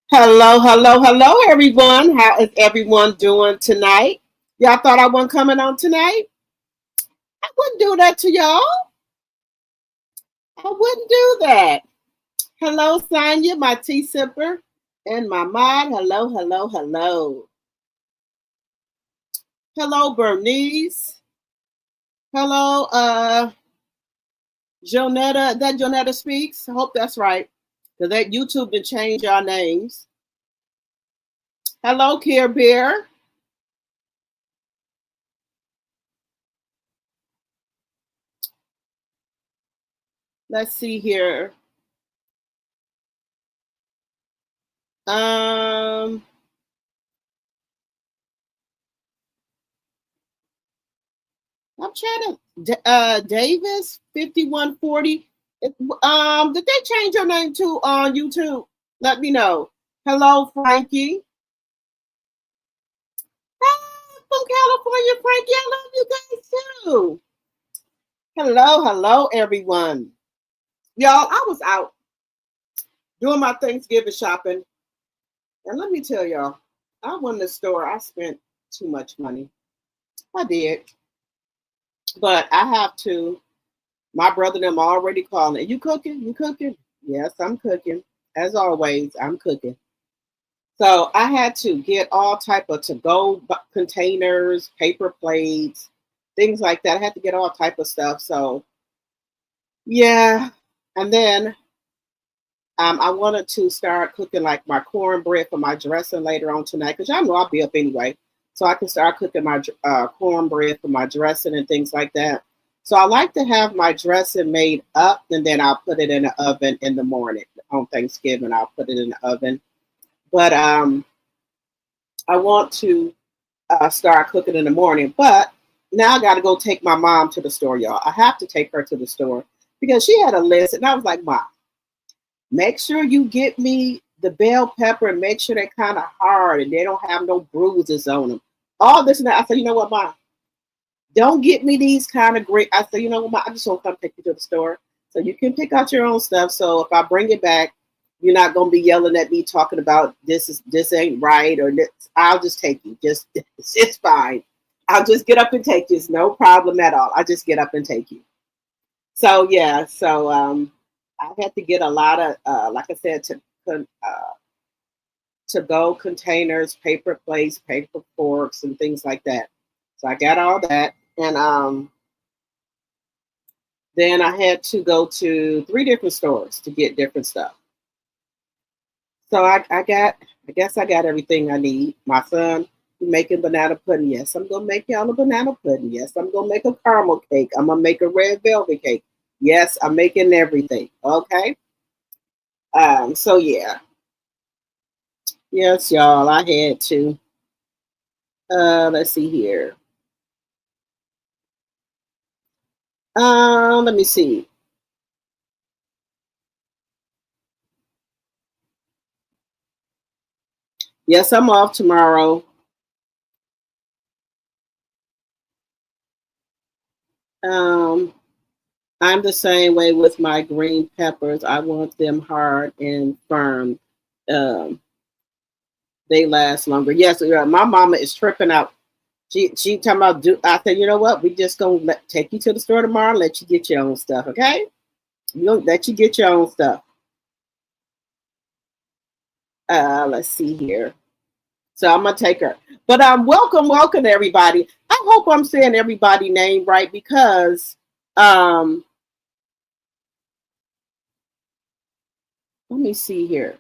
Hello, hello, hello, everyone. How is everyone doing tonight? Y'all thought I wasn't coming on tonight? I wouldn't do that to y'all. I wouldn't do that. Hello, Sonia, my tea sipper, and my mod. Hello, hello, hello. Hello, Bernice. Hello, Jonetta. That Jonetta speaks. I hope that's right. Because that YouTube did change our names. Hello, Care Bear. Let's see here. Um, I'm trying to Davis 5140. Did they change your name too on YouTube? Let me know. Hello, Frankie. Hi, from California, Frankie. I love you guys too. Hello, hello, everyone. Y'all, I was out doing my Thanksgiving shopping, and let me tell y'all, I went to the store. I spent too much money. I did, but I have to. My brother and them already calling. You cooking? You cooking? Yes, I'm cooking. As always, I'm cooking. So I had to get all type of to-go containers, paper plates, things like that. I had to get all type of stuff. So yeah, and then I wanted to start cooking like my cornbread for my dressing later on tonight because y'all know I'll be up anyway, so I can start cooking my cornbread for my dressing and things like that. So I like to have my dressing made up and then I'll put it in the oven in the morning on Thanksgiving. I'll put it in the oven, but I want to start cooking in the morning. But now I got to go take my mom to the store, y'all. I have to take her to the store because she had a list, and I was like, Mom, make sure you get me the bell pepper and make sure they're kind of hard and they don't have no bruises on them. All this and that. I said, you know what, Mom? Don't get me these kind of great. I said, you know what, Mom? I just want to come take you to the store so you can pick out your own stuff. So if I bring it back, you're not gonna be yelling at me talking about this ain't right or this. I'll just take you. Just it's fine. I'll just get up and take you. It's no problem at all. I just get up and take you. So yeah, so I had to get a lot of like I said to go containers, paper plates, paper forks, and things like that. So I got all that, and then I had to go to three different stores to get different stuff. So I guess I got everything I need. My son making banana pudding. Yes, I'm gonna make y'all a banana pudding. Yes, I'm gonna make a caramel cake. I'm gonna make a red velvet cake. Yes, I'm making everything. Okay. So yeah. Yes, y'all, I had to. Let's see here. Let me see. Yes, I'm off tomorrow. Um, I'm the same way with my green peppers. I want them hard and firm. Um, they last longer. Yes, my mama is tripping out. She talking about do. I said, you know what? We just gonna take you to the store tomorrow. And let you get your own stuff. Okay? We gonna let you get your own stuff. Let's see here. So I'm gonna take her. But welcome, welcome everybody. I hope I'm saying everybody's name right because um let me see here.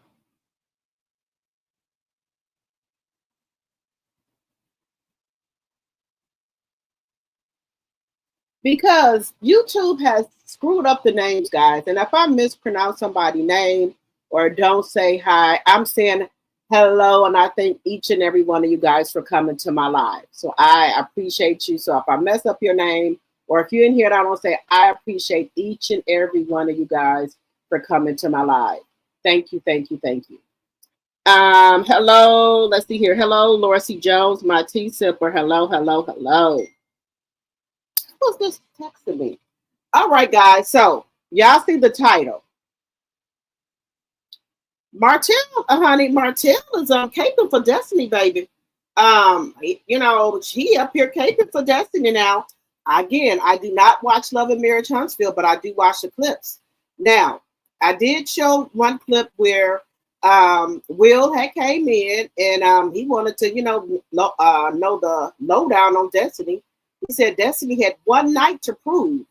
Because YouTube has screwed up the names, guys. And if I mispronounce somebody's name or don't say hi, I'm saying hello. And I thank each and every one of you guys for coming to my live. So I appreciate you. So if I mess up your name or if you're in here and I don't say, I appreciate each and every one of you guys for coming to my live. Thank you, thank you, thank you. Hello, let's see here. Hello, Laura C. Jones, my tea sipper. Hello, hello, hello. Who's this texting me? All right, guys. So y'all see the title. Martell, honey, Martell is caping for Destiny, baby. He up here caping for Destiny now. Again, I do not watch Love and Marriage Huntsville, but I do watch the clips. Now, I did show one clip where Will had came in and he wanted to, know the lowdown on Destiny. He said Destiny had one night to prove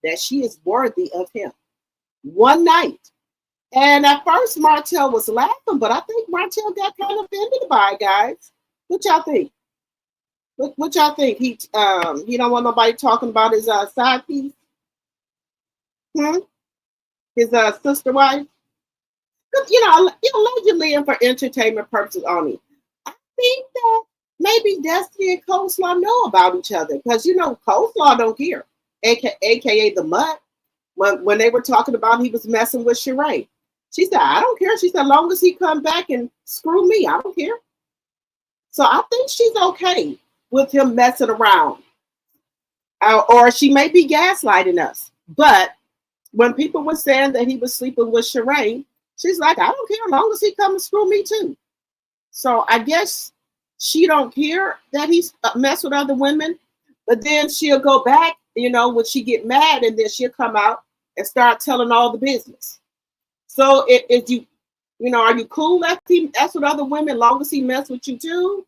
that she is worthy of him. One night. And at first Martell was laughing, but I think Martell got kind of offended by it, guys. What y'all think? What y'all think? He don't want nobody talking about his side piece? His sister wife? Allegedly and for entertainment purposes only. I think that maybe Destiny and COLESLAW know about each other because COLESLAW don't care, aka the Mutt. When they were talking about he was messing with Sheree, she said, "I don't care." She said, "As long as he come back and screw me, I don't care." So I think she's okay with him messing around, or she may be gaslighting us. But when people were saying that he was sleeping with Sheree, she's like, "I don't care as long as he come and screw me too." So I guess she don't care that he's mess with other women, but then she'll go back, when she get mad, and then she'll come out and start telling all the business. So if you, are you cool if he mess with other women as long as he mess with you too,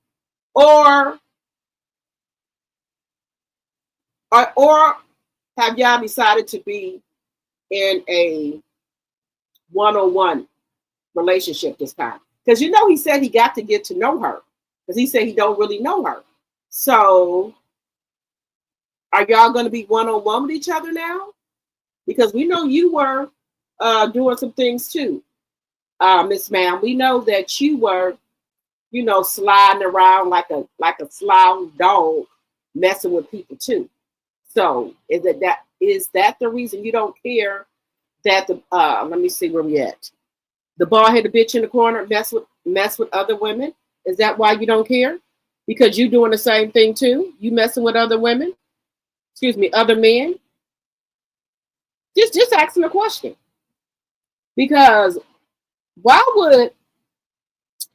or have y'all decided to be in a one-on-one relationship this time? Because he said he got to get to know her, because he said he don't really know her. So are y'all going to be one-on-one with each other now? Because we know you were doing some things too, Miss Ma'am. We know that you were, sliding around like a sly dog, messing with people too. So is that the reason you don't care that the let me see where we at? The bald-headed bitch in the corner mess with other women? Is that why you don't care? Because you doing the same thing too? You messing with other women? Excuse me, other men? Just asking a question. Because why would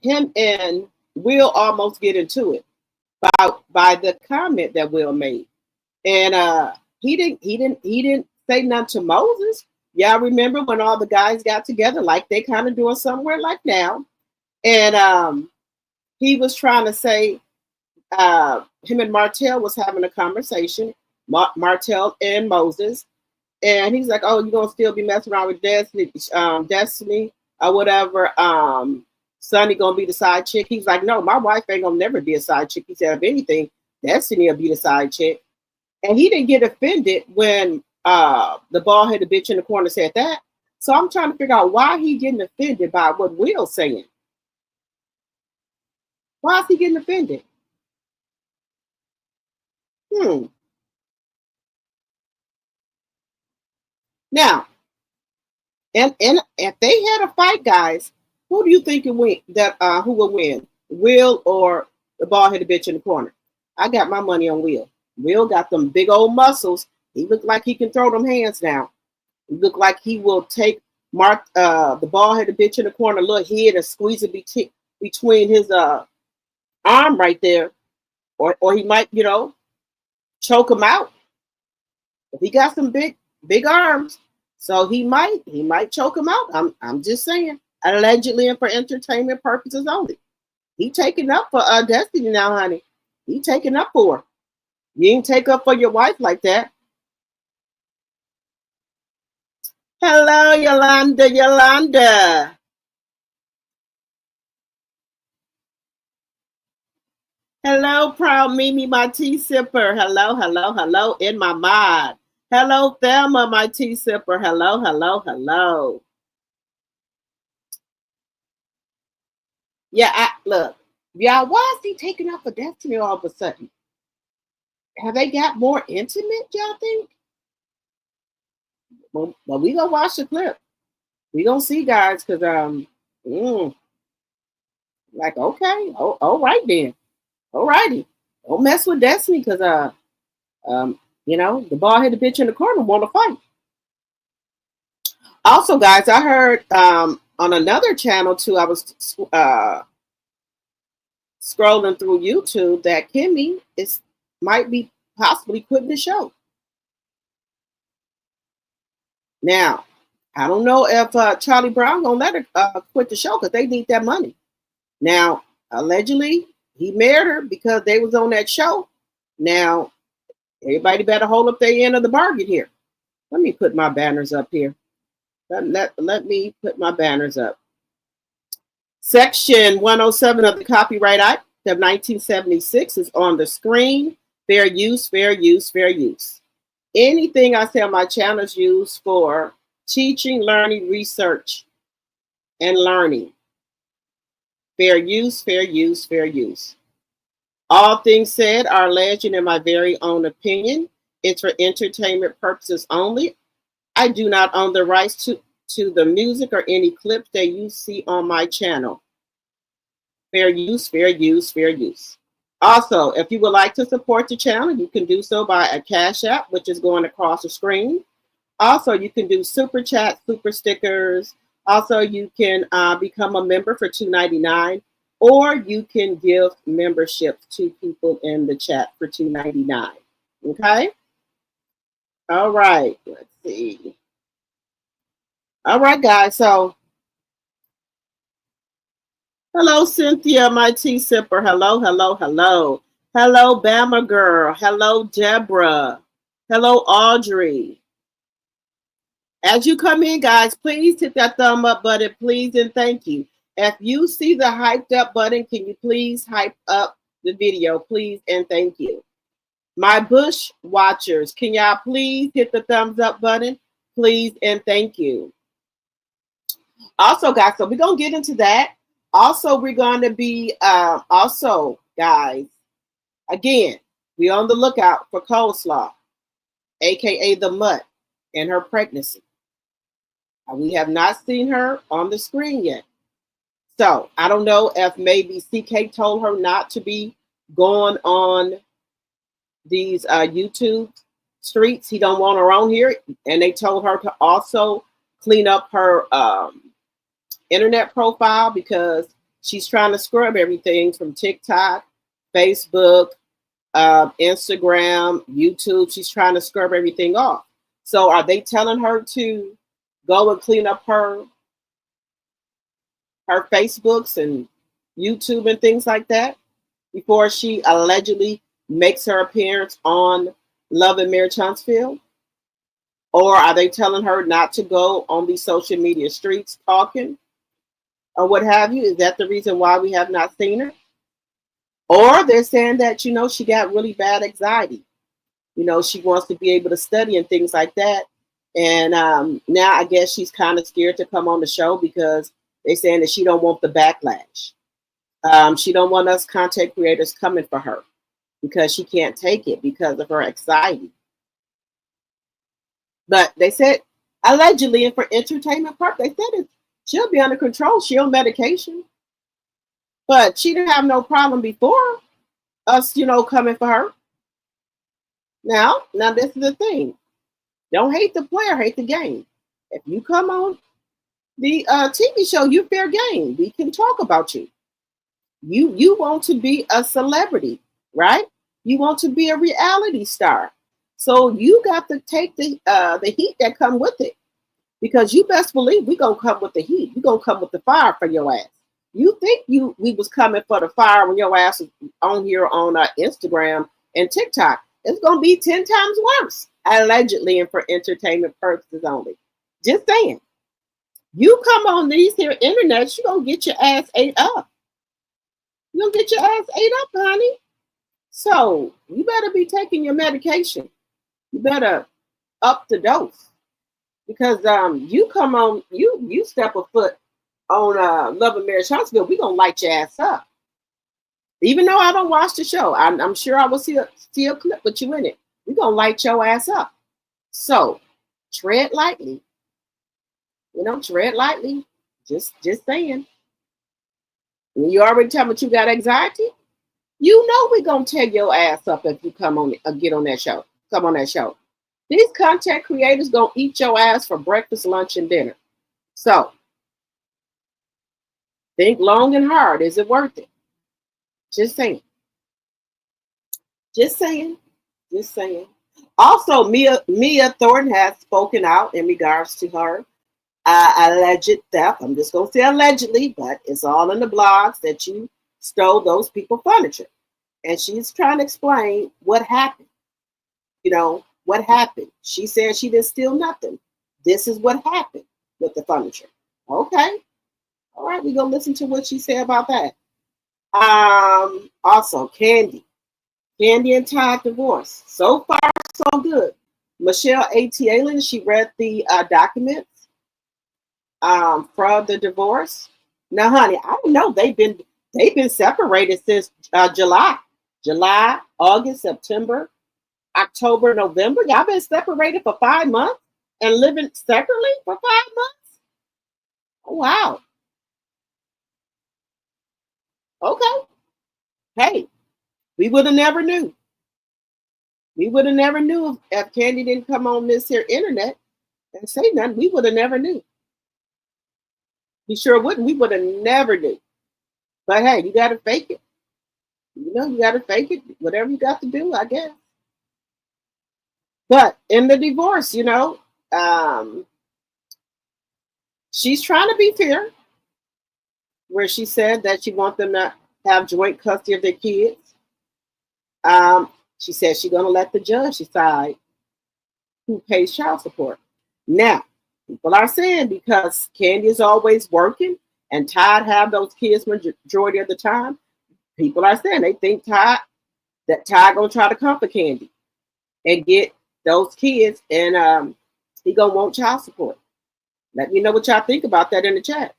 him and Will almost get into it by the comment that Will made? And he didn't say nothing to Moses. Y'all remember when all the guys got together, like they kind of doing somewhere like now, and he was trying to say him and Martell was having a conversation, Martell and Moses, and he's like, "Oh, you're gonna still be messing around with Destiny or whatever? Sonny gonna be the side chick?" He's like, "No, my wife ain't gonna never be a side chick." He said, "If anything, Destiny will be the side chick." And he didn't get offended when the bald-headed bitch in the corner said that. So I'm trying to figure out why he getting offended by what Will's saying. Why is he getting offended? Now, and if they had a fight, guys, who do you think who will win? Will or the bald-headed bitch in the corner? I got my money on Will. Will got them big old muscles. He looked like he can throw them hands down. He looked like he will take the bald-headed bitch in the corner, little head, and squeeze it between his arm right there, or he might, choke him out. If he got some big arms, so he might choke him out. I'm just saying, allegedly and for entertainment purposes only. He taking up for Destiny now, honey. He taking up for her. You ain't take up for your wife like that. Hello, Yolanda. Hello, proud Mimi, my tea sipper. Hello, in my mod. Hello, Thelma, my tea sipper. Hello. Yeah, look, y'all, why is he taking up for Destiny all of a sudden? Have they got more intimate, y'all think? Well, we gonna watch the clip. We gonna see, guys, because like, okay, all right then. All righty. Don't mess with Destiny, because the bald-headed bitch in the corner want to fight. Also, guys, I heard on another channel too, I was scrolling through YouTube that Kimmy might be possibly quitting the show. Now, I don't know if Charlie Brown gonna let her quit the show because they need that money. Now, allegedly, he married her because they was on that show. Now, everybody better hold up their end of the bargain here. Let me put my banners up here. Let me put my banners up. Section 107 of the Copyright Act of 1976 is on the screen. Fair use, fair use, fair use. Anything I say on my channel is used for teaching, learning, research, and learning. Fair use, fair use, fair use. All things said are alleged in my very own opinion. It's for entertainment purposes only. I do not own the rights to the music or any clips that you see on my channel. Fair use, fair use, fair use. Also, if you would like to support the channel, you can do so by a Cash App, which is going across the screen. Also, you can do super chat, super stickers. Also, you can become a member for $2.99, or you can give membership to people in the chat for $2.99. Okay? All right. Let's see. All right, guys. So, hello, Cynthia, my tea sipper. Hello, hello, hello. Hello, Bama girl. Hello, Deborah. Hello, Audrey. As you come in, guys, please hit that thumb up button, please, and thank you. If you see the hyped up button, can you please hype up the video, please, and thank you. My Bush watchers, can y'all please hit the thumbs up button, please, and thank you. Also, guys, so we're going to get into that. Also, we're going to be, guys, again, we're on the lookout for Coleslaw, a.k.a. the Mutt, and her pregnancy. We have not seen her on the screen yet. So I don't know if maybe CK told her not to be going on these YouTube streets. He don't want her on here. And they told her to also clean up her internet profile because she's trying to scrub everything from TikTok, Facebook, Instagram, YouTube. She's trying to scrub everything off. So are they telling her to go and clean up her Facebooks and YouTube and things like that before she allegedly makes her appearance on Love and Marriage Huntsville? Or are they telling her not to go on these social media streets talking or what have you? Is that the reason why we have not seen her? Or they're saying that, you know, she got really bad anxiety. You know, she wants to be able to study and things like that. And now I guess she's kind of scared to come on the show because they're saying that she don't want the backlash. She don't want us content creators coming for her because she can't take it because of her anxiety. But they said, allegedly, and for entertainment purposes, they said she'll be under control. She's on medication. But she didn't have no problem before us, you know, coming for her. Now this is the thing. Don't hate the player, hate the game. If you come on the TV show, you're fair game. We can talk about you. You want to be a celebrity, right? You want to be a reality star. So you got to take the heat that come with it. Because you best believe we gonna come with the heat. We gonna come with the fire for your ass. You think we was coming for the fire when your ass was on here on Instagram and TikTok. It's gonna be 10 times worse. Allegedly and for entertainment purposes only. Just saying. You come on these here internets, you're going to get your ass ate up. You're going to get your ass ate up, honey. So you better be taking your medication. You better up the dose. Because you come on, you step a foot on Love and Marriage Huntsville, we're going to light your ass up. Even though I don't watch the show, I'm sure I will see a clip with you in it. We're going to light your ass up. So, tread lightly. You know, tread lightly. Just saying. When you already tell me you got anxiety, you know we're going to tear your ass up if you come on get on that show. Come on that show. These content creators going to eat your ass for breakfast, lunch, and dinner. So, Think long and hard. Is it worth it? Just saying. Just saying. Just saying. Also, Mia Thornton has spoken out in regards to her alleged theft. I'm just going to say allegedly, but it's all in the blogs that you stole those people's furniture. And she's trying to explain what happened. You know, what happened. She said she didn't steal nothing. This is what happened with the furniture. Okay. All right, we're going to listen to what she said about that. Also, Kandi and Todd divorce. So far, so good. Michelle A.T. Allen, she read the documents for the divorce. Now, honey, I don't know. They've been separated since July, August, September, October, November. Y'all been separated for 5 months and living separately for 5 months. Oh, wow. Okay. Hey, we would have never knew. We would have never knew if Kandi didn't come on this here internet and say nothing. We would have never knew. We sure wouldn't. We would have never knew. But hey, you got to fake it. You know, you got to fake it. Whatever you got to do, I guess. But in the divorce, you know, she's trying to be fair, where she said that she wants them to have joint custody of their kids. She said she's going to let the judge decide who pays child support. Now, people are saying because Kandi is always working and Todd have those kids majority of the time, people are saying they think Todd going to try to comfort Kandi and get those kids, and he going to want child support. Let me know what y'all think about that in the chat.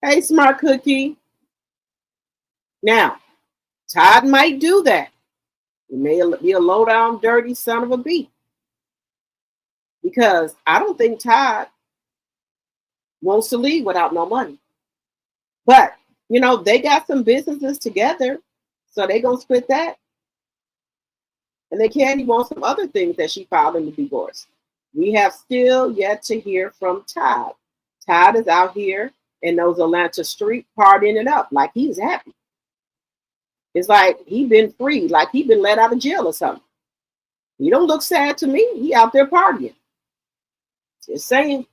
Hey, Smart Cookie. Now, Todd might do that. He may be a low down, dirty son of a bee. Because I don't think Todd wants to leave without no money. But, you know, they got some businesses together, so they're going to split that. And then Kandi wants some other things that she filed in the divorce. We have still yet to hear from Todd. Todd is out here in those Atlanta streets partying it up like he's happy. It's like he been free, like he been let out of jail or something. He don't look sad to me. He out there partying. Just saying.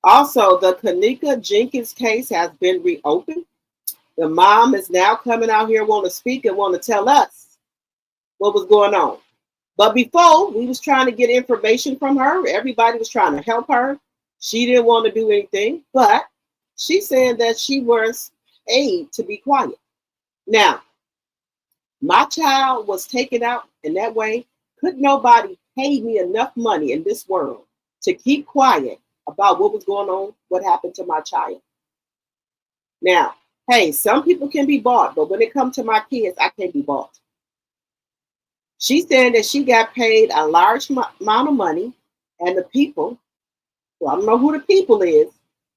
Also, the Kanika Jenkins case has been reopened. The mom is now coming out here, want to speak and want to tell us what was going on. But before, we was trying to get information from her. Everybody was trying to help her. She didn't want to do anything, but she said that she was paid to be quiet. Now, my child was taken out in that way. Could nobody pay me enough money in this world to keep quiet about what was going on, what happened to my child? Now, hey, some people can be bought, but when it comes to my kids, I can't be bought. She said that she got paid a large amount of money, and the people, well, I don't know who the people is,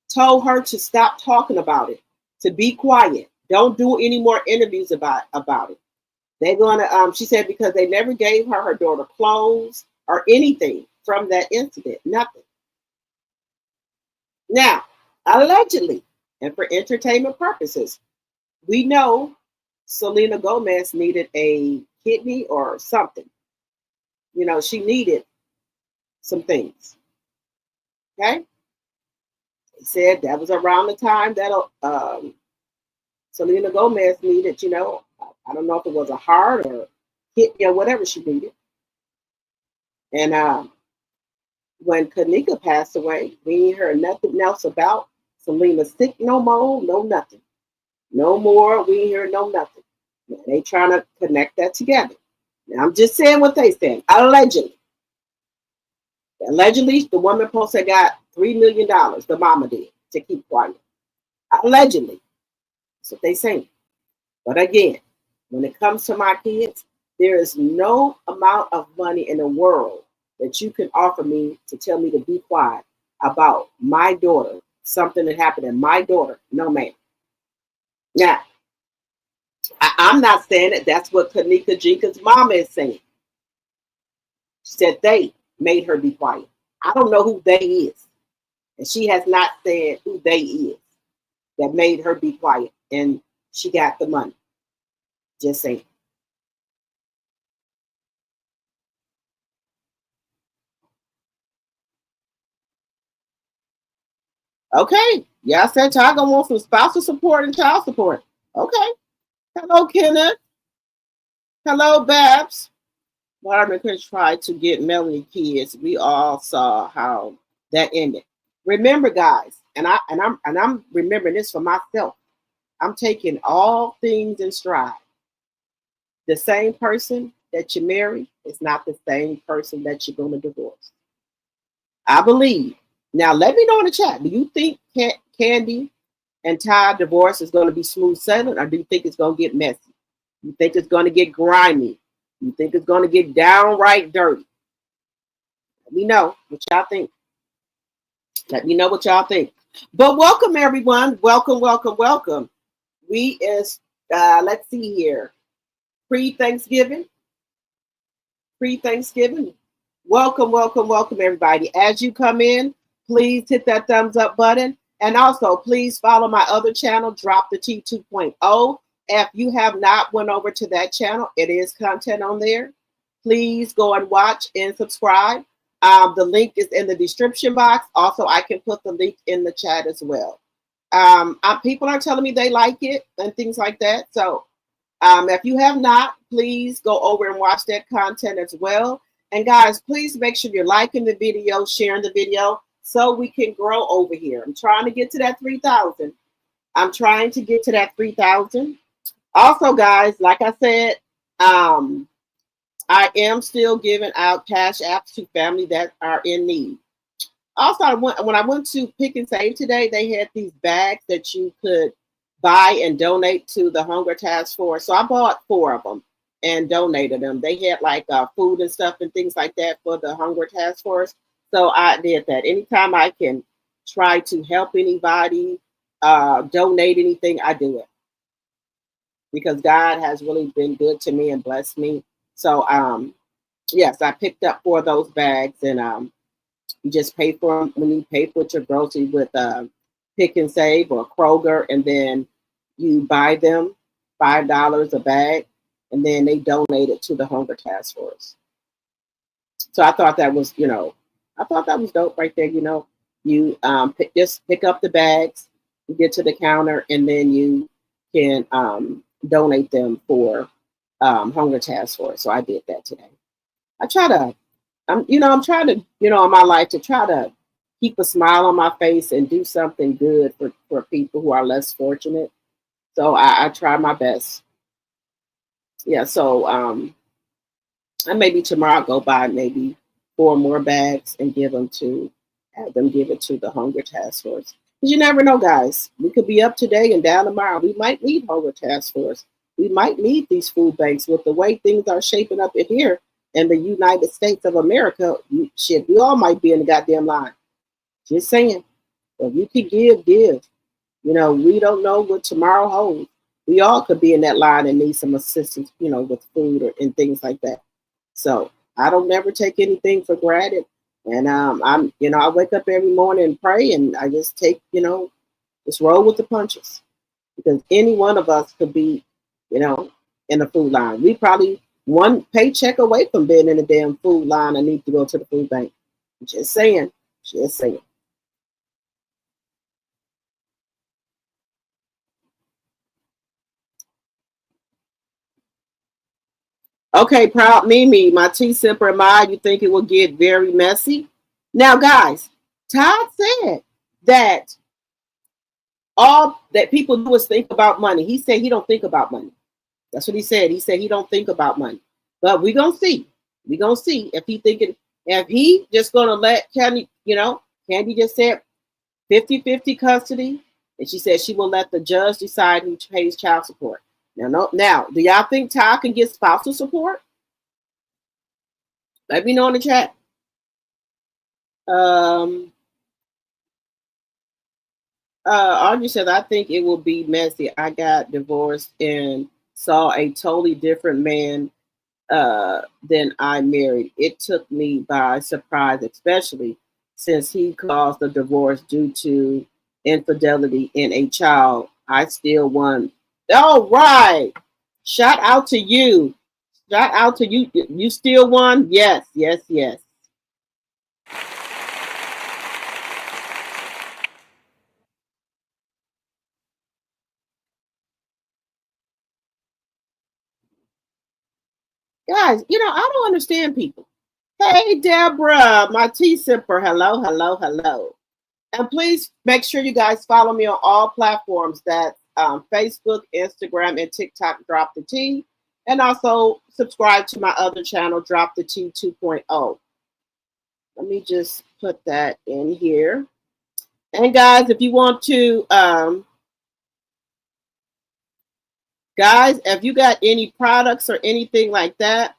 told her to stop talking about it, to be quiet. Don't do any more interviews about it. They're gonna, she said, because they never gave her daughter clothes or anything from that incident, nothing. Now, allegedly, and for entertainment purposes, we know Selena Gomez needed a kidney or something. You know, she needed some things. Okay? They said that was around the time that Selena Gomez needed, you know, I don't know if it was a heart or kidney or whatever she needed. And when Kanika passed away, we ain't heard nothing else about Selena sick no more, no nothing. No more, we ain't heard no nothing. They trying to connect that together. Now, I'm just saying what they said. Allegedly. Allegedly, the woman supposed to got $3 million, the mama did, to keep quiet. Allegedly. That's what they say. But again, when it comes to my kids, there is no amount of money in the world that you can offer me to tell me to be quiet about my daughter, something that happened to my daughter. No, ma'am. Now, I'm not saying that that's what Kanika Jenkins' mama is saying. She said they. made her be quiet. I don't know who they is. And she has not said who they is that made her be quiet. And she got the money. Just saying. Okay. Yeah, I said y'all gonna want some spousal support and child support. Okay. Hello, Kenneth. Hello, Babs. Marvin Chris tried to get Melanie kids. We all saw how that ended. Remember, guys, and I'm remembering this for myself. I'm taking all things in stride. The same person that you marry is not the same person that you're going to divorce. I believe. Now, let me know in the chat. Do you think Kandi and Ty divorce is going to be smooth sailing, or do you think it's going to get messy? You think it's going to get grimy? You think it's going to get downright dirty? Let me know what y'all think. Let me know what y'all think. But welcome, everyone. Welcome, welcome, welcome. We is, let's see here, pre-Thanksgiving. Pre-Thanksgiving. Welcome, welcome, welcome, everybody. As you come in, please hit that thumbs up button. And also, please follow my other channel, Drop the Tea 2.0. If you have not went over to that channel, it is content on there. Please go and watch and subscribe. The link is in the description box. Also, I can put the link in the chat as well. People are telling me they like it and things like that. So if you have not, please go over and watch that content as well. And guys, please make sure you're liking the video, sharing the video, so we can grow over here. I'm trying to get to that 3,000. I'm trying to get to that 3,000. Also, guys, like I said, I am still giving out cash apps to family that are in need. Also, when I went to Pick and Save today, they had these bags that you could buy and donate to the Hunger Task Force. So I bought 4 of them and donated them. They had like food and stuff and things like that for the Hunger Task Force. So I did that. Anytime I can try to help anybody, donate anything, I do it. Because God has really been good to me and blessed me. So, yes, I picked up 4 of those bags, and you just pay for them when you pay for your groceries with Pick and Save or Kroger, and then you buy them $5 a bag, and then they donate it to the Hunger Task Force. So I thought that was, I thought that was dope right there. You just pick up the bags, you get to the counter, and then you can donate them for Hunger Task Force. So I did that today. I try to, I'm trying to, in my life to try to keep a smile on my face and do something good for people who are less fortunate. So I try my best. Yeah. So and maybe tomorrow I'll go buy maybe 4 more bags and have them give it to the Hunger Task Force. Because you never know, guys. We could be up today and down tomorrow. We might need Hunger Task Force. We might need these food banks with the way things are shaping up in here in the United States of America. Shit, we all might be in the goddamn line. Just saying. If you could give. We don't know what tomorrow holds. We all could be in that line and need some assistance, with food and things like that. So I don't never take anything for granted. And I wake up every morning and pray, and I just take, just roll with the punches. Because any one of us could be, in the food line. We probably one paycheck away from being in the damn food line and need to go to the food bank. Just saying. Just saying. Okay, proud Mimi, my tea sipper and my, you think it will get very messy? Now, guys, Todd said that all that people do is think about money. He said he don't think about money. That's what he said. He said he don't think about money. But we're going to see. We're going to see if he just going to let Kandi, Kandi just said 50-50 custody. And she said she will let the judge decide who pays child support. Now, do y'all think Ty can get spousal support? Let me know in the chat. Audrey said, I think it will be messy. I got divorced and saw a totally different man than I married. It took me by surprise, especially since he caused the divorce due to infidelity in a child. I still won. All right. Shout out to you. Shout out to you. You still won? Yes, yes, yes. Guys, I don't understand people. Hey, Deborah, my tea sipper. Hello, hello, hello. And please make sure you guys follow me on all platforms that Facebook, Instagram, and TikTok, Drop the Tea. And also subscribe to my other channel, Drop the Tea 2.0. Let me just put that in here. And guys, if you want to, guys, if you got any products or anything like that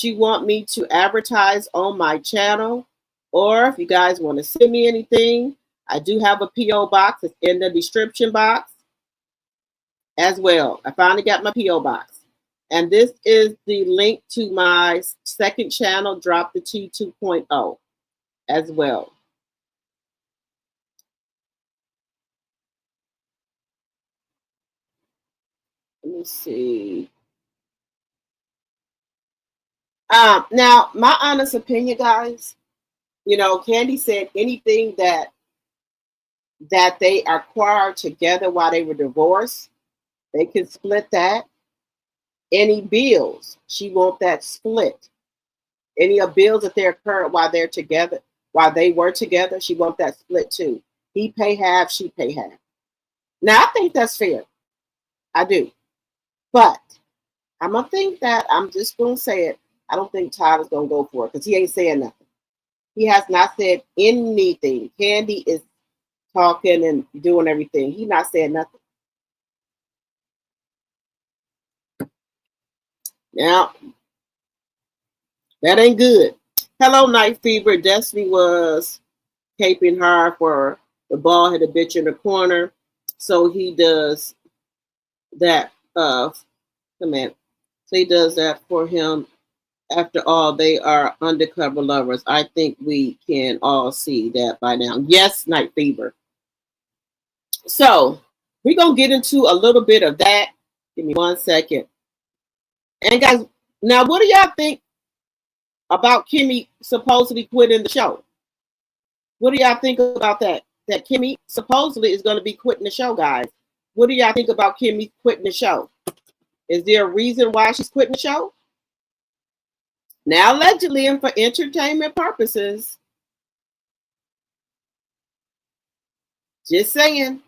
you want me to advertise on my channel, or if you guys want to send me anything, I do have a P.O. box. It's in the description box as well. I finally got my P.O. box. And this is the link to my second channel, Drop the Tea 2.0 as well. Let me see. Now, my honest opinion, guys, Kandi said anything that they acquired together while they were divorced, they can split that. Any bills, she wants that split. Any of bills that they occurred while they were together, she wants that split too. He pay half, she pay half. Now, I think that's fair. I do. But I'm going to think that, I'm just going to say it, I don't think Tyler's going to go for it because he ain't saying nothing. He has not said anything. Kandi is talking and doing everything. He's not saying nothing. Now, that ain't good. Hello, Night Fever. Destiny was caping hard for the bald-headed bitch in the corner. So he does that. So he does that for him. After all, they are undercover lovers. I think we can all see that by now. Yes, Night Fever. So we're going to get into a little bit of that. Give me 1 second. And guys, now what do y'all think about Kimmy supposedly quitting the show? What do y'all think about that? That Kimmy supposedly is going to be quitting the show, guys. What do y'all think about Kimmy quitting the show? Is there a reason why she's quitting the show? Now, allegedly, and for entertainment purposes. Just saying.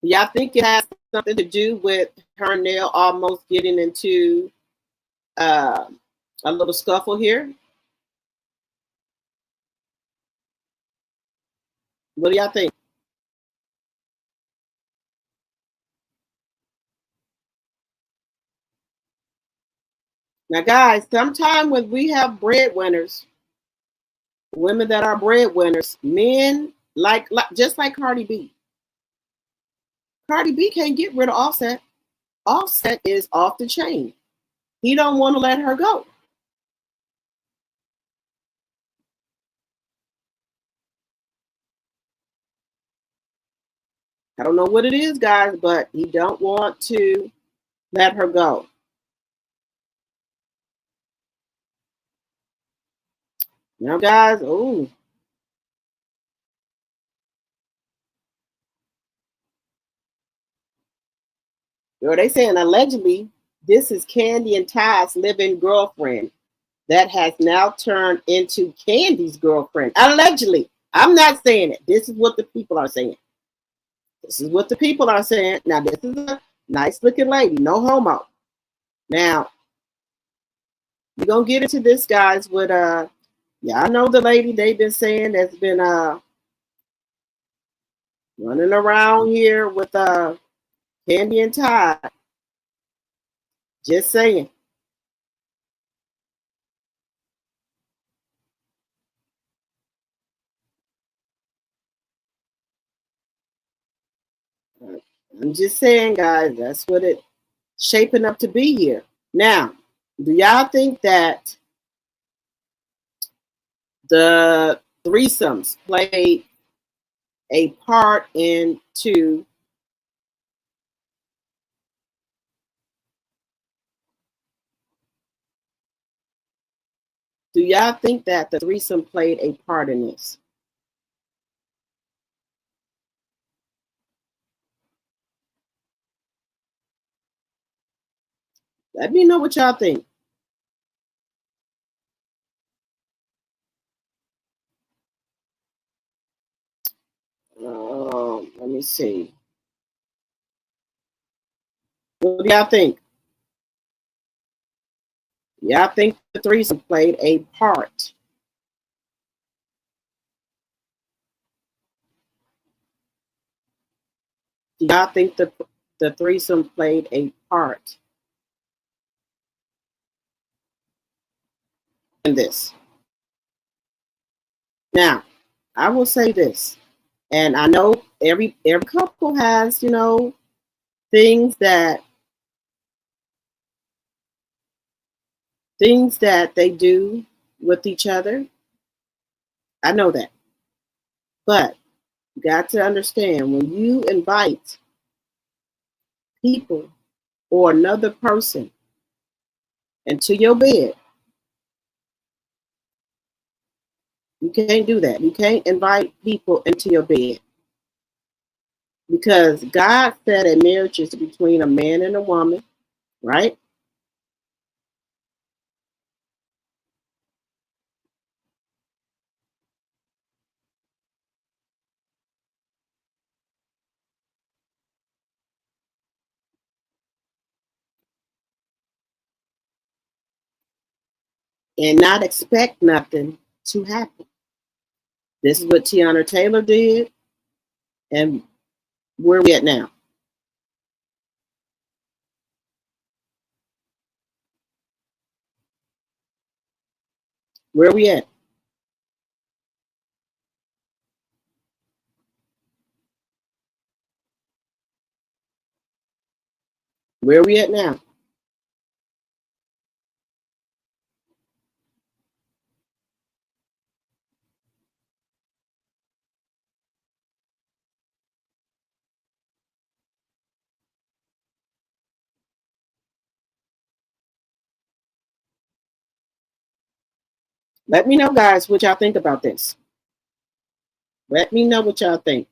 Y'all think it has something to do with her and Nell almost getting into a little scuffle here? What do y'all think? Now, guys, sometimes when we have breadwinners, women that are breadwinners, men just like Cardi B. Cardi B can't get rid of Offset. Offset is off the chain. He don't want to let her go. I don't know what it is, guys, but he don't want to let her go. Now, guys, ooh. They saying allegedly this is Kandi and Ty's living girlfriend that has now turned into Kandi's girlfriend. Allegedly. I'm not saying it. This is what the people are saying. This is what the people are saying. Now, this is a nice looking lady. No homo. Now, we're going to get into this, guys, with, yeah, I know the lady they've been saying that's been running around here with Kandi and Ty. Just saying. I'm just saying, guys, that's what it's shaping up to be here. Now, Do y'all think that the threesomes played a part into do y'all think that the threesome played a part in this? Let me know what y'all think. Let me see. What do y'all think? Y'all think the threesome played a part? Do y'all think the threesome played a part in this? Now, I will say this, and I know every couple has, things that they do with each other. I know that. But you got to understand when you invite people or another person into your bed, you can't do that. You can't invite people into your bed because God said a marriage is between a man and a woman, right? And not expect nothing to happen. This is what Tiana Taylor did, and where we at now? Where we at? Where we at now? Let me know, guys, what y'all think about this. Let me know what y'all think.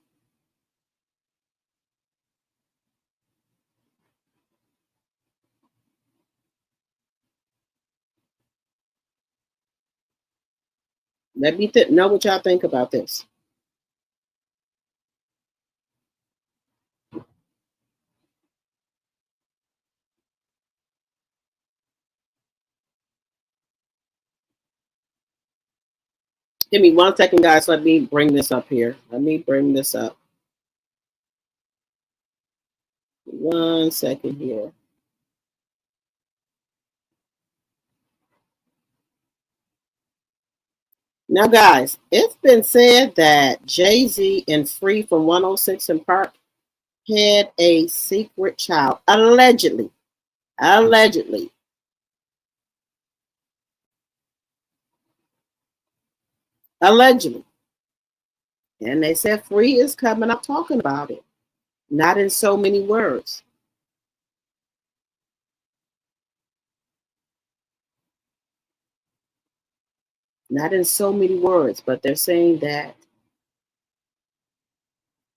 Let me know what y'all think about this. Give me 1 second, guys. Let me bring this up here. Let me bring this up. 1 second here. Now, guys, it's been said that Jay-Z and Free from 106 and Park had a secret child. Allegedly. Allegedly. Allegedly. And they said Free is coming up talking about it. Not in so many words. Not in so many words, but they're saying that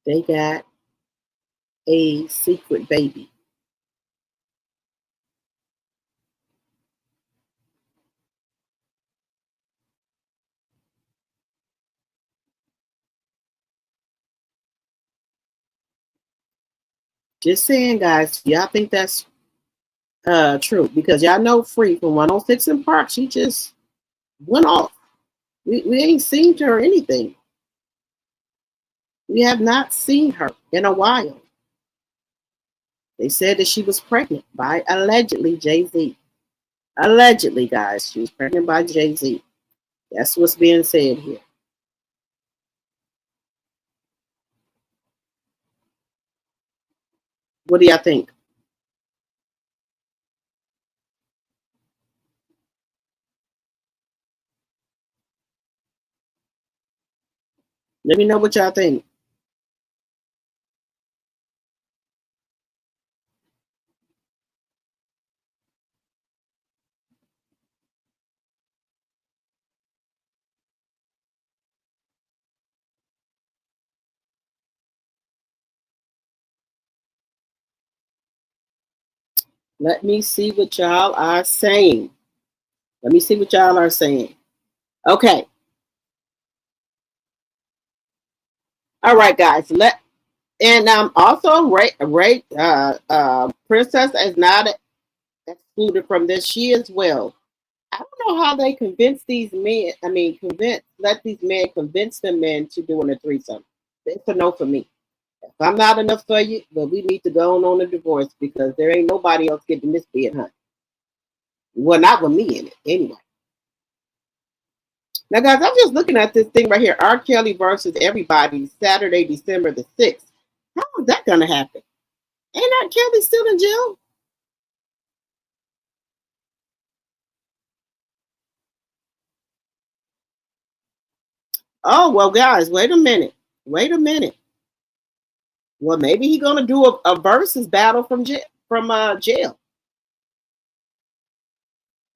they got a secret baby. Just saying, guys, y'all think that's true? Because y'all know Free from 106 and Park, she just went off. We ain't seen her or anything. We have not seen her in a while. They said that she was pregnant by allegedly Jay-Z. Allegedly, guys, she was pregnant by Jay-Z. That's what's being said here. What do y'all think? Let me know what y'all think. Let me see what y'all are saying. Let me see what y'all are saying. Okay. All right, guys. And also Princess is not excluded from this. She as well. I don't know how they convince these men. Let these men convince the men to doing a threesome. It's a no for me. If I'm not enough for you, but we need to go on a divorce because there ain't nobody else getting this bed, honey. Well, not with me in it, anyway. Now, guys, I'm just looking at this thing right here. R. Kelly versus everybody, Saturday, December the 6th. How is that going to happen? Ain't R. Kelly still in jail? Oh, well, guys, wait a minute. Wait a minute. Well, maybe he's going to do a versus battle from jail.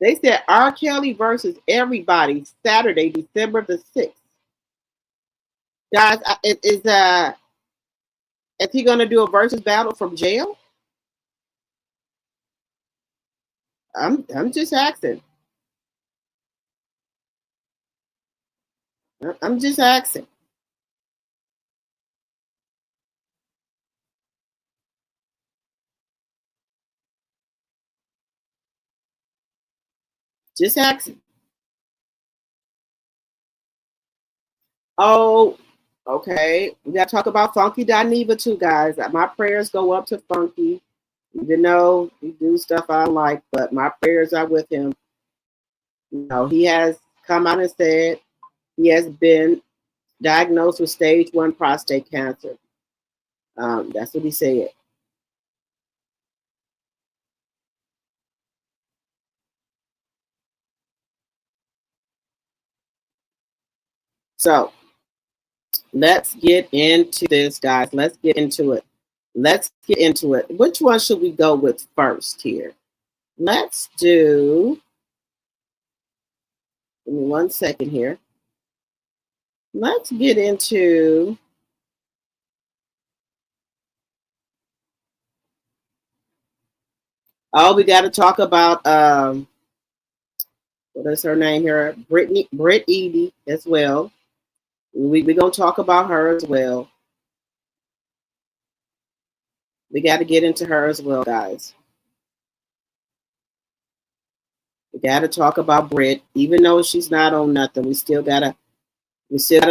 They said R. Kelly versus everybody, Saturday, December the 6th. Guys, is he going to do a versus battle from jail? I'm just asking. I'm just asking. Just asking. Oh, okay. We got to talk about Funky Dineva too, guys. My prayers go up to Funky. Even though he do stuff I don't like, but my prayers are with him. You know, he has come out and said he has been diagnosed with stage 1 prostate cancer. That's what he said. So let's get into this, guys. Let's get into it. Let's get into it. Which one should we go with first here? Let's do, give me 1 second here. Let's get into, we got to talk about, what is her name here? Britt Edie as well. We're going to talk about her as well. We got to get into her as well, guys. We got to talk about Britt, even though she's not on nothing. We still gotta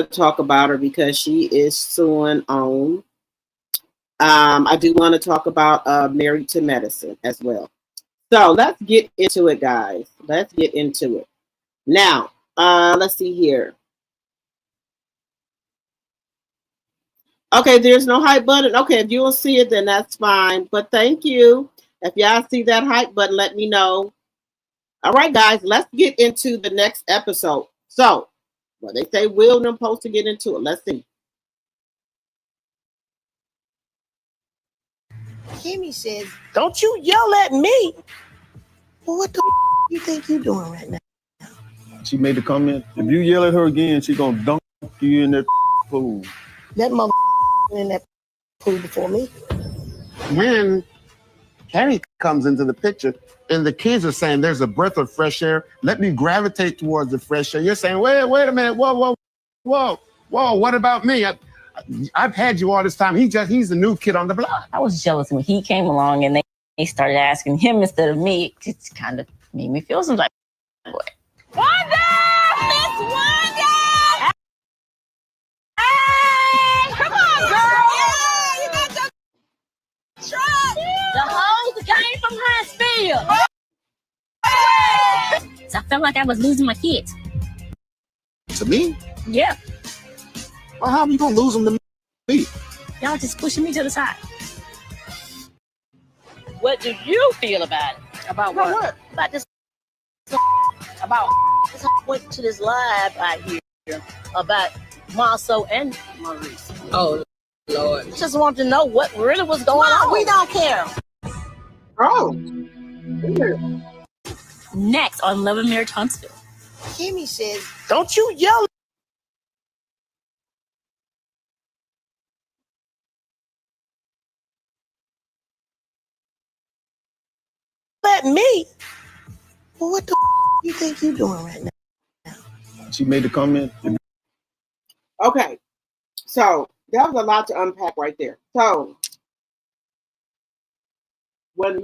talk about her because she is suing on. I do want to talk about Married to Medicine as well. So let's get into it, guys. Let's get into it. Now, let's see here. Okay, there's no hype button. Okay, if you don't see it, then that's fine. But thank you. If y'all see that hype button, let me know. All right, guys, let's get into the next episode. So, well, they say Will and them supposed to get into it. Let's see. Kimmy says, "Don't you yell at me." Well, what the you think you doing right now? She made the comment, if you yell at her again, she gonna dunk you in that pool. That mother in that pool before me. When Kenny comes into the picture and the kids are saying there's a breath of fresh air, let me gravitate towards the fresh air. You're saying, wait a minute, whoa, what about me? I've had you all this time. He's the new kid on the block. I was jealous when he came along and they started asking him instead of me. It kind of made me feel some type of way. Wanda! Miss Wanda! Hey! Come on, girl! Yeah, you got the truck! The hose came from Huntsville! So I felt like I was losing my kids. To me? Yeah. Well, how are you gonna lose them to me? Y'all just pushing me to the side. What do you feel about it? About what? About this. About this went to this live out here about Marceau and Maurice. Oh, Lord. Just want to know what really was going on. We don't care. Oh, Next on Love and Marriage Huntsville. Kimmy says, don't you yell at me. Well, what the you think you doing right now? She made the comment. okay. So that was a lot to unpack right there. So when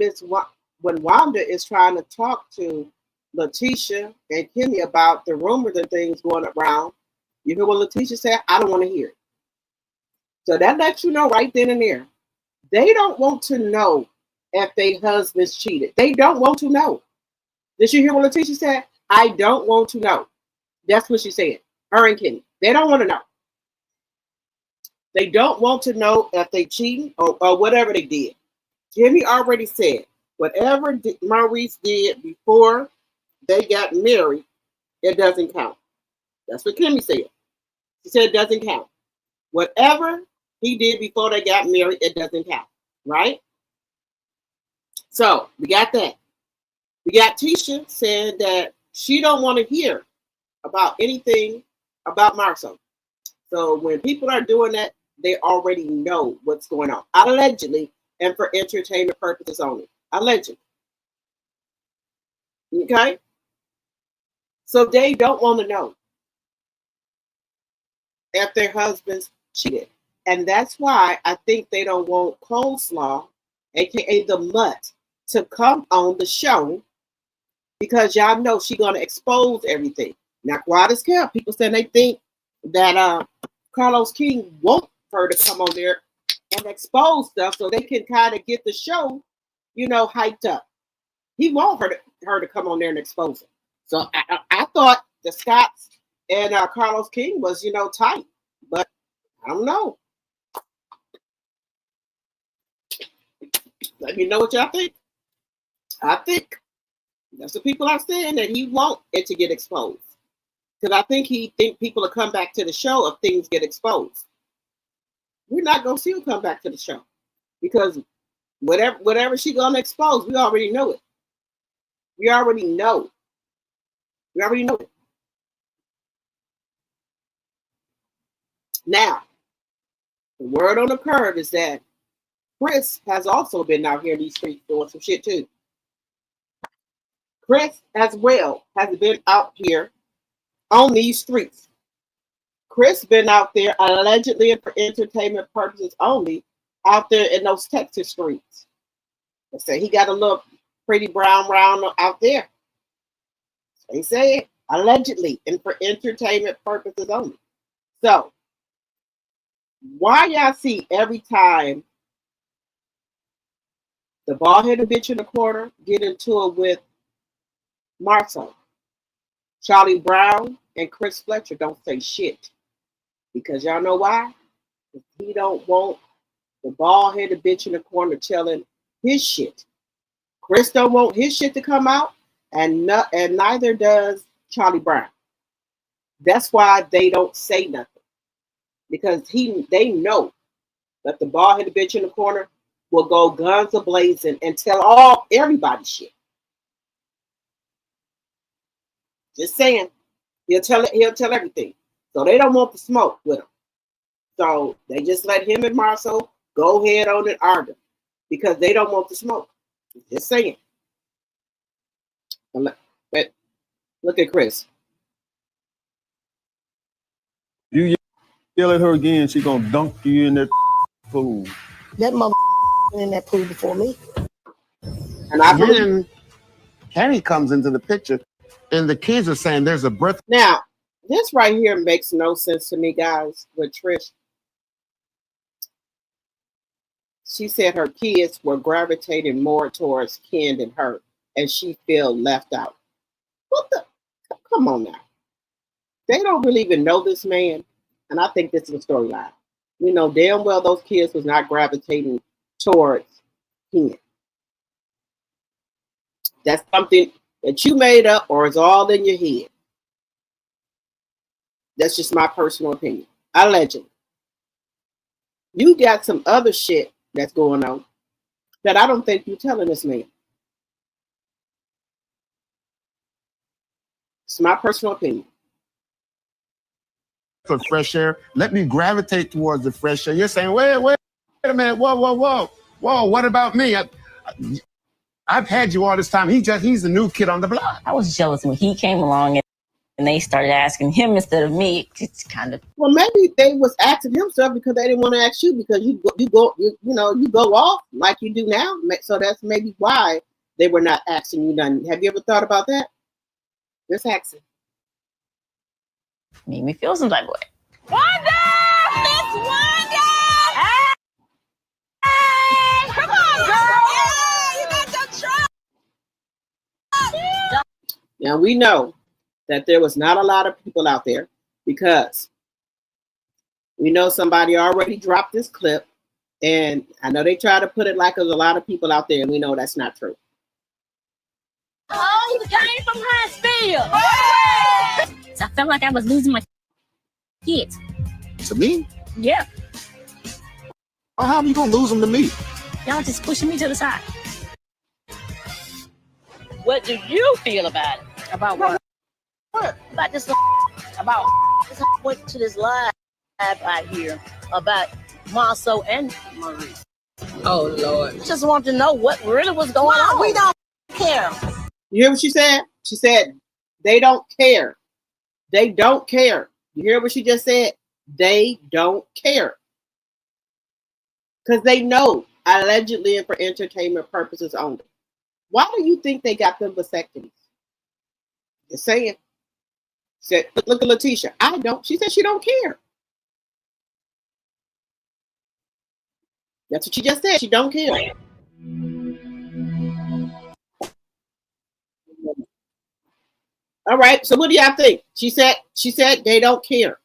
when Wanda is trying to talk to Letitia and Kimmy about the rumors and things going around, you hear what Letitia said? I don't want to hear it. So that lets you know right then and there. They don't want to know if their husbands cheated. They don't want to know. Did you hear what Letitia said? I don't want to know. That's what she said. Her and Kimmy. They don't want to know. They don't want to know if they cheating or whatever they did. Kimmy already said, whatever Maurice did before they got married, it doesn't count. That's what Kimmy said. She said it doesn't count. Whatever he did before they got married, it doesn't count. Right? So we got that. We got Tisha saying that she don't want to hear about anything about Marceau. So when people are doing that, they already know what's going on. Allegedly, and for entertainment purposes only. Allegedly. Okay? So they don't want to know if their husbands cheated. And that's why I think they don't want COLESLAW, aka the Mutt, to come on the show, because y'all know she's going to expose everything. Now, quiet as kept, people saying they think that Carlos King wants her to come on there and expose stuff so they can kind of get the show, hyped up. He wants her to come on there and expose it. So I thought the Scotts and Carlos King was, tight, but I don't know. Let me know what y'all think. I think that's what people are saying, that he want it to get exposed. Because I think he think people will come back to the show if things get exposed. We're not going to see him come back to the show. Because whatever she's going to expose, we already know it. We already know. We already know it. Now, the word on the curve is that Chris has also been out here in these streets doing some shit too. Chris as well has been out here on these streets. Chris been out there allegedly and for entertainment purposes only out there in those Texas streets. They say he got a little pretty brown round out there. They say allegedly and for entertainment purposes only. So why y'all see every time the bald-headed bitch in the corner get into it with Martell, Charlie Brown and Chris Fletcher don't say shit? Because y'all know why? Because he don't want the bald-headed bitch in the corner telling his shit. Chris don't want his shit to come out, and neither does Charlie Brown. That's why they don't say nothing. Because they know that the bald-headed bitch in the corner will go guns a-blazing and tell everybody shit. Just saying. He'll tell everything. So they don't want the smoke with him. So they just let him and Marceau go ahead on and argue because they don't want the smoke. Just saying. But look at Chris. You yell at her again, she gonna dunk you in that pool. That mother in that pool before me. And I believe Then Kenny comes into the picture, and the kids are saying there's a breath. now, this right here makes no sense to me, guys, with Trish. She said her kids were gravitating more towards Ken than her, and she feel left out. What the? Come on now. They don't really even know this man, and I think this is a storyline. We know damn well those kids was not gravitating towards Ken. That's something that you made up or is all in your head. That's just my personal opinion. Allegedly. You got some other shit that's going on that I don't think you're telling this man. It's my personal opinion. For fresh air, let me gravitate towards the fresh air. You're saying, wait a minute, whoa, what about me? I've had you all this time. He's the new kid on the block. I was jealous when he came along and they started asking him instead of me. It's kind of. Well, maybe they was asking him stuff because they didn't want to ask you because you go off like you do now. So that's maybe why they were not asking you nothing. Have you ever thought about that? Just asking. Made me feel some type of way. Wanda! Miss Wanda! Hey! Come on, girl! Yeah, you got your truck! Now, we know that there was not a lot of people out there because we know somebody already dropped this clip, and I know they try to put it like there's a lot of people out there, and we know that's not true. Oh, the guy from Huntsville. So I felt like I was losing my kids. To me? Yeah. Well, how are you gonna lose them to me? Y'all just pushing me to the side. What do you feel about it? About what? About this? About this? Went to this live out here about Marceau and Maurice. Oh Lord. Just want to know what really was going on. We don't care. You hear what she said? She said, they don't care. They don't care. You hear what she just said? They don't care. Because they know, allegedly and for entertainment purposes only. Why do you think they got them vasectomies? Just saying. Said, look at Letitia. I don't. She said she don't care. That's what she just said. She don't care. All right. So what do y'all think? She said they don't care.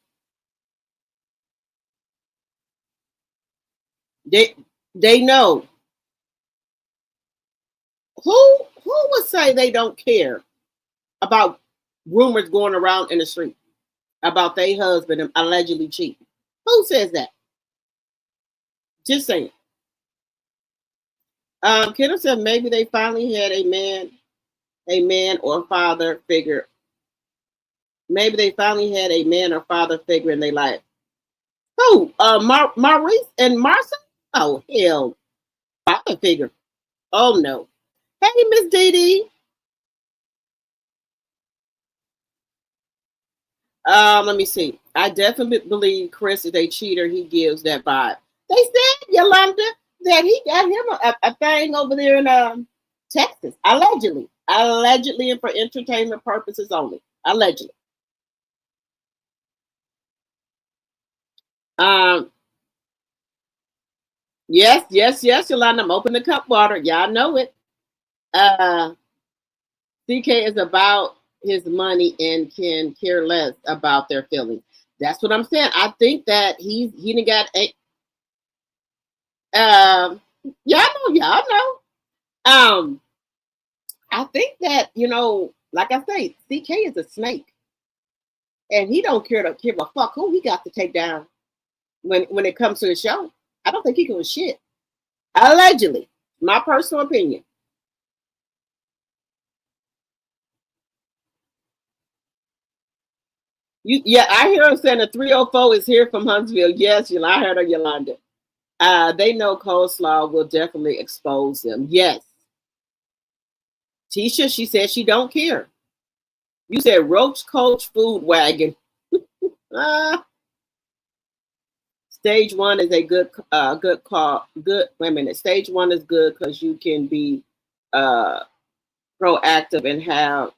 They know. Who would say they don't care about rumors going around in the street about their husband allegedly cheating? Who says that? Just saying. Kenneth said maybe they finally had a man or father figure. Maybe they finally had a man or father figure in their life. Who? Maurice and Marcel? Oh, hell. Father figure. Oh, no. Hey, Miss Dee Dee. Let me see. I definitely believe Chris is a cheater. He gives that vibe. They said, Yolanda, that he got him a thing over there in Texas. Allegedly. Allegedly and for entertainment purposes only. Allegedly. Yes, Yolanda. I'm opening the cup water. Y'all know it. CK is about his money and can care less about their feelings. That's what I'm saying. I think that he done got a y'all know. I think that, like I say, CK is a snake. And he don't give a fuck who he got to take down when it comes to the show. I don't think he gives a shit. Allegedly. My personal opinion. I hear him saying the 304 is here from Huntsville. Yes, I heard of Yolanda. They know Coleslaw will definitely expose them. Yes. Tisha, she said she don't care. You said Roach Coach Food Wagon. Stage one is a good call. Good. Wait a minute. Stage one is good because you can be proactive and have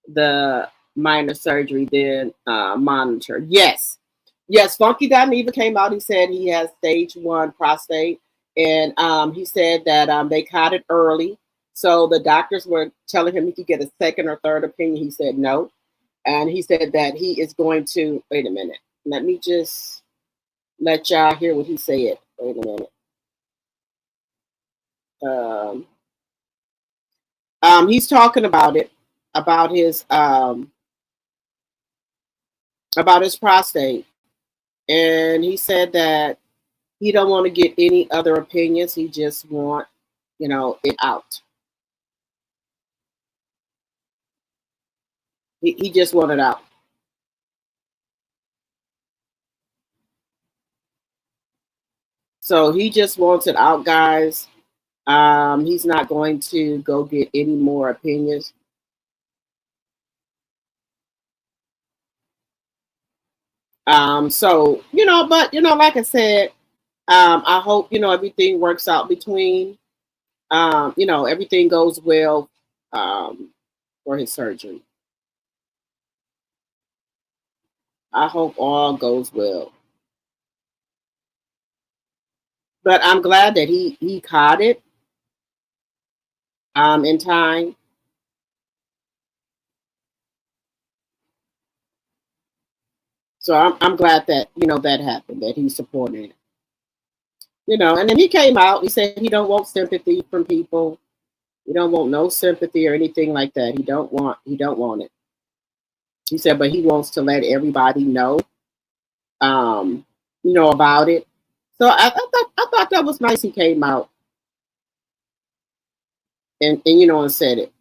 the minor surgery, then monitor. Yes. Funky Dineva came out. He said he has stage 1 prostate, and he said that they caught it early. So the doctors were telling him he could get a second or third opinion. He said no, and he said that he is going to. Wait a minute. Let me just let y'all hear what he said. Wait a minute. He's talking about it, about his prostate. And he said that he don't want to get any other opinions. He just want, it out. He just want it out. So he just wants it out, guys. He's not going to go get any more opinions. So, but, like I said, I hope, everything works out between, everything goes well for his surgery. I hope all goes well. But I'm glad that he caught it in time. So I'm glad that, that happened, that he supported it. And then he came out, he said he don't want sympathy from people. He don't want no sympathy or anything like that. He don't want it. He said, but he wants to let everybody know, about it. So I thought that was nice. He came out and and said it.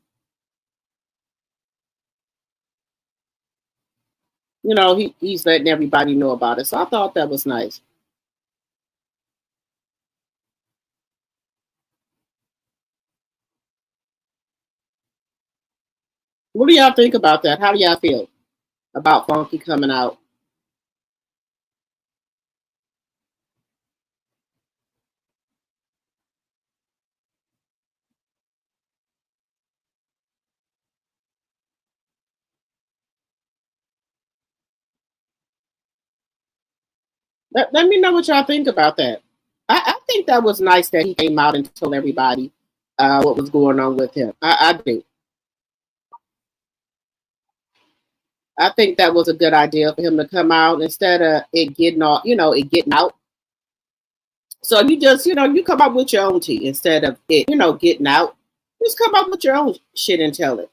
He's letting everybody know about it. So I thought that was nice. What do y'all think about that? How do y'all feel about Funky coming out? Let me know what y'all think about that. I think that was nice that he came out and told everybody what was going on with him. I do. I think that was a good idea for him to come out instead of it getting all, it getting out. So you just, you come up with your own tea instead of it, getting out. Just come up with your own shit and tell it.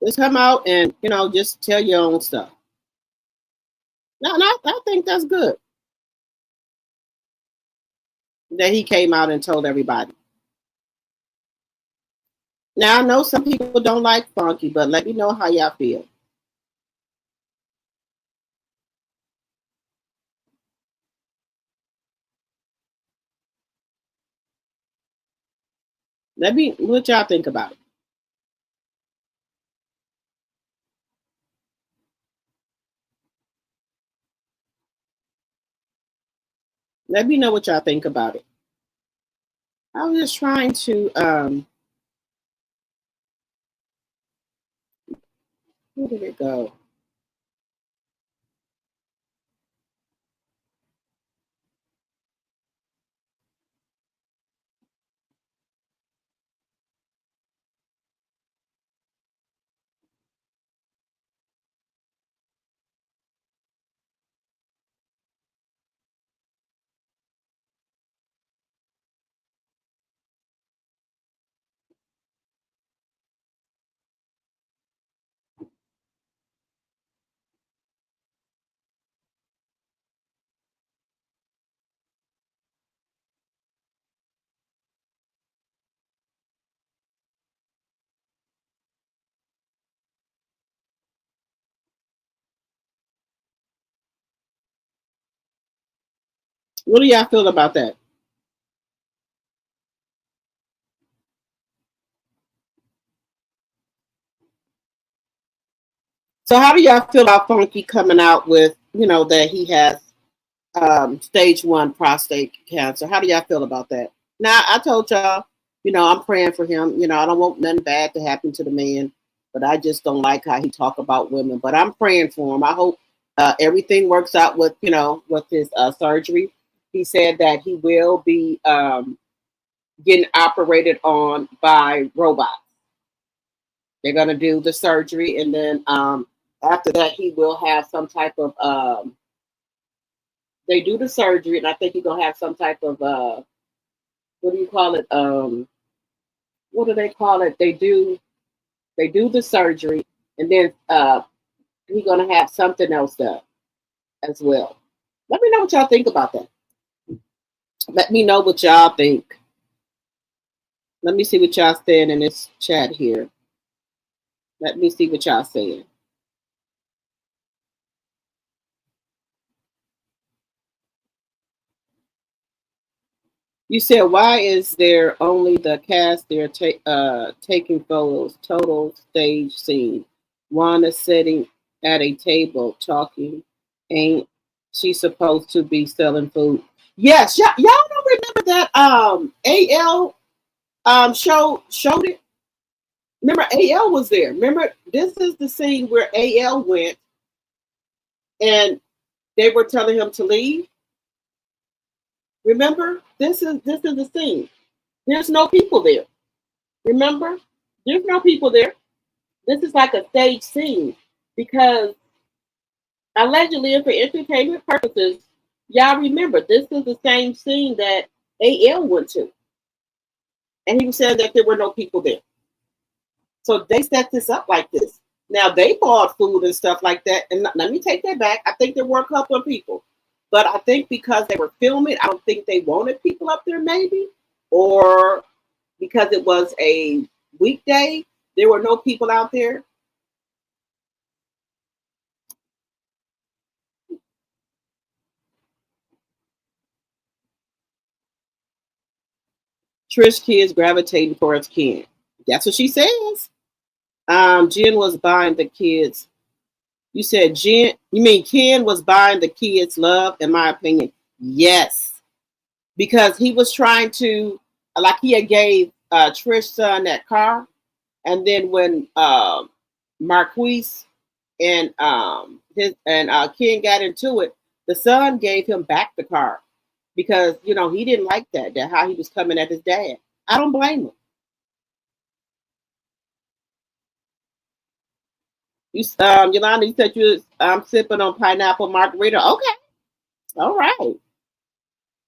Just come out and, just tell your own stuff. No, I think that's good that he came out and told everybody. Now I know some people don't like Funky, but let me know how y'all feel. Let me what y'all think about it. Let me know what y'all think about it. I was just trying to where did it go? What do y'all feel about that? So how do y'all feel about Funky coming out with, that he has stage 1 prostate cancer? How do y'all feel about that? Now I told y'all, I'm praying for him. I don't want nothing bad to happen to the man, but I just don't like how he talk about women. But I'm praying for him. I hope everything works out with, with his surgery. He said that he will be getting operated on by robots. They're gonna do the surgery, and then after that, he will have some type of They do the surgery, and I think you're gonna have some type of what do you call it? What do they call it? They do the surgery, and then he's gonna have something else done as well. Let me know what y'all think about that. Let me know what y'all think. Let me see what y'all saying in this chat here. Let me see what y'all saying. You said, why is there only the cast there taking photos? Total stage scene. Wanda sitting at a table talking. Ain't she supposed to be selling food? Yes, y'all don't remember that AL showed it? Remember AL was there. Remember, this is the scene where AL went and they were telling him to leave. Remember, this is the scene. There's no people there. Remember, there's no people there. This is like a stage scene because allegedly, and for entertainment purposes, y'all remember this is the same scene that AL went to, and he was saying that there were no people there. So they set this up like this. Now they bought food and stuff like that, and let me take that back. I think there were a couple of people. But I think because they were filming, I don't think they wanted people up there maybe. Or because it was a weekday, there were no people out there. Trish kids gravitating towards Ken. That's what she says. Jen was buying the kids. You said Jen, you mean Ken was buying the kids love, in my opinion. Yes. Because he was trying to, like he had gave Trish's son that car. And then when Marquise and Ken got into it, the son gave him back the car because, you know, he didn't like that how he was coming at his dad. I don't blame him. Yolanda, you said you was sipping on pineapple margarita. Okay. All right.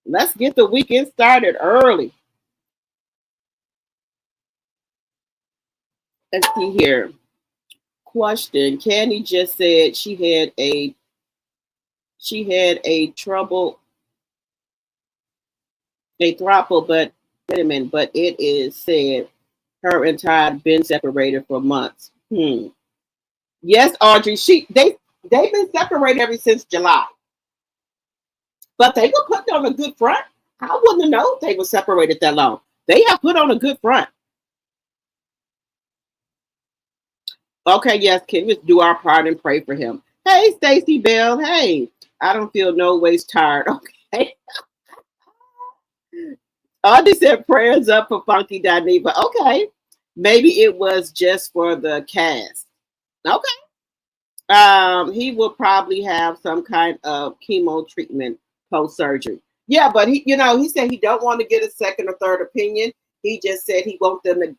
Let's get the weekend started early. Let's see here. Question. Kandi just said she had a throuple, but wait a minute, but it is said her and Todd been separated for months. Yes, Audrey. They've been separated ever since July. But they were putting on a good front. I wouldn't have known they were separated that long. They have put on a good front. Okay, yes, can we do our part and pray for him? Hey, Stacy Bell. Hey, I don't feel no ways tired. Okay. Audrey said prayers up for Funky Dineva. Okay. Maybe it was just for the cast. Okay. He will probably have some kind of chemo treatment post-surgery. Yeah, but he said he don't want to get a second or third opinion. He just said he wants them to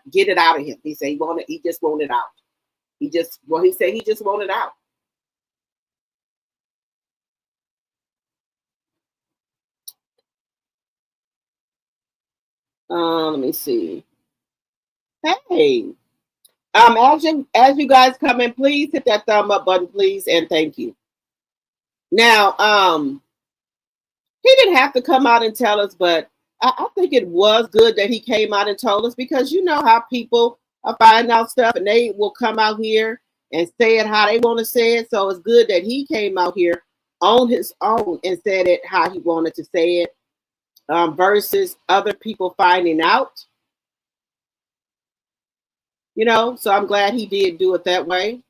get it out of him. He said he just want it out. He said he just want it out. Let me see. Hey, as you guys come in, please hit that thumb up button, please, and thank you. Now, he didn't have to come out and tell us, but I think it was good that he came out and told us because you know how people are finding out stuff and they will come out here and say it how they want to say it. So it's good that he came out here on his own and said it how he wanted to say it versus other people finding out. You know, so I'm glad he did do it that way.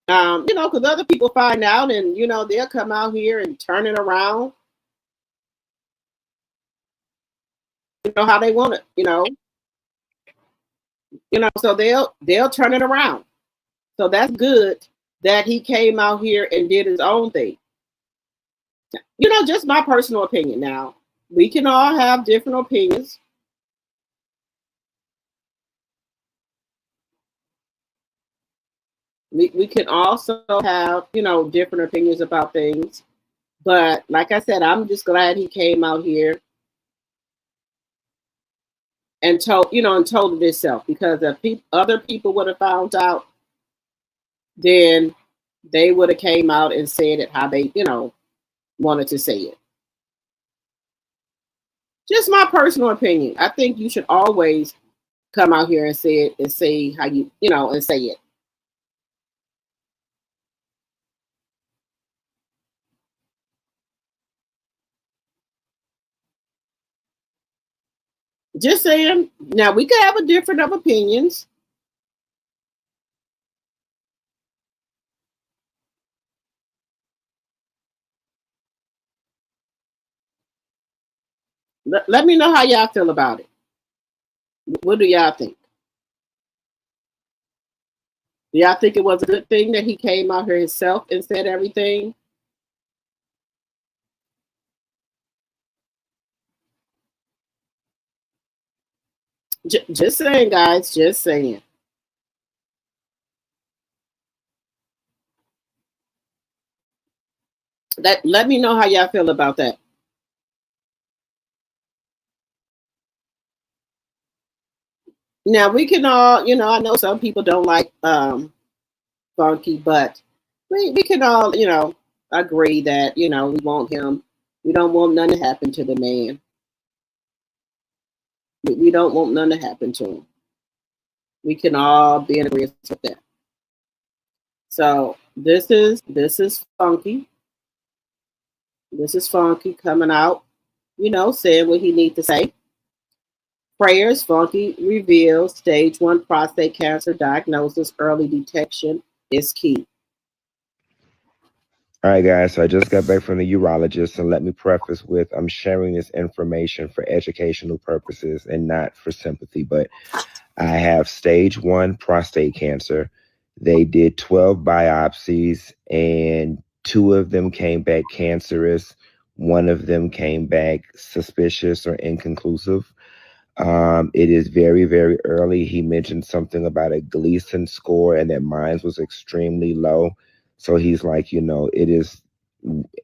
You know, because other people find out and, you know, they'll come out here and turn it around. You know how they want it, you know. So they'll turn it around. So that's good that he came out here and did his own thing. You know, just my personal opinion. Now, we can all have different opinions. We can also have, you know, different opinions about things. But like I said, I'm just glad he came out here and told, you know, and told it himself, because if other people would have found out, then they would have came out and said it how they, you know, wanted to say it. Just my personal opinion. I think you should always come out here and say it and say how you know, and say it. Just saying. Now we could have a different of opinions. Let me know how y'all feel about it. What do y'all think? Do y'all think it was a good thing that he came out here himself and said everything? Just saying, guys. Just saying. Let me know how y'all feel about that. Now we can all, you know, I know some people don't like Funky, but we can all, you know, agree that, you know, we want him. We don't want none to happen to the man. We don't want none to happen to him. We can all be in agreement with that. So this is Funky. This is Funky coming out, you know, saying what he needs to say. Prayers, Funky reveals stage 1 prostate cancer diagnosis, early detection is key. All right, guys. So I just got back from the urologist, and let me preface with I'm sharing this information for educational purposes and not for sympathy. But I have stage 1 prostate cancer. They did 12 biopsies, and 2 of them came back cancerous. 1 of them came back suspicious or inconclusive. It is very, very early. He mentioned something about a Gleason score and that mine was extremely low. So he's like, you know, it is,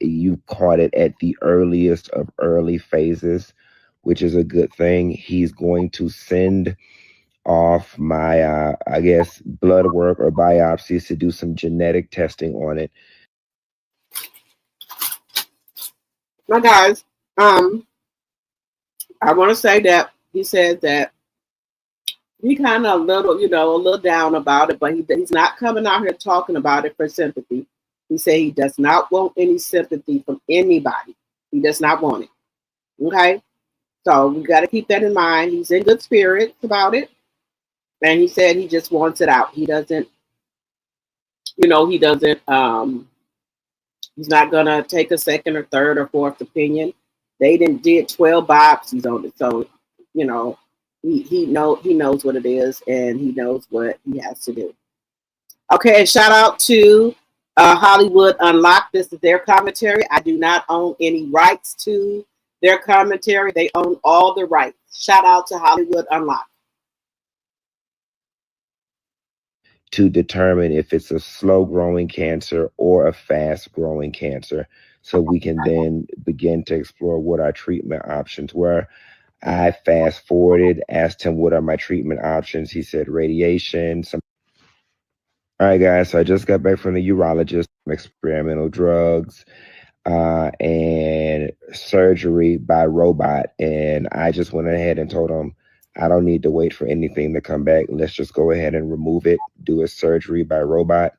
you caught it at the earliest of early phases, which is a good thing. He's going to send off my, I guess, blood work or biopsies to do some genetic testing on it. Now, guys, I want to say that he said that he kind of a little, you know, a little down about it, but he's not coming out here talking about it for sympathy. He said he does not want any sympathy from anybody. He does not want it. Okay? So we got to keep that in mind. He's in good spirits about it. And he said he just wants it out. He doesn't, you know, he's not going to take a second or third or fourth opinion. They did 12 biopsies on it. So, you know, he knows what it is, and he knows what he has to do. Okay, and shout out to Hollywood Unlocked. This is their commentary. I do not own any rights to their commentary. They own all the rights. Shout out to Hollywood Unlocked. To determine if it's a slow-growing cancer or a fast-growing cancer, so we can then begin to explore what our treatment options were. I fast-forwarded, asked him what are my treatment options. He said radiation. All right, guys, so I just got back from the urologist, experimental drugs, and surgery by robot. And I just went ahead and told him, I don't need to wait for anything to come back. Let's just go ahead and remove it, do a surgery by robot.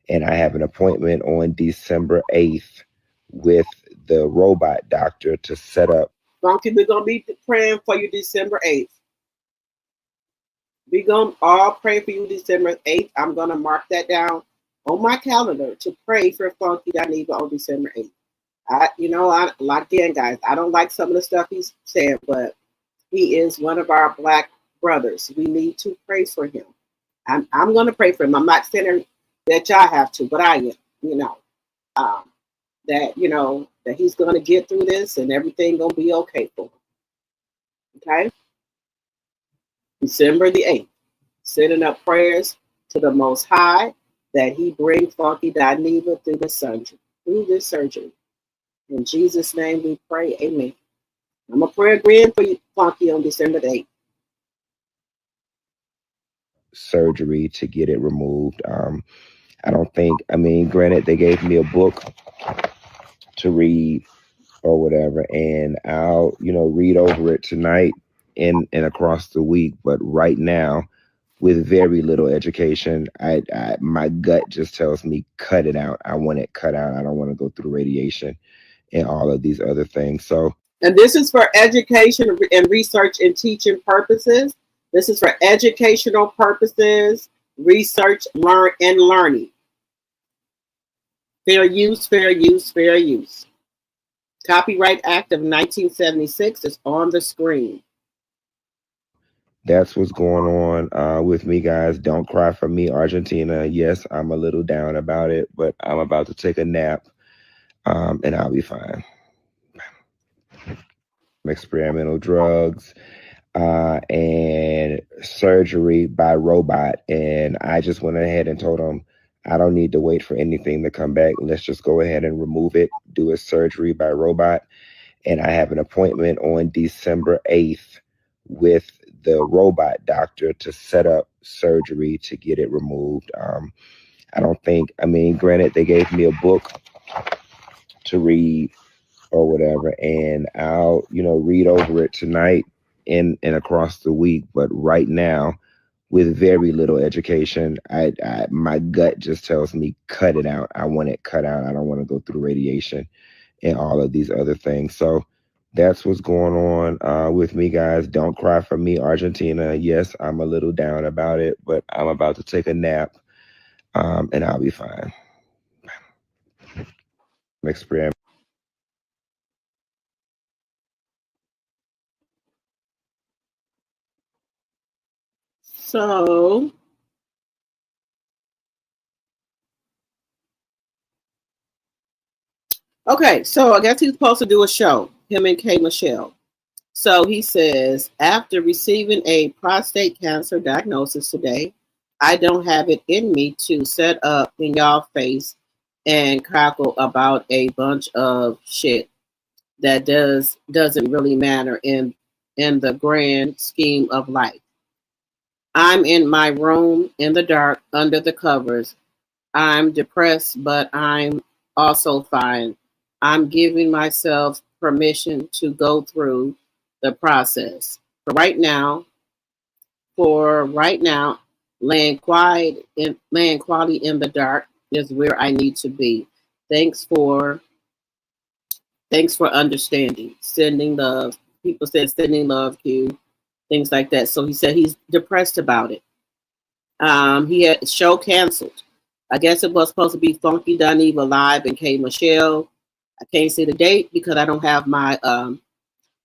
And I have an appointment on December 8th with the robot doctor to set up. Funky, we're going to be praying for you December 8th. We're going to all pray for you December 8th. I'm going to mark that down on my calendar to pray for Funky Dineva on December 8th. Again, guys, I don't like some of the stuff he's saying, but he is one of our Black brothers. We need to pray for him. I'm going to pray for him. I'm not saying that y'all have to, but I am, that he's going to get through this and everything going to be okay for him. Okay? December the 8th, sending up prayers to the Most High that he brings Funky Dineva through the surgery. Through this surgery. In Jesus' name we pray. Amen. I'm going to pray agreeing for you, Funky, on December the 8th. Surgery to get it removed. I don't think, I mean, granted, they gave me a book to read or whatever, and I'll, read over it tonight and across the week. But right now, with very little education, I my gut just tells me cut it out. I want it cut out. I don't want to go through radiation and all of these other things. So, and this is for education and research and teaching purposes. This is for educational purposes, research, learning. Fair use, fair use, fair use. Copyright Act of 1976 is on the screen. that's what's going on with me, guys. Don't cry for me, Argentina. Yes, I'm a little down about it, but I'm about to take a nap, and I'll be fine. Experimental drugs and surgery by robot. And I just went ahead and told them, I don't need to wait for anything to come back. Let's just go ahead and remove it, do a surgery by robot. And I have an appointment on December 8th with the robot doctor to set up surgery to get it removed. I don't think, I mean, granted, they gave me a book to read or whatever, and I'll, read over it tonight and across the week. But right now, with very little education, I my gut just tells me cut it out. I want it cut out. I don't want to go through radiation and all of these other things. So that's what's going on with me, guys. Don't cry for me, Argentina. Yes, I'm a little down about it, but I'm about to take a nap, and I'll be fine. Experiment. So, okay, so I guess he's supposed to do a show, him and K. Michelle. So he says, after receiving a prostate cancer diagnosis today, I don't have it in me to set up in y'all face and cackle about a bunch of shit that doesn't really matter in the grand scheme of life. I'm in my room in the dark under the covers. I'm depressed, but I'm also fine. I'm giving myself permission to go through the process. For right now, laying quiet in the dark is where I need to be. Thanks for understanding. Sending love. People said sending love, Q, things like that. So he said he's depressed about it. He had show canceled. I guess it was supposed to be Funky Dineva live and K. Michelle. I can't see the date because I don't have my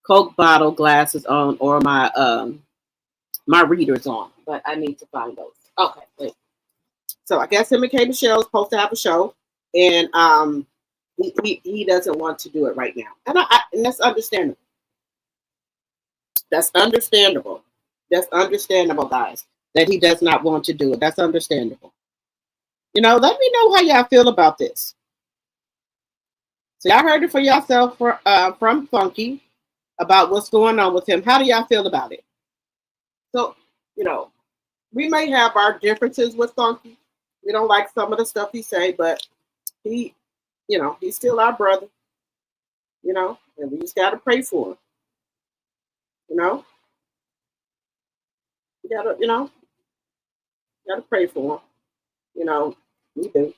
Coke bottle glasses on or my my readers on, but I need to find those. Okay, wait. So I guess him and K. Michelle is supposed to have a show, and he doesn't want to do it right now, and that's understandable. That's understandable. That's understandable, guys. That he does not want to do it. That's understandable. Let me know how y'all feel about this. So y'all heard it for yourself from Funky about what's going on with him. How do y'all feel about it? So, we may have our differences with Funky. We don't like some of the stuff he say, but he's still our brother. And we just gotta pray for him. We gotta pray for him. We do.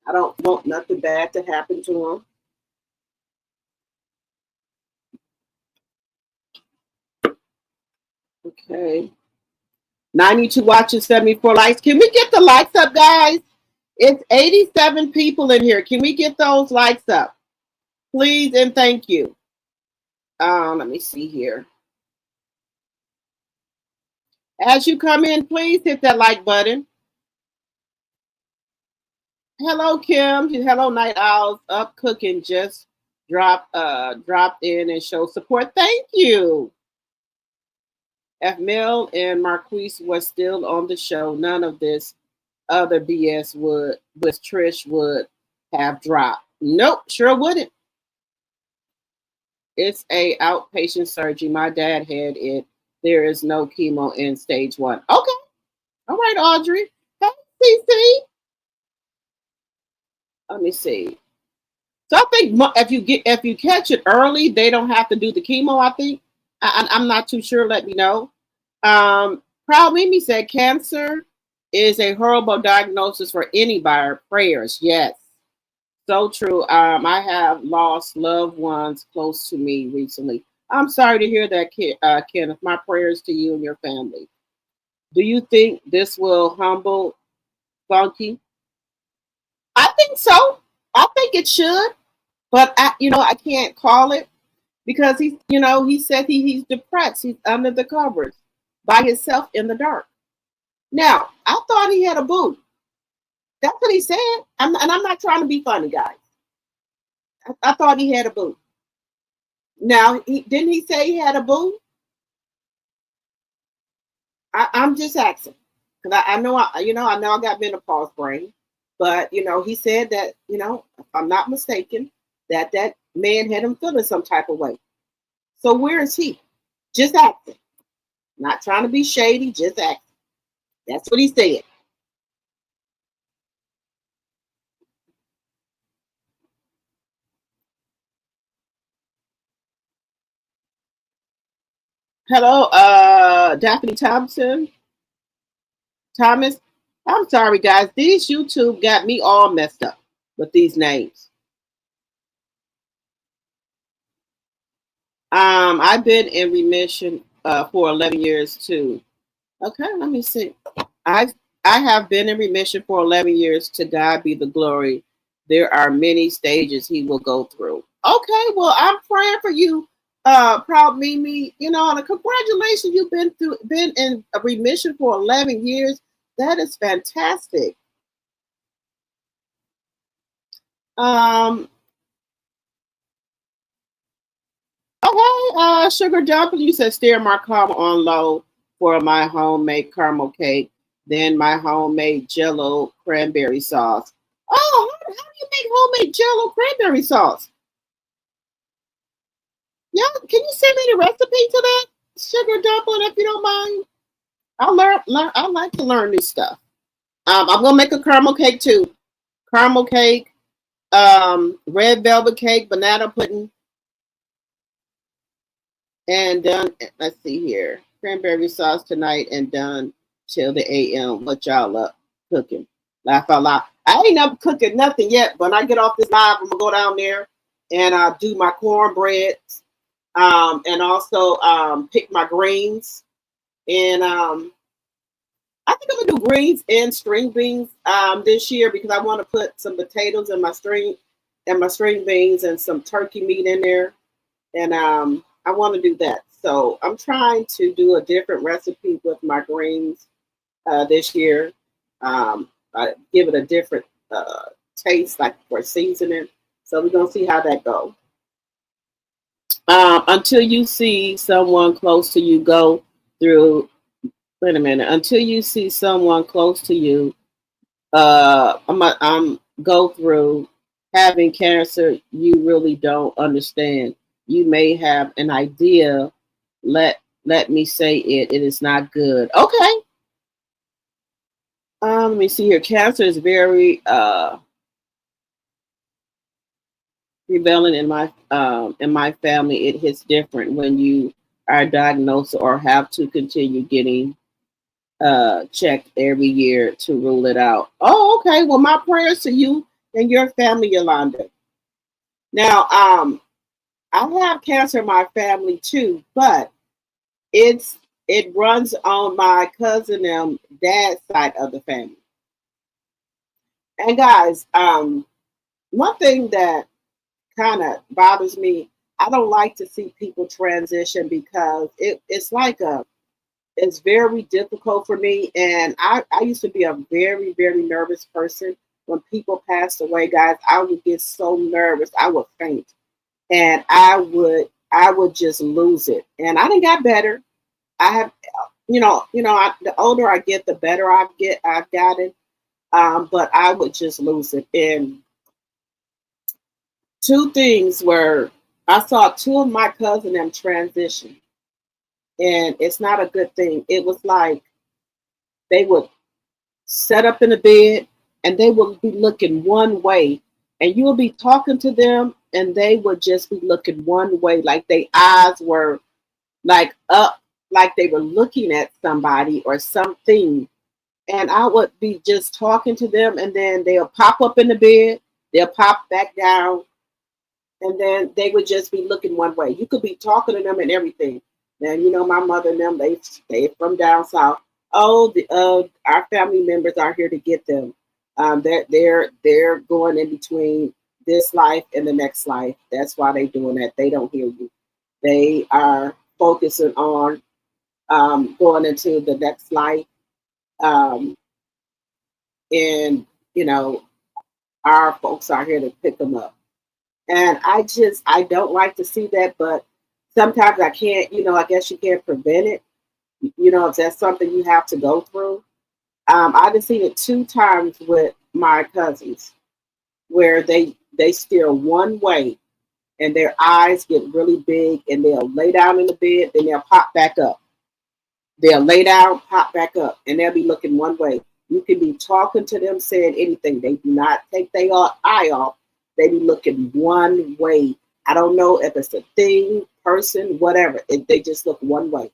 I don't want nothing bad to happen to him. Okay. 92 watches, 74 likes. Can we get the likes up, guys? It's 87 people in here. Can we get those likes up? Please and thank you. Let me see here. As you come in, please hit that like button. Hello, Kim. Hello, Night Owls. Up cooking. Just dropped in and show support. Thank you. If Mel and Marquise was still on the show, none of this other BS would with Trish would have dropped. Nope, sure wouldn't. It's a outpatient surgery. My dad had it. There is no chemo in stage 1. Okay. All right, Audrey. Hey, CC. Let me see. So I think if you catch it early, they don't have to do the chemo. I think I'm not too sure. Let me know. Proud Mimi said cancer is a horrible diagnosis for anybody. Prayers, yes, so true. I have lost loved ones close to me recently. I'm sorry to hear that, Kenneth. My prayers to you and your family. Do you think this will humble Funky? I think so. I think it should, but I can't call it because he said he's depressed. He's under the covers by himself in the dark. Now, I thought he had a boo. That's what he said. And I'm not trying to be funny, guys. I thought he had a boo. Now, didn't he say he had a boo? I'm just asking because I know I got menopause brain, but he said that if I'm not mistaken, that man had him feeling some type of way. So where is he? Just acting, not trying to be shady, just acting. That's what he said. Hello, Daphne Thomas. I'm sorry, guys. These YouTube got me all messed up with these names. I've been in remission for 11 years too. Okay, let me see. I have been in remission for 11 years. To God be the glory. There are many stages he will go through. Okay, well, I'm praying for you, Proud Mimi. And congratulations, you've been in a remission for 11 years. That is fantastic. Okay, Sugar Dumpling, you said stir my caramel on low for my homemade caramel cake, then my homemade Jello cranberry sauce. Oh, how do you make homemade Jello cranberry sauce? Yeah, can you send me the recipe to that, Sugar Dumpling, if you don't mind? I like to learn new stuff. I'm gonna make a caramel cake too. Caramel cake, red velvet cake, banana pudding, and done. Let's see here, cranberry sauce tonight, and done till the a.m. What y'all up cooking? Laugh out loud. I ain't up cooking nothing yet. When I get off this live, I'm gonna go down there and do my cornbread, and also pick my greens. And I think I'm gonna do greens and string beans this year because I want to put some potatoes in my string beans and some turkey meat in there, and I want to do that. So I'm trying to do a different recipe with my greens this year. I give it a different taste, like for seasoning. So we're gonna see how that goes. Until you see someone close to you go through. Wait a minute. Until you see someone close to you, I'm go through having cancer. You really don't understand. You may have an idea. Let me say it. It is not good. Okay. Let me see here. Cancer is very prevalent in my family. It hits different when you are diagnosed or have to continue getting checked every year to rule it out. Oh, okay. Well, my prayers to you and your family, Yolanda. Now, I have cancer in my family too, but it runs on my cousin and dad's side of the family. And guys, one thing that kind of bothers me, I don't like to see people transition because it's very difficult for me. And I used to be a very, very nervous person. When people passed away, guys, I would get so nervous. I would faint. And I would just lose it. And I didn't got better. I have, the older I get, the better I've gotten. But I would just lose it. And two things were, I saw two of my cousin them transition, and it's not a good thing. It was like they would set up in the bed and they would be looking one way, and you would be talking to them and they would just be looking one way, like their eyes were like up, like they were looking at somebody or something. And I would be just talking to them, and then they'll pop up in the bed, they'll pop back down, and then they would just be looking one way. You could be talking to them and everything. Now, you know, my mother and them, they from down south. Oh, our family members are here to get them. They're going in between this life and the next life. That's why they're doing that. They don't hear you. They are focusing on going into the next life. And, you know, our folks are here to pick them up. And I don't like to see that, but sometimes I can't, you know, I guess you can't prevent it. You know, if that's something you have to go through. I've just seen it 2 times with my cousins where they steer one way and their eyes get really big, and they'll lay down in the bed, then they'll pop back up. They'll lay down, pop back up, and they'll be looking one way. You can be talking to them, saying anything. They do not take their eye off. They be looking one way. I don't know if it's a thing, person, whatever. They just look one way.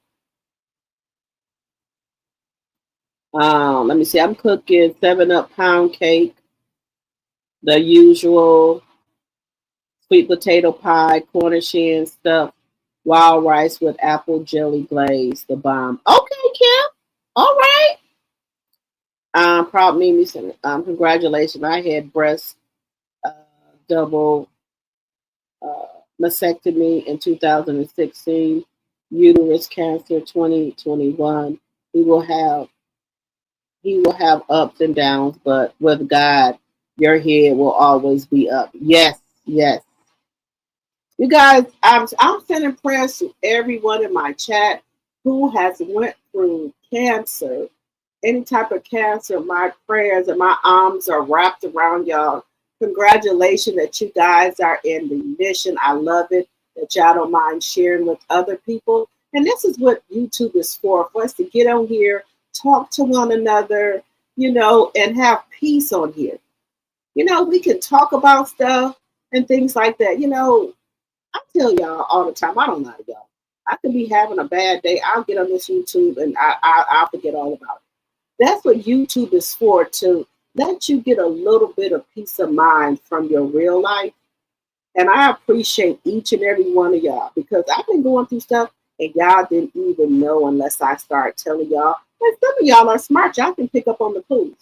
Let me see. I'm cooking 7-Up pound cake, the usual sweet potato pie, Cornish hen stuff, wild rice with apple jelly glaze, the bomb. Okay, Kim. All right. Proud Mimi said, congratulations. I had breast double mastectomy in 2016, uterus cancer 2021. He will have ups and downs, but with God, your head will always be up. Yes, yes. You guys, I'm sending prayers to everyone in my chat who has went through cancer, any type of cancer. My prayers and my arms are wrapped around y'all. Congratulations that you guys are in remission. I love it that y'all don't mind sharing with other people. And this is what YouTube is for us to get on here, talk to one another, you know, and have peace on here. You know, we can talk about stuff and things like that. You know, I tell y'all all the time, I don't lie to y'all. I could be having a bad day. I'll get on this YouTube and I'll forget all about it. That's what YouTube is for, to let you get a little bit of peace of mind from your real life. And I appreciate each and every one of y'all, because I've been going through stuff and y'all didn't even know unless I start telling y'all. And some of y'all are smart. Y'all can pick up on the clues.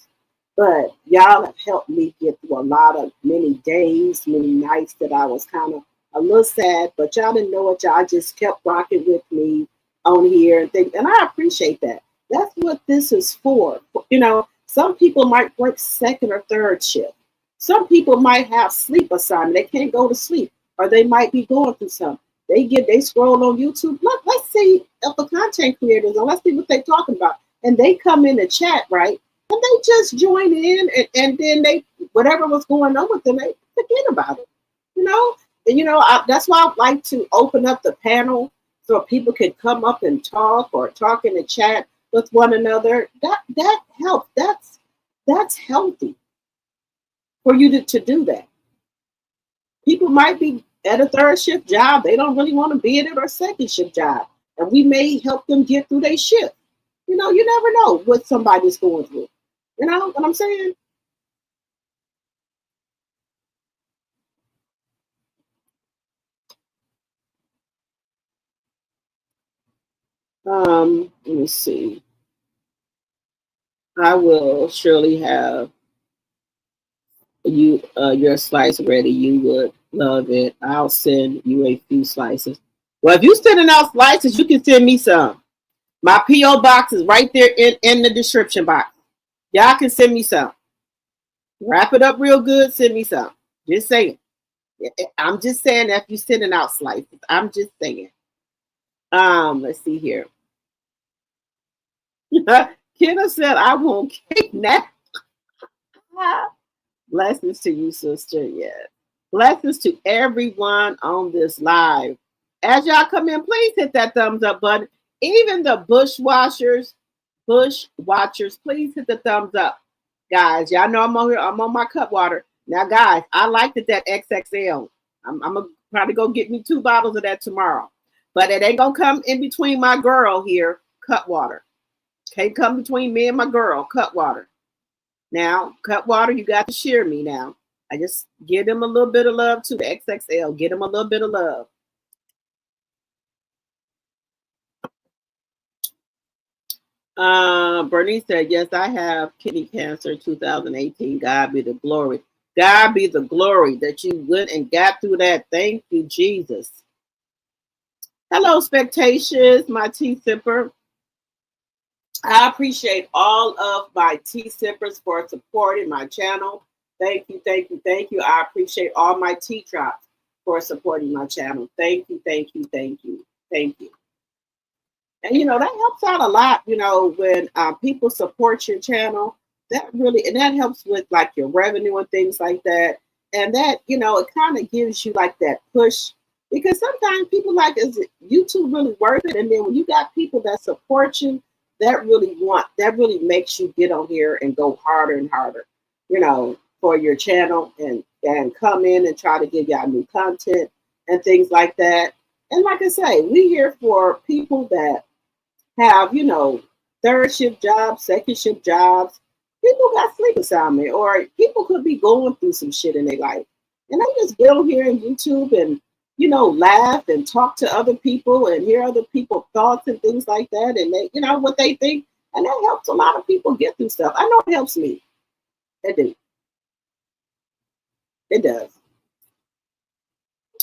But y'all have helped me get through a lot of many days, many nights that I was kind of a little sad, but y'all didn't know it. Y'all just kept rocking with me on here and things. And I appreciate that. That's what this is for. You know, some people might work second or third shift. Some people might have sleep assignment. They can't go to sleep, or they might be going through something. They scroll on YouTube. Let's see if the content creators, and let's see what they're talking about. And they come in the chat, right? And they just join in, and then they, whatever was going on with them, they forget about it. You know? And, you know, that's why I like to open up the panel so people can come up and talk, or talk in the chat with one another. That helps. That's healthy for you to do that. People might be at a third shift job. They don't really want to be at it, or second shift job. And we may help them get through their shift. You know, you never know what somebody's going through. You know what I'm saying? Let me see. I will surely have you your slice ready. You would love it. I'll send you a few slices. Well, if you're sending out slices, you can send me some. My P.O. box is right there in the description box. Y'all can send me some. Wrap it up real good. Send me some. Just saying. I'm just saying that if you're sending out slices. I'm just saying. Let's see here. Kenna said, I want cake now. Blessings to you, sister. Yes. Blessings to everyone on this live. As y'all come in, please hit that thumbs up button. Even the bush watchers, please hit the thumbs up. Guys, y'all know I'm on here. I'm on my cut water. Now, guys, I liked it that XXL. I'm going to probably go get me 2 bottles of that tomorrow. But it ain't going to come in between my girl here, cut water. Can't come between me and my girl, cut water. Now, cut water, you got to share me now. I just give them a little bit of love to the XXL. Get them a little bit of love. Bernice said, yes, I have kidney cancer 2018. God be the glory. God be the glory that you went and got through that. Thank you, Jesus. Hello, Spectations, my tea sipper. I appreciate all of my tea sippers for supporting my channel. Thank you, thank you, thank you. I appreciate all my tea drops for supporting my channel. Thank you, thank you, thank you, thank you. And, you know, that helps out a lot, you know, when people support your channel. That really, and that helps with like your revenue and things like that. And that, you know, it kind of gives you like that push, because sometimes people like, is it YouTube really worth it? And then when you got people that support you, that really makes you get on here and go harder and harder, you know, for your channel and come in and try to give y'all new content and things like that. And like I say, we here for people that have, you know, 3rd shift jobs, 2nd shift jobs. People got sleep assignment, or people could be going through some shit in their life. And they just get on here on YouTube and, you know, laugh and talk to other people and hear other people's thoughts and things like that. And they, you know, what they think. And that helps a lot of people get through stuff. I know it helps me. It do. It does.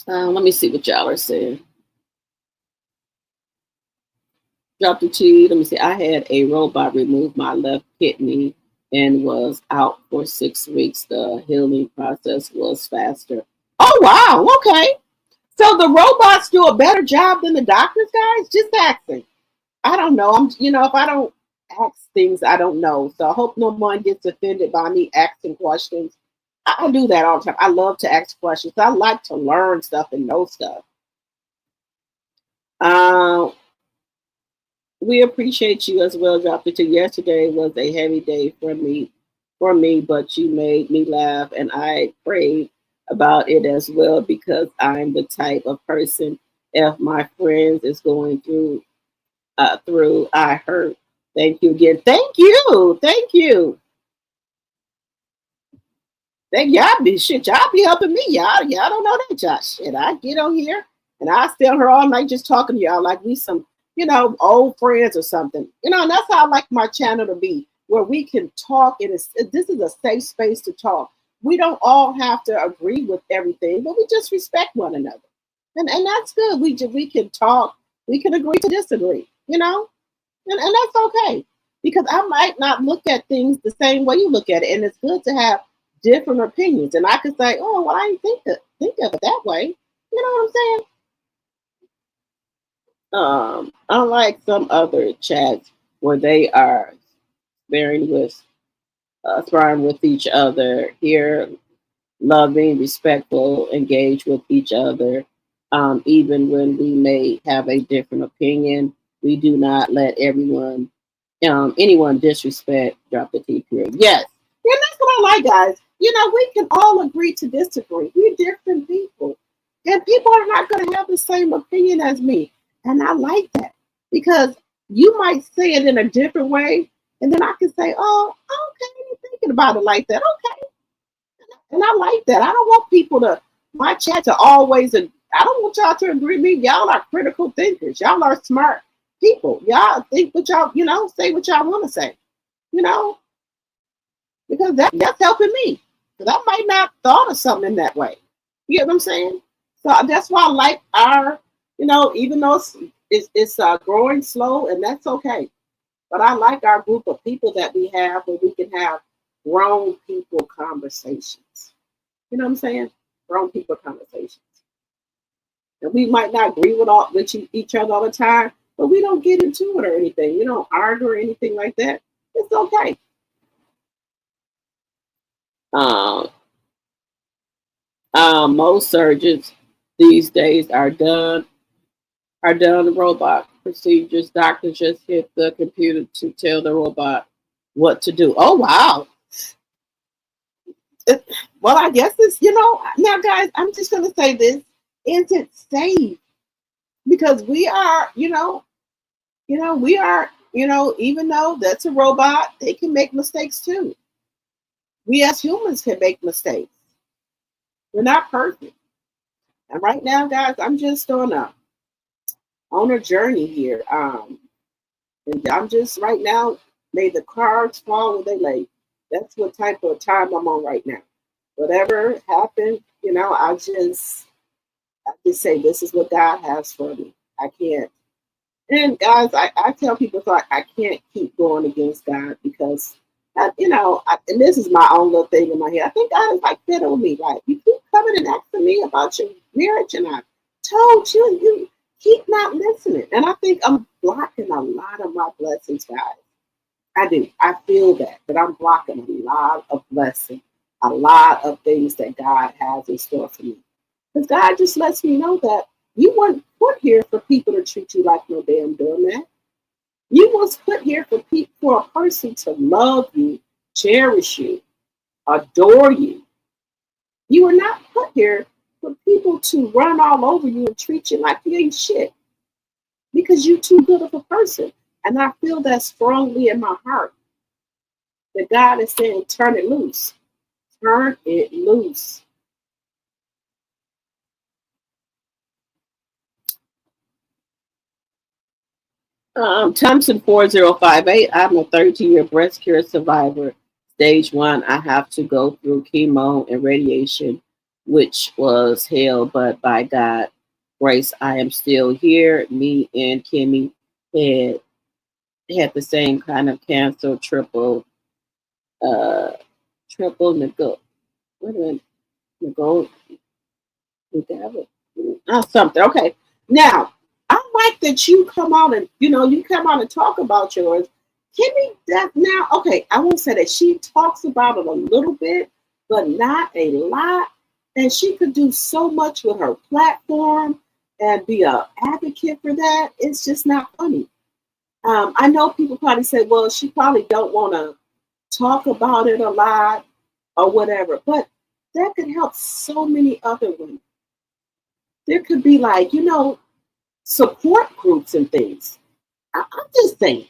Let me see what y'all are saying. Drop the tea. Let me see. I had a robot remove my left kidney and was out for 6 weeks. The healing process was faster. Oh, wow. Okay. So the robots do a better job than the doctors, guys? Just asking. I don't know. You know, if I don't ask things, I don't know. So I hope no one gets offended by me asking questions. I do that all the time. I love to ask questions. I like to learn stuff and know stuff. We appreciate you as well, Dr. T. Yesterday was a heavy day for me, but you made me laugh, and I prayed about it as well, because I'm the type of person, if my friends is going through, I hurt. Thank you again. Thank you. Thank you. Thank y'all be helping me. Y'all don't know that, y'all. Shit, I get on here and I stay on here all night just talking to y'all like we some, you know, old friends or something. You know, and that's how I like my channel to be, where we can talk, and this is a safe space to talk. We don't all have to agree with everything, but we just respect one another. And that's good. We can talk, we can agree to disagree, you know? And that's okay. Because I might not look at things the same way you look at it. And it's good to have different opinions. And I could say, oh, well, I didn't think of it that way. You know what I'm saying? Unlike some other chats where they are sparring with each other, here, loving, respectful, engage with each other. Even when we may have a different opinion, we do not let anyone disrespect, drop the T period. Yes. Yeah, that's what I like, guys. You know, we can all agree to disagree. We're different people. And people are not going to have the same opinion as me. And I like that, because you might say it in a different way. And then I can say, oh, okay, you're thinking about it like that. Okay. And I like that. I don't want people my chat to always, I don't want y'all to agree with me. Y'all are critical thinkers. Y'all are smart people. Y'all think what y'all, you know, say what y'all want to say, you know, because that's helping me. Because I might not thought of something in that way. You get what I'm saying? So that's why I like our, you know, even though it's growing slow, and that's okay. But I like our group of people that we have, where we can have grown people conversations. You know what I'm saying? Grown people conversations. And we might not agree with each other all the time, but we don't get into it or anything. We don't argue or anything like that. It's okay. Most surgeons these days are done robot procedures. Doctors just hit the computer to tell the robot what to do. Oh wow. Well, I guess it's, now guys, I'm just gonna say this. Is it safe? Because we are, we are, even though that's a robot, they can make mistakes too. We as humans can make mistakes. We're not perfect. And right now, guys, I'm just on a journey here. And I'm just right now, may the cards fall where they lay. That's what type of time I'm on right now. Whatever happened, I just say this is what God has for me. I can't. And guys, I tell people like I can't keep going against God because, and this is my own little thing in my head. I think God is like fiddle with me. Like, you keep coming and asking me about your marriage, and I told you, you keep not listening. And I think I'm blocking a lot of my blessings, guys. I do. I feel that I'm blocking a lot of blessings, a lot of things that God has in store for me. Because God just lets me know that you weren't put here for people to treat you like no damn doormat. You was put here for a person to love you, cherish you, adore you. You were not put here for people to run all over you and treat you like you ain't shit. Because you're too good of a person. And I feel that strongly in my heart. That God is saying, turn it loose. Turn it loose. Thompson 4058. I'm a 30-year breast care survivor. Stage 1, I have to go through chemo and radiation, which was hell, but by God's grace, I am still here. Me and Kimmy had the same kind of cancer, triple nego. What do I nego? Something. Okay. Now, I like that you come out and you come out and talk about yours. Kimmy, that now, okay, I won't say that she talks about it a little bit, but not a lot. And she could do so much with her platform and be an advocate for that. It's just not funny. I know people probably say, well, she probably don't want to talk about it a lot or whatever, but that could help so many other women. There could be like, support groups and things. I'm just saying,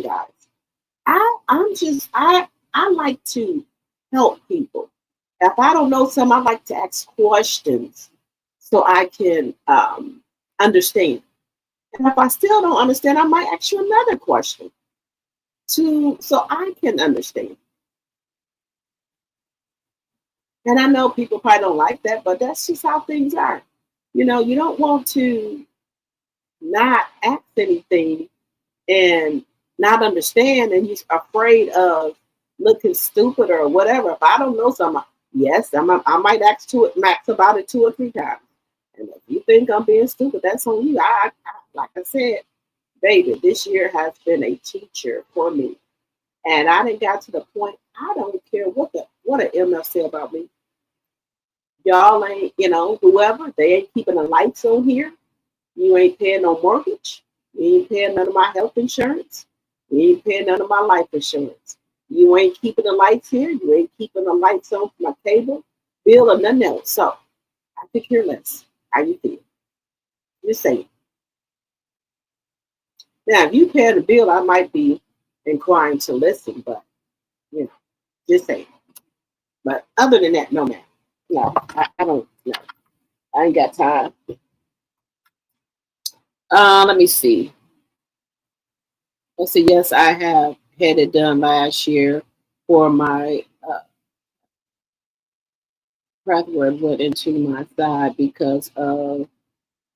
guys. I like to help people. If I don't know something, I like to ask questions so I can understand. And if I still don't understand, I might ask you another question so I can understand. And I know people probably don't like that, but that's just how things are. You don't want to not ask anything and not understand, and you're afraid of looking stupid or whatever. If I don't know something, yes, I might ask Max about it 2 or 3 times. And if you think I'm being stupid, that's on you. I like I said, baby, this year has been a teacher for me. And I didn't got to the point, I don't care what an MF say about me. Y'all ain't, whoever, they ain't keeping the lights on here. You ain't paying no mortgage. You ain't paying none of my health insurance. You ain't paying none of my life insurance. You ain't keeping the lights here. You ain't keeping the lights on for my cable bill or nothing else. So I could care less how you feel. Just saying. Now, if you pay the bill, I might be inclined to listen, but, just saying. But other than that, no, man. No, I don't know. I ain't got time. Let me see. Let's see. Yes, I have had it done last year for my breathwork went into my side because of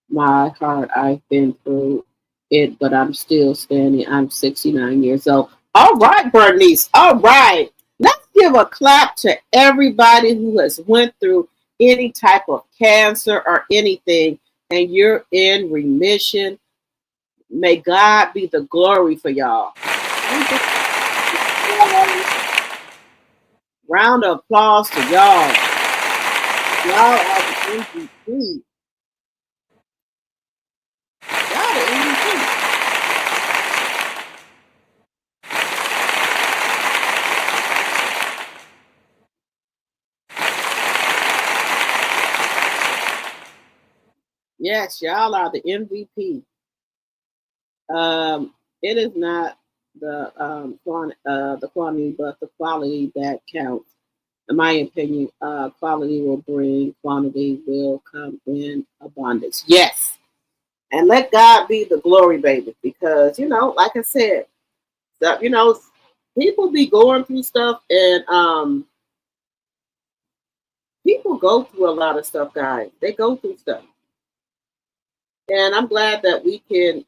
my heart. I've been through it, but I'm still standing. I'm 69 years old. All right, Bernice. All right. Let's give a clap to everybody who has went through any type of cancer or anything, and you're in remission. May God be the glory for y'all. Round of applause to y'all. Y'all are the MVP. Y'all the MVP. Yes, y'all are the MVP. It is not the quantity, but the quality that counts. In my opinion, quality will bring, quantity will come in abundance. Yes, and let God be the glory, baby. Because like I said, that people be going through stuff, and people go through a lot of stuff, guys. They go through stuff. And I'm glad that we can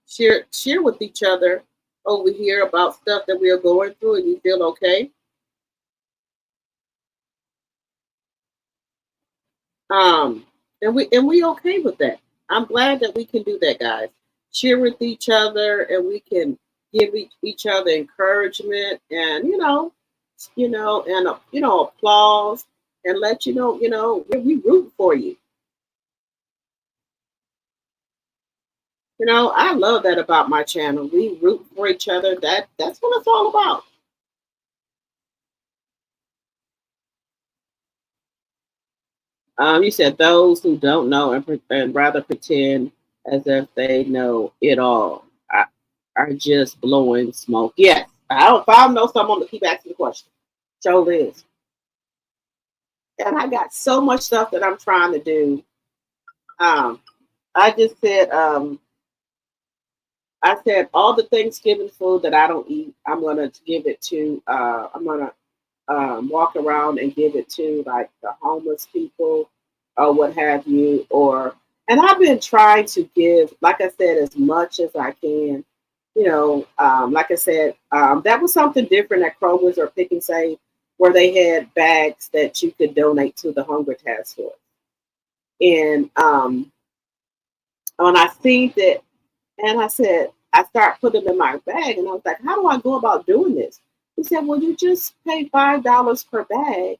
share with each other over here about stuff that we are going through, and you feel okay. And we okay with that. I'm glad that we can do that, guys. Share with each other, and we can give each other encouragement, and applause, and let we root for you. I love that about my channel. We root for each other. That's what it's all about. You said those who don't know and rather pretend as if they know it all are just blowing smoke. Yes, if I know someone to keep asking the question, show this. And I got so much stuff that I'm trying to do. I just said, all the Thanksgiving food that I don't eat, I'm gonna give it to. I'm gonna walk around and give it to like the homeless people or what have you. And I've been trying to give, like I said, as much as I can. Like I said, that was something different at Kroger's or Pick and Save, where they had bags that you could donate to the Hunger Task Force. And when I seen that, and I said, I started putting them in my bag, and I was like, how do I go about doing this? He said, well, you just pay $5 per bag,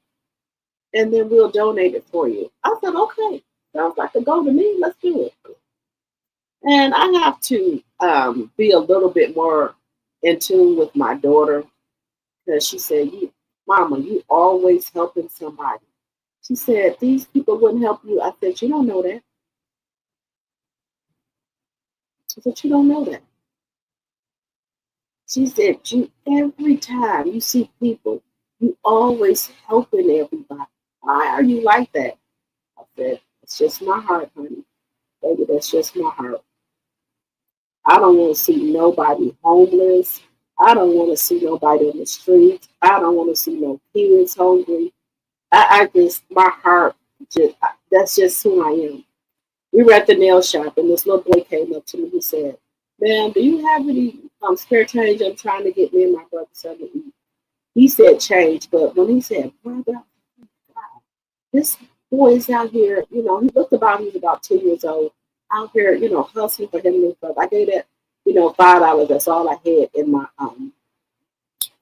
and then we'll donate it for you. I said, okay, sounds like a go to me. Let's do it. And I have to be a little bit more in tune with my daughter, because she said, Mama, you always helping somebody. She said, these people wouldn't help you. I said, you don't know that. I said, you don't know that. She said, every time you see people, you always helping everybody. Why are you like that? I said, it's just my heart, honey. Baby, that's just my heart. I don't want to see nobody homeless. I don't want to see nobody in the streets. I don't want to see no kids hungry. My heart, that's just who I am. We were at the nail shop, and this little boy came up to me. He said, "Man, do you have any spare change? I'm trying to get me and my brother something to eat." He said change, but when he said brother, God, this boy is out here, he looked about, he was about 2 years old, out here, hustling for him and his brother. I gave that, $5. That's all I had in my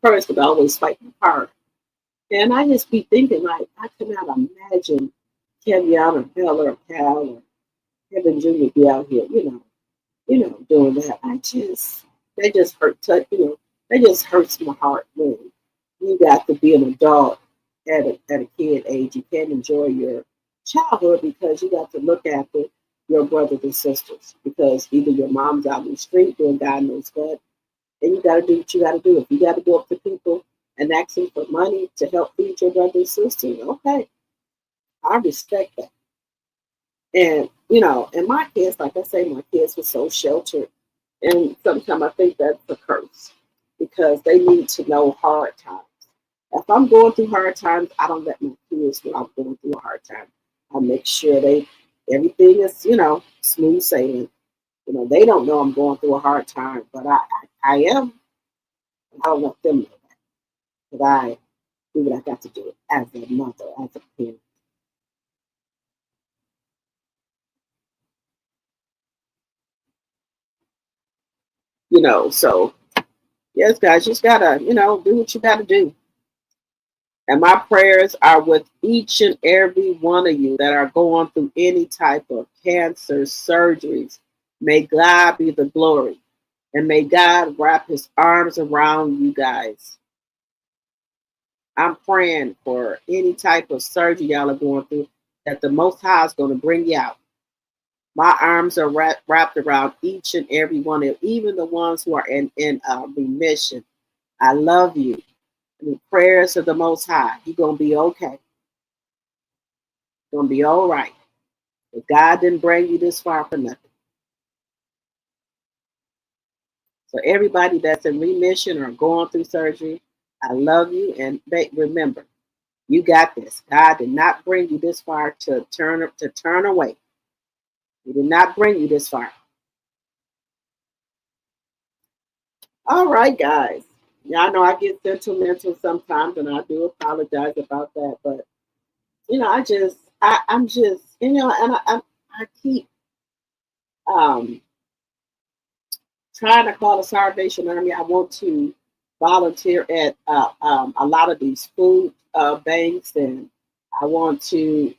purse, but I always fight my car. And I just be thinking, like, I cannot imagine Kevion or Bella or Cal or Kevin Jr. be out here, doing that. They just they just hurts my heart when you got to be an adult at a kid age. You can't enjoy your childhood because you got to look after your brothers and sisters, because either your mom's out in the street doing God knows what, and you got to do what you got to do. If you got to go up to people and ask them for money to help feed your brothers and sisters, okay, I respect that. And and my kids, like I say, my kids were so sheltered, and sometimes I think that's a curse, because they need to know hard times. If I'm going through hard times, I don't let my kids know I'm going through a hard time. I make sure everything is smooth sailing. They don't know I'm going through a hard time, but I am. I don't let them know that. But I do what I got to do as a mother, as a parent. So yes, guys, you just gotta, do what you gotta do. And my prayers are with each and every one of you that are going through any type of cancer surgeries. May God be the glory. And may God wrap his arms around you guys. I'm praying for any type of surgery y'all are going through, that the Most High is going to bring you out. My arms are wrapped around each and every one of you, even the ones who are in remission. I love you. And the prayers of the Most High, you're going to be okay. You're going to be all right. But God didn't bring you this far for nothing. So everybody that's in remission or going through surgery, I love you. And remember, you got this. God did not bring you this far to turn away. He did not bring you this far. All right, guys. Yeah, I know I get sentimental sometimes, and I do apologize about that. But you know, I'm just, you know, and I keep trying to call the Salvation Army. I want to volunteer at a lot of these food banks, and I want to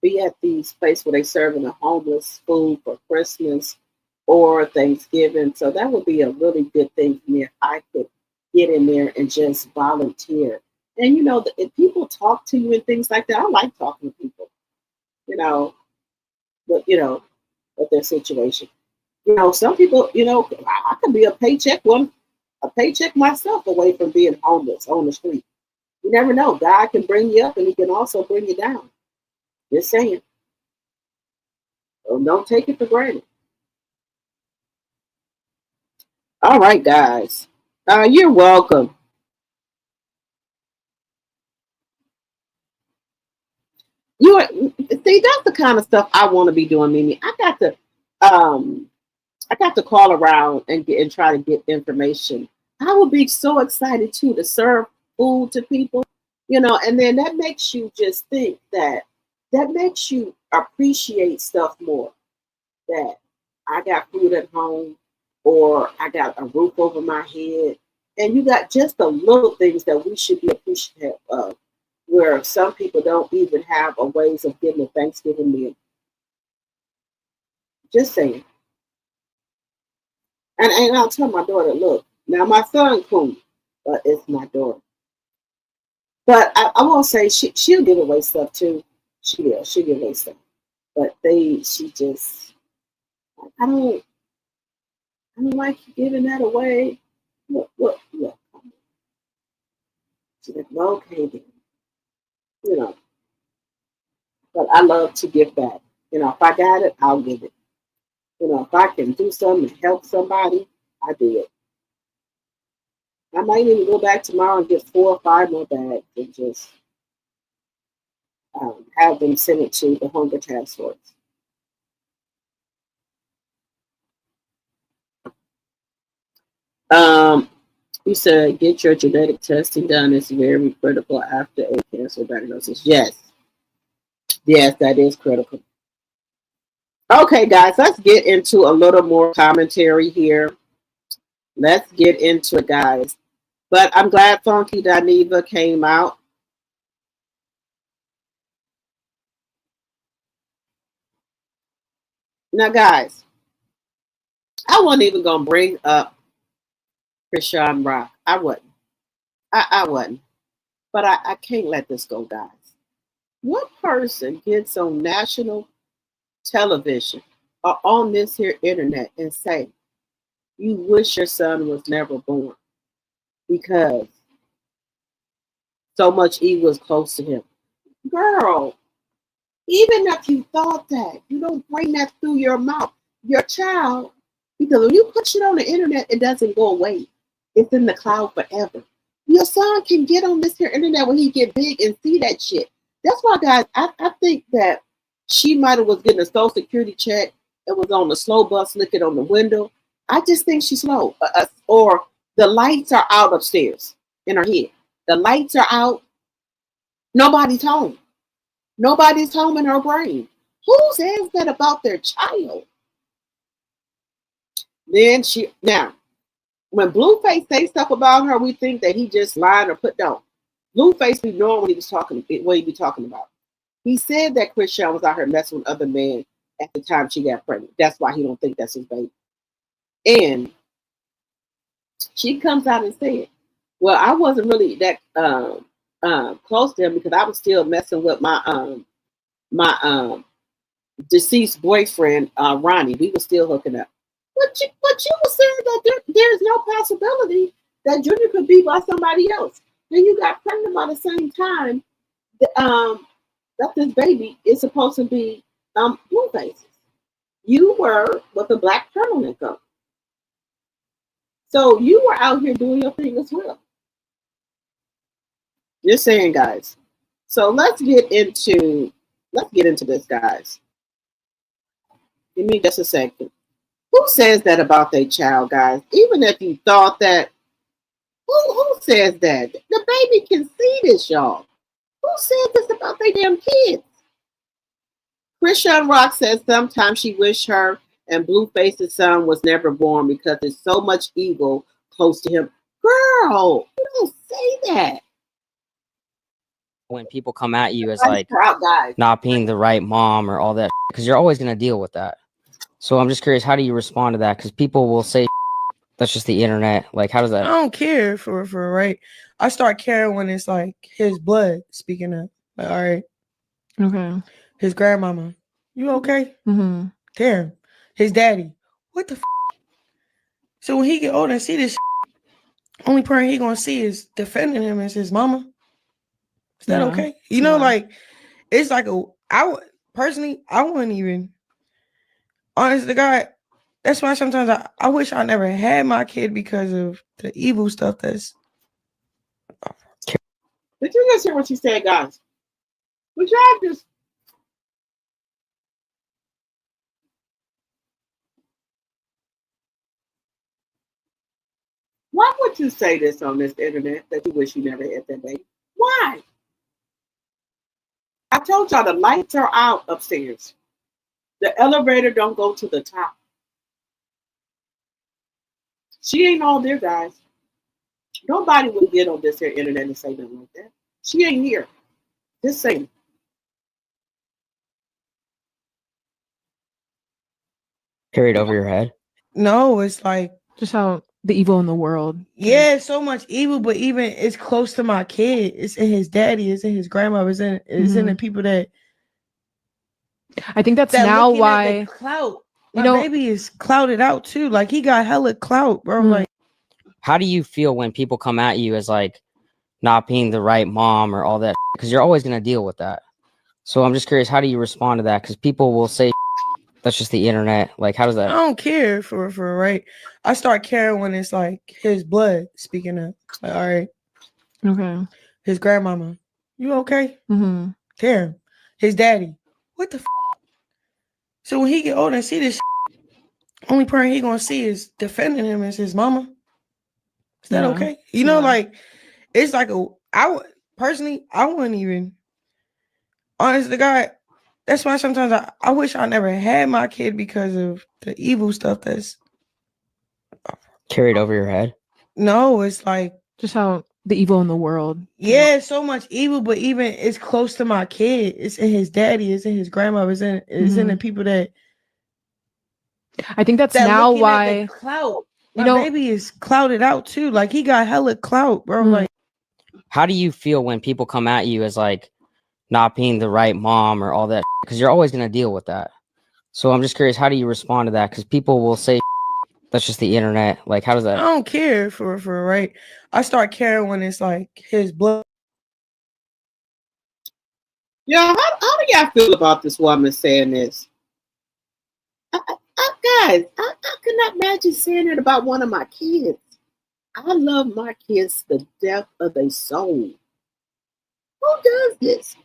be at these places where they serving the homeless food for Christmas or Thanksgiving. So that would be a really good thing for me if I could get in there and just volunteer. And you know, if people talk to you and things like that, I like talking to people, you know, but you know, with their situation. You know, some people, you know, I could be a paycheck myself away from being homeless on the street. You never know. God can bring you up and he can also bring you down. Just saying. So don't take it for granted. All right, guys. You're welcome. See, that's the kind of stuff I want to be doing, Mimi. I got to call around and try to get information. I would be so excited too to serve food to people, you know, and then that makes you just think that makes you appreciate stuff more. That I got food at home, or I got a roof over my head, and you got just the little things that we should be appreciative of, where some people don't even have a ways of getting a Thanksgiving meal. Just saying. And I'll tell my daughter, look, now my son cool, but it's my daughter. But I won't say she'll give away stuff too. She'll give away stuff. But she just, I don't like giving that away. Look. She's like, well, okay then. You know. But I love to give back. You know, if I got it, I'll give it. You know, if I can do something to help somebody, I do it. I might even go back tomorrow and get 4 or 5 more bags and just have them send it to the Hunger Task Force. You said get your genetic testing done. It's very critical after a cancer diagnosis. Yes, that is critical. Okay, guys, let's get into a little more commentary here. Let's get into it, guys. But I'm glad Funky Dineva came out. Now, guys, I wasn't even going to bring up Krishan Rock. I wasn't. I wasn't. But I can't let this go, guys. What person gets on national television or on this here internet and say, you wish your son was never born because so much evil is close to him? Girl, even if you thought that, you don't bring that through your mouth. Your child, because when you put shit on the internet, it doesn't go away. It's in the cloud forever. Your son can get on this here internet when he get big and see that shit. That's why, guys, I think that she might have was getting a Social Security check and was on the slow bus looking on the window. I just think she's slow. Or the lights are out upstairs in her head. The lights are out. Nobody's home. Nobody's home in her brain. Who says that about their child? Then now, when Blueface says stuff about her, we think that he just lied or put down. Blueface be knowing what he was talking, what he be talking about. He said that Christian was out here messing with other men at the time she got pregnant. That's why he don't think that's his baby. And she comes out and said, well, I wasn't really that close to him because I was still messing with my deceased boyfriend, Ronnie. We were still hooking up. But you were saying that there's no possibility that Junior could be by somebody else. Then you got pregnant by the same time that this baby is supposed to be Blueface's. You were with a black turtleneck on. So you were out here doing your thing as well. Just saying, guys. So let's get into this, guys. Give me just a second. Who says that about their child, guys? Even if you thought that, who says that? The baby can see this, y'all. Who said this about their damn kids? Christian Rock says sometimes she wished her and Blueface's son was never born because there's so much evil close to him. Girl, you don't say that. When people come at you as That's like proud guys. not being the right mom or all that, because you're always going to deal with that. So I'm just curious, how do you respond to that? Because people will say that's just the internet. Like, how does that? I don't care for right. I start caring when it's like his blood speaking up. Like, all right, Okay. his grandmama, you okay? Mm-hmm. Damn, his daddy, what the? So when he get older and see this, only person he gonna see is defending him is his mama. Is that Yeah. okay? You know, Yeah. like it's like personally, I wouldn't even. Honest to God, that's why sometimes I wish I never had my kid because of the evil stuff that's. Did you guys hear what she said, guys? Would y'all just why would you say this on this internet that you wish you never had that baby? Why? I told y'all the lights are out upstairs. The elevator don't go to the top. She ain't all there, guys. Nobody would get on this here internet and say nothing like that. She ain't here. Just saying. Carried over your head? No, it's like Just how the evil in the world. yeah, so much evil, but even it's close to my kid. It's in his daddy. It's in his grandma. It's in the people that. I think that's That now looking at the why clout. you My know. baby is clouted out too. Like he got hella clout, bro. Mhm. Like How do you feel when people come at you as like not being the right mom or all that? Because you're always going to deal with that. So I'm just curious, how do you respond to that? Because people will say that's just the internet. Like, how does I that? don't care for right. I start caring when it's like his blood speaking up. Like, all right, Okay. his grandmama, you okay? Mm-hmm. Damn, his daddy, what the? So when he get older and see this, only person he gonna see is defending him is his mama. Is that Yeah. okay? You know, Yeah. like it's like personally, I wouldn't even. Honest to God, that's why sometimes I wish I never had my kid because of the evil stuff that's. Carried over your head? No, it's like Just how the evil in the world. yeah, so much evil, but even it's close to my kid. It's in his daddy. It's in his grandma. It's in the people that. I think that's That now looking why at the clout. you My know. baby is clouded out too. Like he got hella clout, bro. Mhm. Like How do you feel when people come at you as like not being the right mom or all that? Because you're always going to deal with that. So I'm just curious, how do you respond to that? Because people will say that's just the internet. Like, how does I that? don't care for right. I start caring when it's like his blood. Yeah, how do y'all feel about this woman saying this? Guys, I could not imagine saying it about one of my kids. I love my kids to the depth of their soul. Who does this?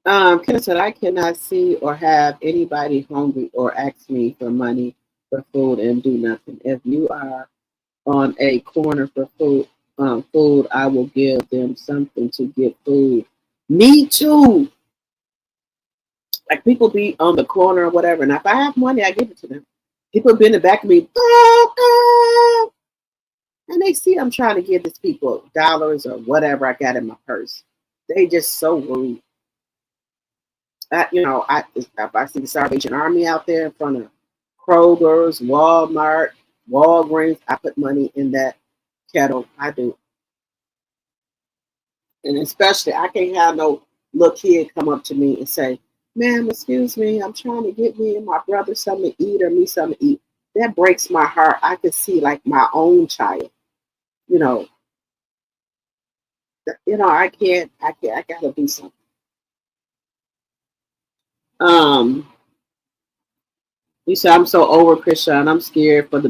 Kenneth said, I cannot see or have anybody hungry or ask me for money for food and do nothing. If you are on a corner for food, I will give them something to get food. Me too. Like people be on the corner or whatever, and if I have money, I give it to them. People be in the back of me, they see I'm trying to give these people dollars or whatever I got in my purse, they just so rude. If I see the Salvation Army out there in front of Kroger's, Walmart, Walgreens, I put money in that kettle. I do. And especially, I can't have no little kid come up to me and say, "Ma'am, excuse me, I'm trying to get me and my brother something to eat or me something to eat." That breaks my heart. I could see like my own child. You know, I can't. I gotta do something. You said I'm so over Krishan. I'm scared for the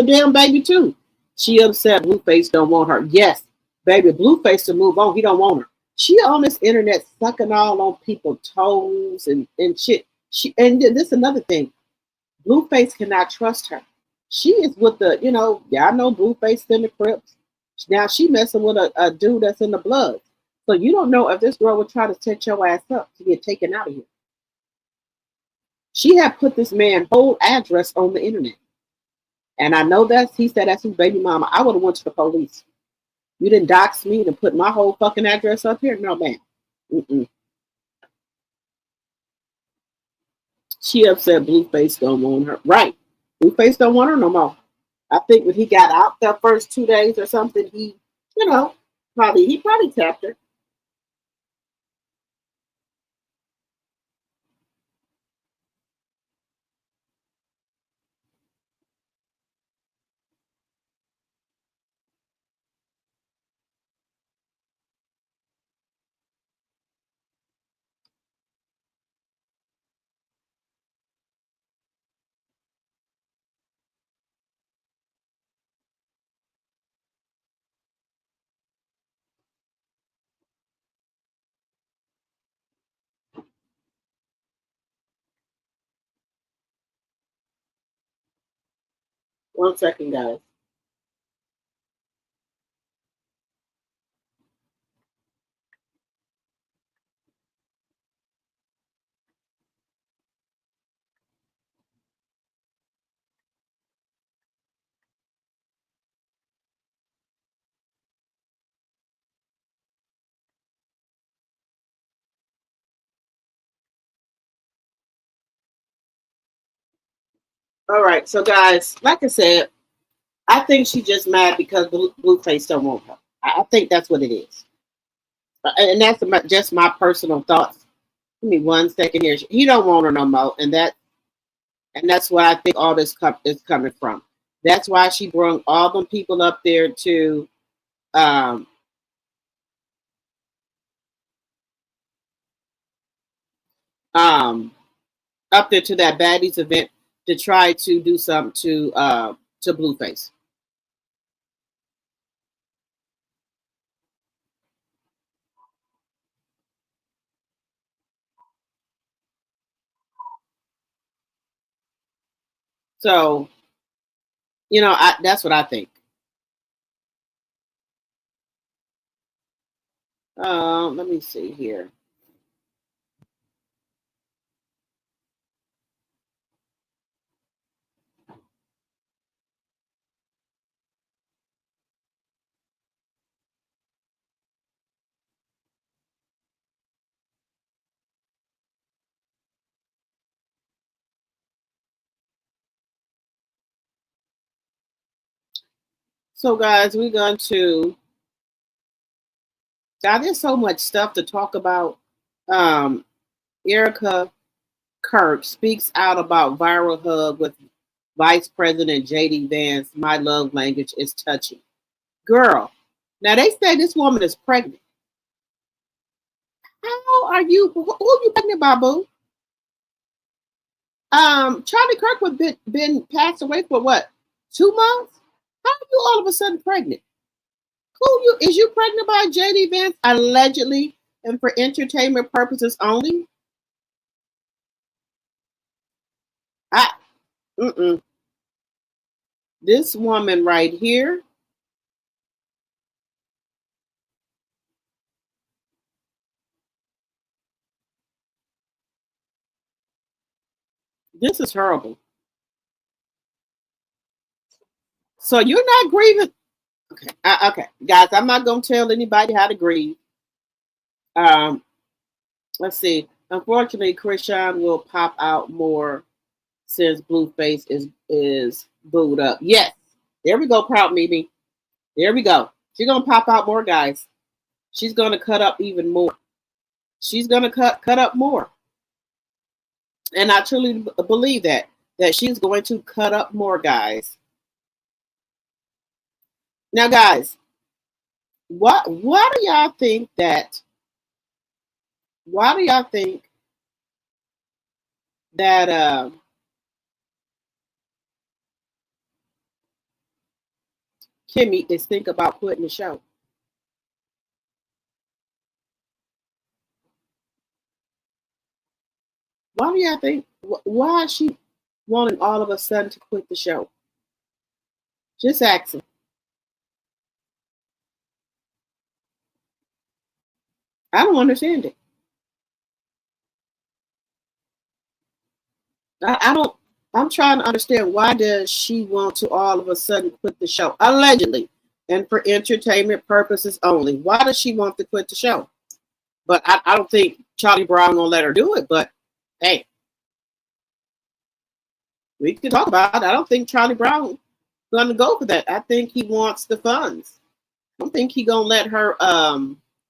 damn baby too. She upset. Blueface don't want her. Yes, baby, Blueface to move on. He don't want her. She on this internet sucking all on people's toes and shit. This is another thing. Blueface cannot trust her. She is with y'all know Blueface in the Crips. Now she messing with a dude that's in the blood. So you don't know if this girl would try to set your ass up to get taken out of here. She had put this man's whole address on the internet. And I know he said that's his baby mama. I would have went to the police. You didn't dox me to put my whole fucking address up here? No, man. Mm-mm. She upset Blueface don't want her. Right. Blueface don't want her no more. I think when he got out the first 2 days or something, he probably tapped her. One second, guys. All right, so guys, like I said, I think she's just mad because Blueface don't want her. I think that's what it is, and that's just my personal thoughts. Give me 1 second here. He don't want her no more, and that's where I think all this is coming from. That's why she brought all them people up there to up there to that baddies event to try to do something to Blueface. So, that's what I think. Let me see here. So, guys, we're going to. Now, there's so much stuff to talk about. Erica Kirk speaks out about viral hug with Vice President J.D. Vance. My love language is touching. Girl, now they say this woman is pregnant. How are you? Who are you pregnant by, boo? Charlie Kirkwood been passed away for what? 2 months? How are you all of a sudden pregnant? Is you pregnant by J.D. Vance allegedly and for entertainment purposes only? This woman right here. This is horrible. So you're not grieving. Okay. Okay, guys, I'm not gonna tell anybody how to grieve. Let's see. Unfortunately, Krishan will pop out more since Blueface is booed up. Yes. There we go, Proud Mimi. There we go. She's gonna pop out more, guys. She's gonna cut up even more. She's gonna cut up more. And I truly believe that she's going to cut up more, guys. Now, guys, why do y'all think that? Why do y'all think that Kimmy is thinking about quitting the show? Why do y'all think? Why is she wanting all of a sudden to quit the show? Just asking. I don't understand it. I don't. I'm trying to understand, why does she want to all of a sudden quit the show, allegedly, and for entertainment purposes only? Why does she want to quit the show? But I don't think Charlie Brown gonna let her do it. But hey, we can talk about it. I don't think Charlie Brown gonna go for that. I think he wants the funds. I don't think he gonna let her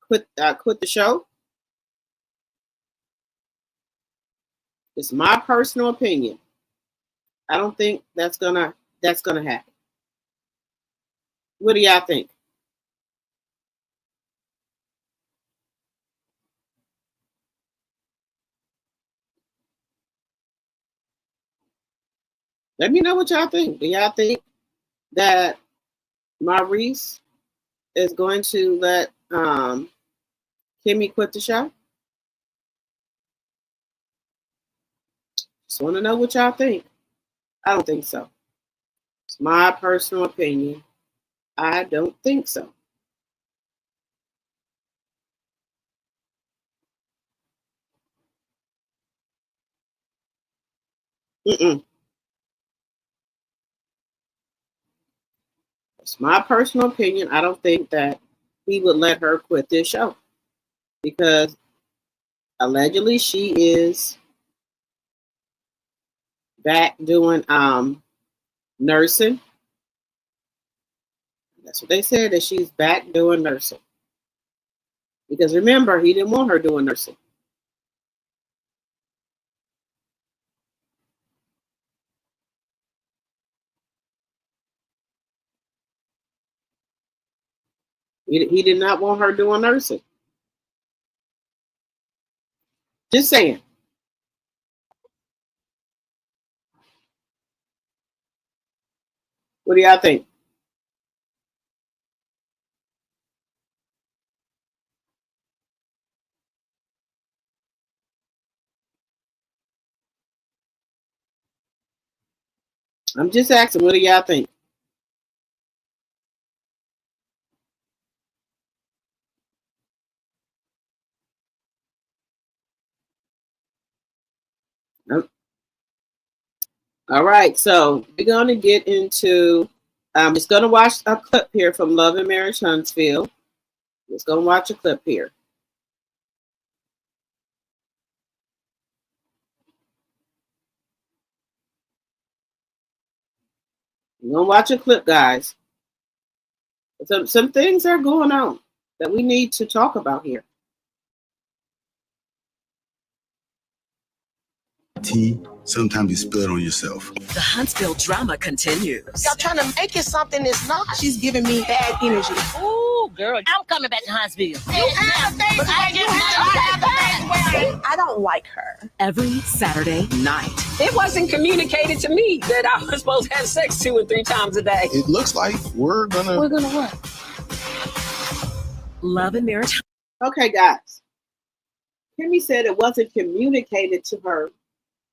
quit the show. It's my personal opinion. I don't think that's gonna happen. What do y'all think? Let me know what y'all think. Do y'all think that Maurice is going to let Kimmy quit the show? Just want to know what y'all think. I don't think so. It's my personal opinion. I don't think so. Mm-mm. It's my personal opinion. I don't think that he would let her quit this show, because allegedly she is back doing nursing. That's what they said, that she's back doing nursing. Because remember, he didn't want her doing nursing. He did not want her doing nursing. Just saying. What do y'all think? I'm just asking, what do y'all think? All right, so we're going to get into, I'm just going to watch a clip here from Love and Marriage Huntsville. Just going to watch a clip here. We're going to watch a clip, guys. Some things are going on that we need to talk about here. Sometimes you spill it on yourself. The Huntsville drama continues. Y'all trying to make it something it's not. She's giving me bad energy. Ooh, girl, I'm coming back to Huntsville. You have the things I don't like her. Every Saturday night. It wasn't communicated to me that I was supposed to have sex 2 or 3 times a day. It looks like we're gonna what? Love and Marriage. Okay, guys. Kimmy said it wasn't communicated to her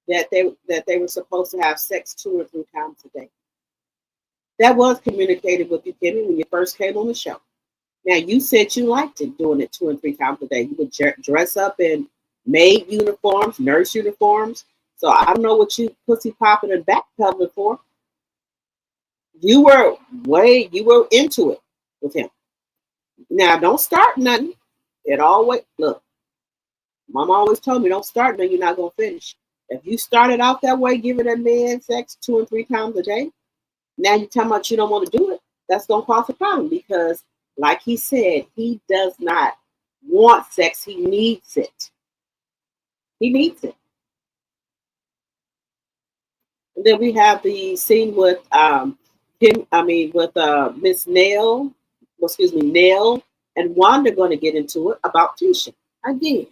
that they were supposed to have sex 2 or 3 times a day. That was communicated with you, Kimmy, when you first came on the show. Now, you said you liked it, doing it 2 and 3 times a day. You would dress up in maid uniforms, nurse uniforms. So I don't know what you pussy popping and backpedaling for. You were into it. with him. Now, don't start nothing. It always, look, Mama always told me, don't start nothing you're not going to finish. If you started out that way, giving that man sex 2 and 3 times a day, now you're talking about you don't want to do it, that's going to cause a problem because, like he said, he does not want sex. He needs it. He needs it. And then we have the scene with Miss Nell, Nell and Wanda going to get into it about Tisha. Again,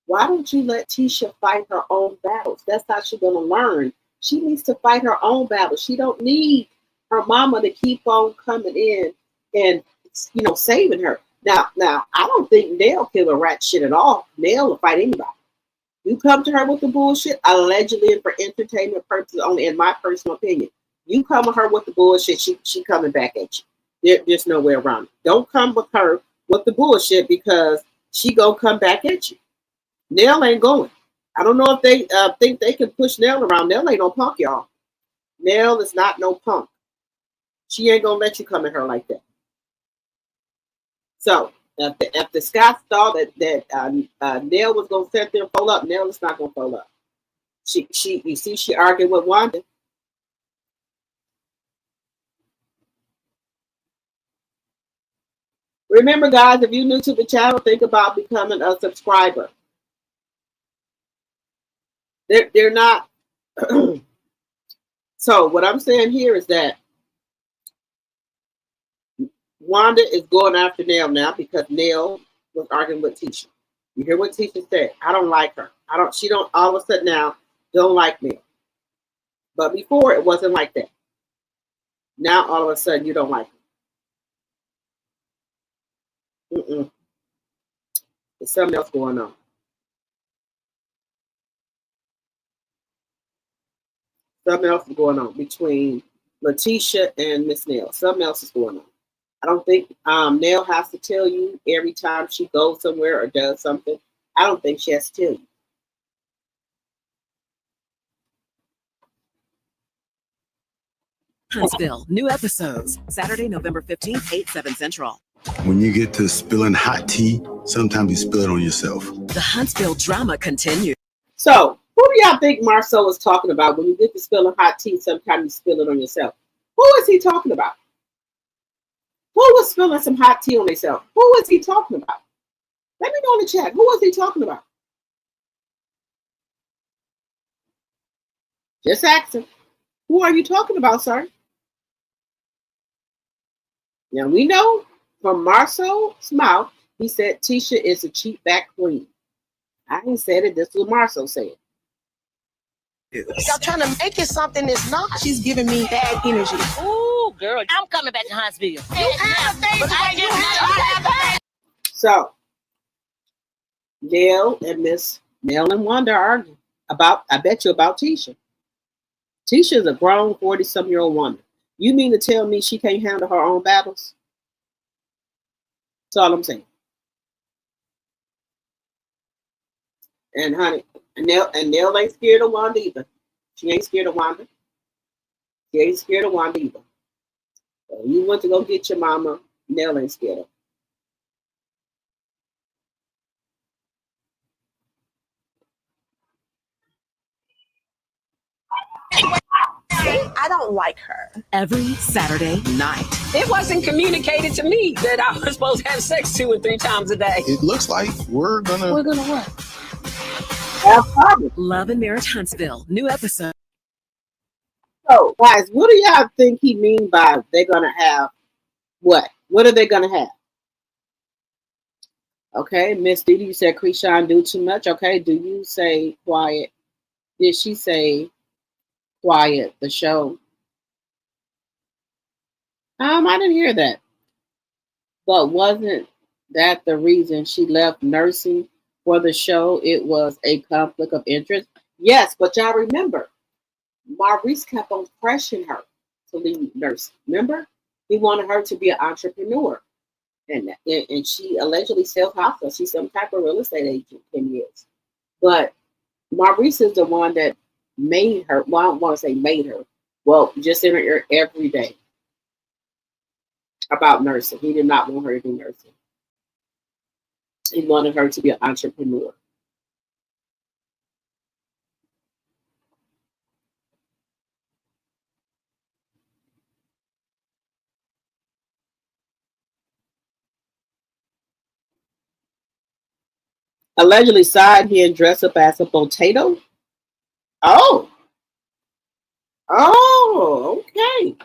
why don't you let Tisha fight her own battles? That's how she's going to learn. She needs to fight her own battles. She don't need her mama to keep on coming in and, saving her. Now, I don't think Nell give a rat shit at all. Nell will fight anybody. You come to her with the bullshit, allegedly and for entertainment purposes only, in my personal opinion. You come with her with the bullshit, she coming back at you. There's no way around it. Don't come with her with the bullshit because she gonna come back at you. Nell ain't going. I don't know if they think they can push Nell around. Nell ain't no punk, y'all. Nell is not no punk. She ain't gonna let you come at her like that. So if the Scots thought that Nell was gonna sit there and fold up, Nell is not gonna fold up. She argued with Wanda. Remember, guys, if you're new to the channel, think about becoming a subscriber. They're not. So what I'm saying here is that Wanda is going after Nell now because Nell was arguing with Tisha. You hear what Tisha said? I don't like her. She don't all of a sudden now don't like me. But before it wasn't like that. Now all of a sudden you don't like her. There's something else going on. Something else is going on between Letitia and Miss Nell. Something else is going on. I don't think Nell has to tell you every time she goes somewhere or does something. I don't think she has to tell you. Huntsville, new episodes, Saturday, November 15th, 8, 7 Central. When you get to spilling hot tea, sometimes you spill it on yourself. The Huntsville drama continues. So, who do y'all think Marceau is talking about when you get to spilling hot tea, sometimes you spill it on yourself? Who is he talking about? Who was spilling some hot tea on themselves? Who is he talking about? Let me know in the chat. Who is he talking about? Just ask him. Who are you talking about, sir? Now, we know from Marceau's mouth, he said Tisha is a cheap back queen. I ain't said it. This is what Marceau said. Y'all trying to make it something that's not. She's giving me bad energy. Ooh, girl, I'm coming back to Huntsville. You have things. So, Nell and Wanda arguing about, I bet you, about Tisha. Tisha is a grown 40-some-year-old woman. You mean to tell me she can't handle her own battles? That's all I'm saying. And honey, Nell ain't scared of Wanda either. She ain't scared of Wanda. She ain't scared of Wanda either. So you went to go get your mama, Nell ain't scared of her. I don't like her. Every Saturday night. It wasn't communicated to me that I was supposed to have sex 2 and 3 times a day. It looks like we're gonna what? Have problems. Love and Marriage Huntsville, new episode. So, guys, what do y'all think he mean by they're gonna have what? What are they gonna have? Okay, Miss Didi, you said Krishan do too much. Okay, do you say quiet? Did she say quiet the show? I didn't hear that. But wasn't that the reason she left nursing for the show? It was a conflict of interest. Yes, but y'all remember, Maurice kept on pressuring her to leave nursing. Remember, he wanted her to be an entrepreneur, and she allegedly sells houses. She's some type of real estate agent. 10 years, but Maurice is the one that made her. Well, I don't want to say made her. Well, just in her ear every day. about nursing. He did not want her to do nursing. He wanted her to be an entrepreneur. Allegedly side here and dress up as a potato. Oh, oh, okay.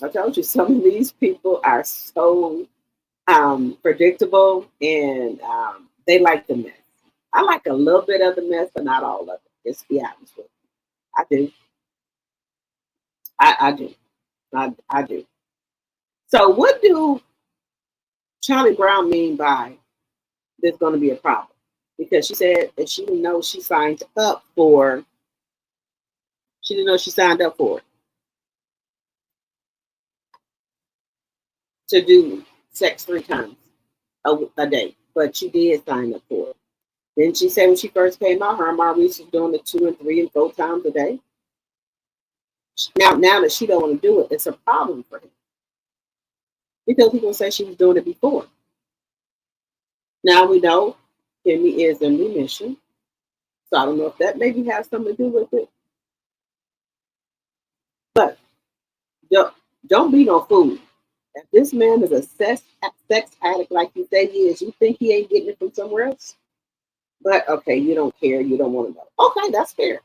I told you some of these people are so predictable, and they like the mess. I like a little bit of the mess, but not all of it. Just be honest with you. I do. I do. I do. So, what do Charlie Brown mean by there's going to be a problem? Because she said that she didn't know she signed up for. She didn't know she signed up for it to do sex 3 times a day, but she did sign up for it. Didn't she say when she first came out, her and Maurice was doing it 2 and 3 and 4 times a day? Now that she don't want to do it, it's a problem for him because people say she was doing it before. Now we know Kimmy is in remission, so I don't know if that maybe has something to do with it. But don't be no fool. If this man is a sex addict like you say he is, you think he ain't getting it from somewhere else? But okay, you don't care, you don't want to know. Okay, that's fair.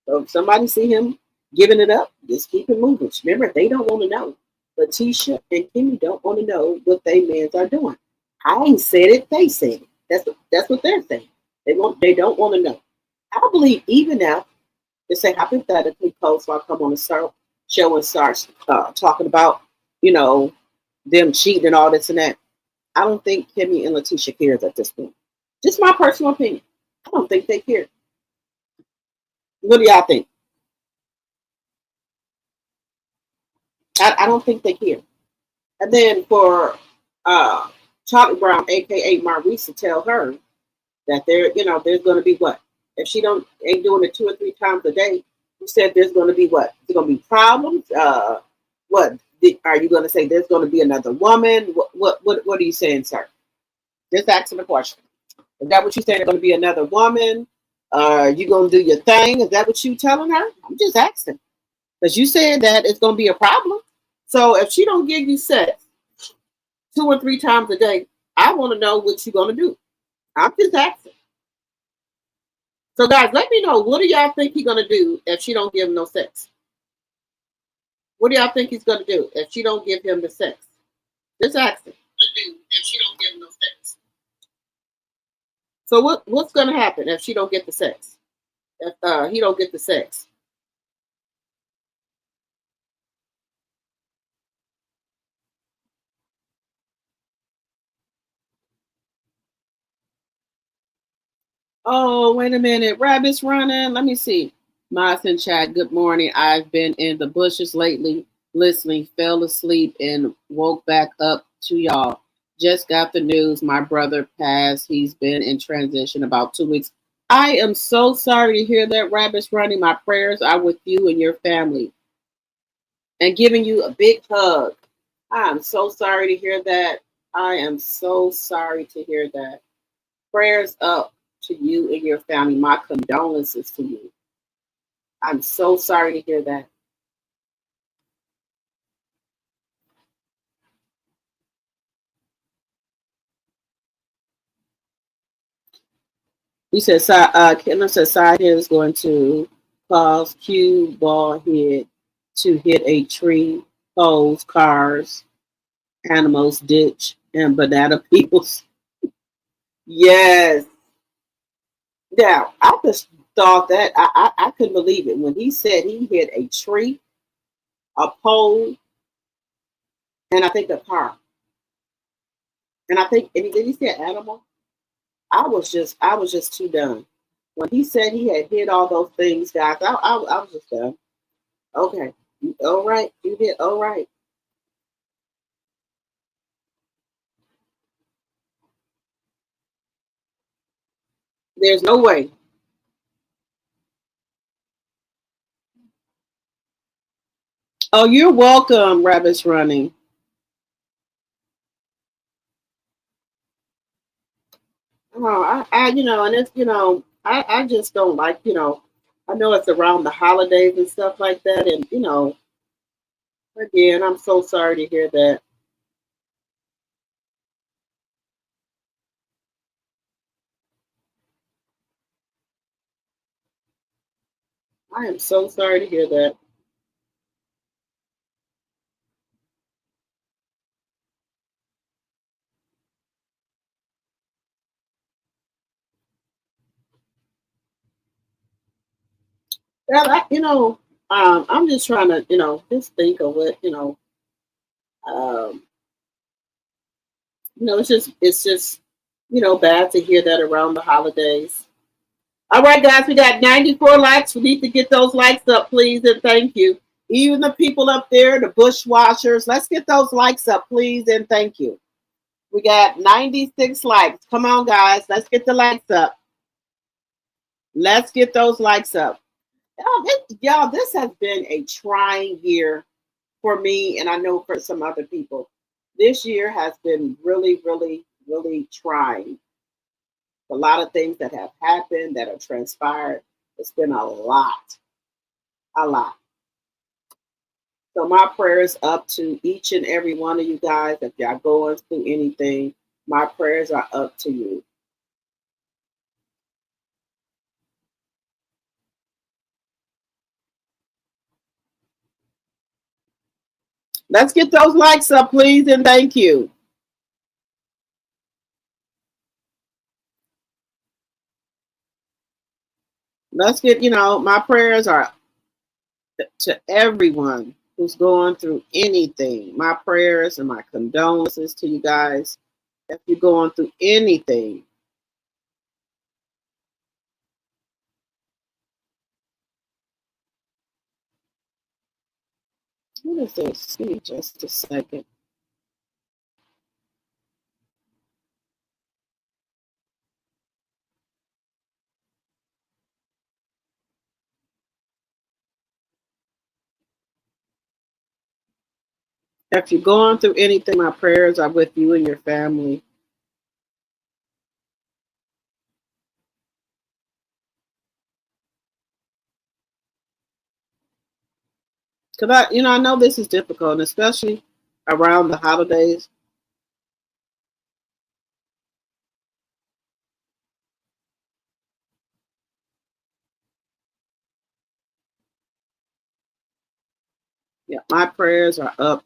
So if somebody see him giving it up, just keep it moving. Remember, they don't want to know. Letitia and Kimmy don't want to know what they mans are doing. I ain't said it, they said it. That's what they're saying. They don't want to know. I believe even if they say hypothetically COLESLAW come on a show and starts talking about, them cheating and all this and that. I don't think Kimmy and Letitia cares at this point. Just my personal opinion. I don't think they care. What do y'all think? I don't think they care. And then for Charlie Brown, aka Maurice, to tell her that there's going to be what if she ain't doing it 2 or 3 times a day. You said there's going to be what? There's going to be problems. What are you going to say? There's going to be another woman. What are you saying, sir? Just asking the question. Is that what you saying? There's going to be another woman? You going to do your thing? Is that what you telling her? I'm just asking because you said that it's going to be a problem. So if she don't give you sex 2 or 3 times a day, I want to know what you're going to do. I'm just asking. So guys, let me know, what do y'all think he's going to do if she don't give him no sex? What do y'all think he's going to do if she don't give him the sex? Just asking. If she don't give him no sex. So what's going to happen if she don't get the sex? If he don't get the sex? Oh, wait a minute. Rabbit's running. Let me see. Moss in chat. Good morning. I've been in the bushes lately, listening, fell asleep, and woke back up to y'all. Just got the news. My brother passed. He's been in transition about 2 weeks. I am so sorry to hear that, Rabbit's running. My prayers are with you and your family. And giving you a big hug. I am so sorry to hear that. I am so sorry to hear that. Prayers up to you and your family. My condolences to you. I'm so sorry to hear that. He said, Kendall said side head is going to cause cue ball head to hit a tree, poles, cars, animals, ditch, and banana peoples. Yes. Now, I just thought that I couldn't believe it when he said he hit a tree, a pole, and I think a car. And did he say animal? I was just too done. When he said he had hit all those things, guys, I was just done. Okay. All right. You hit all right. There's no way. Oh, you're welcome, Rabbits Running. Oh, and it's, I just don't like, I know it's around the holidays and stuff like that. And, again, I'm so sorry to hear that. I am so sorry to hear that. Well, I'm just trying to, just think of what, um, it's just, bad to hear that around the holidays. All right, guys, we got 94 likes. We need to get those likes up, please, and thank you. Even the people up there, the bushwashers, let's get those likes up, please, and thank you. We got 96 likes. Come on, guys, let's get the likes up. Let's get those likes up. Y'all, this has been a trying year for me, and I know for some other people. This year has been really, really, really trying. A lot of things that have happened, that have transpired. It's been a lot. A lot. So my prayers up to each and every one of you guys. If y'all going through anything, my prayers are up to you. Let's get those likes up, please, and thank you. Let's get, my prayers are to everyone who's going through anything. My prayers and my condolences to you guys. If you're going through anything. What is this? Give me just a second. If you're going through anything, my prayers are with you and your family. Because I know this is difficult, and especially around the holidays. Yeah, my prayers are up,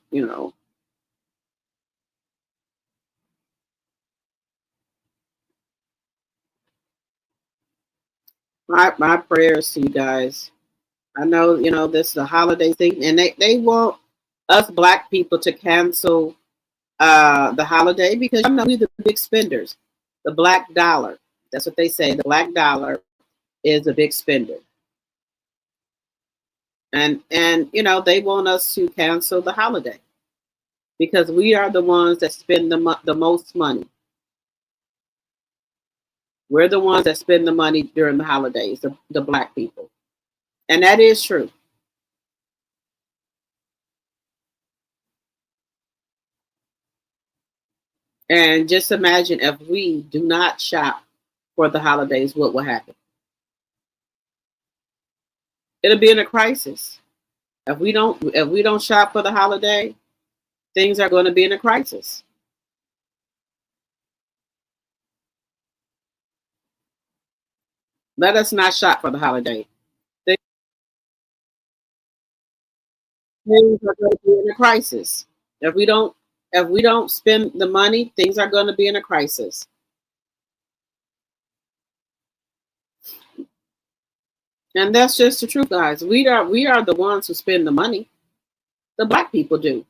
My prayers to you guys. I know, this is a holiday thing, and they want us black people to cancel the holiday because we're the big spenders. The black dollar. That's what they say. The black dollar is a big spender. And they want us to cancel the holiday because we are the ones that spend the most money. We're the ones that spend the money during the holidays, the black people. And that is true. And just imagine if we do not shop for the holidays, what will happen? It'll be in a crisis. If we don't shop for the holiday, things are going to be in a crisis. Let us not shop for the holiday. Things are going to be in a crisis. If we don't spend the money, things are going to be in a crisis. And that's just the truth, guys. We are the ones who spend the money. The black people do.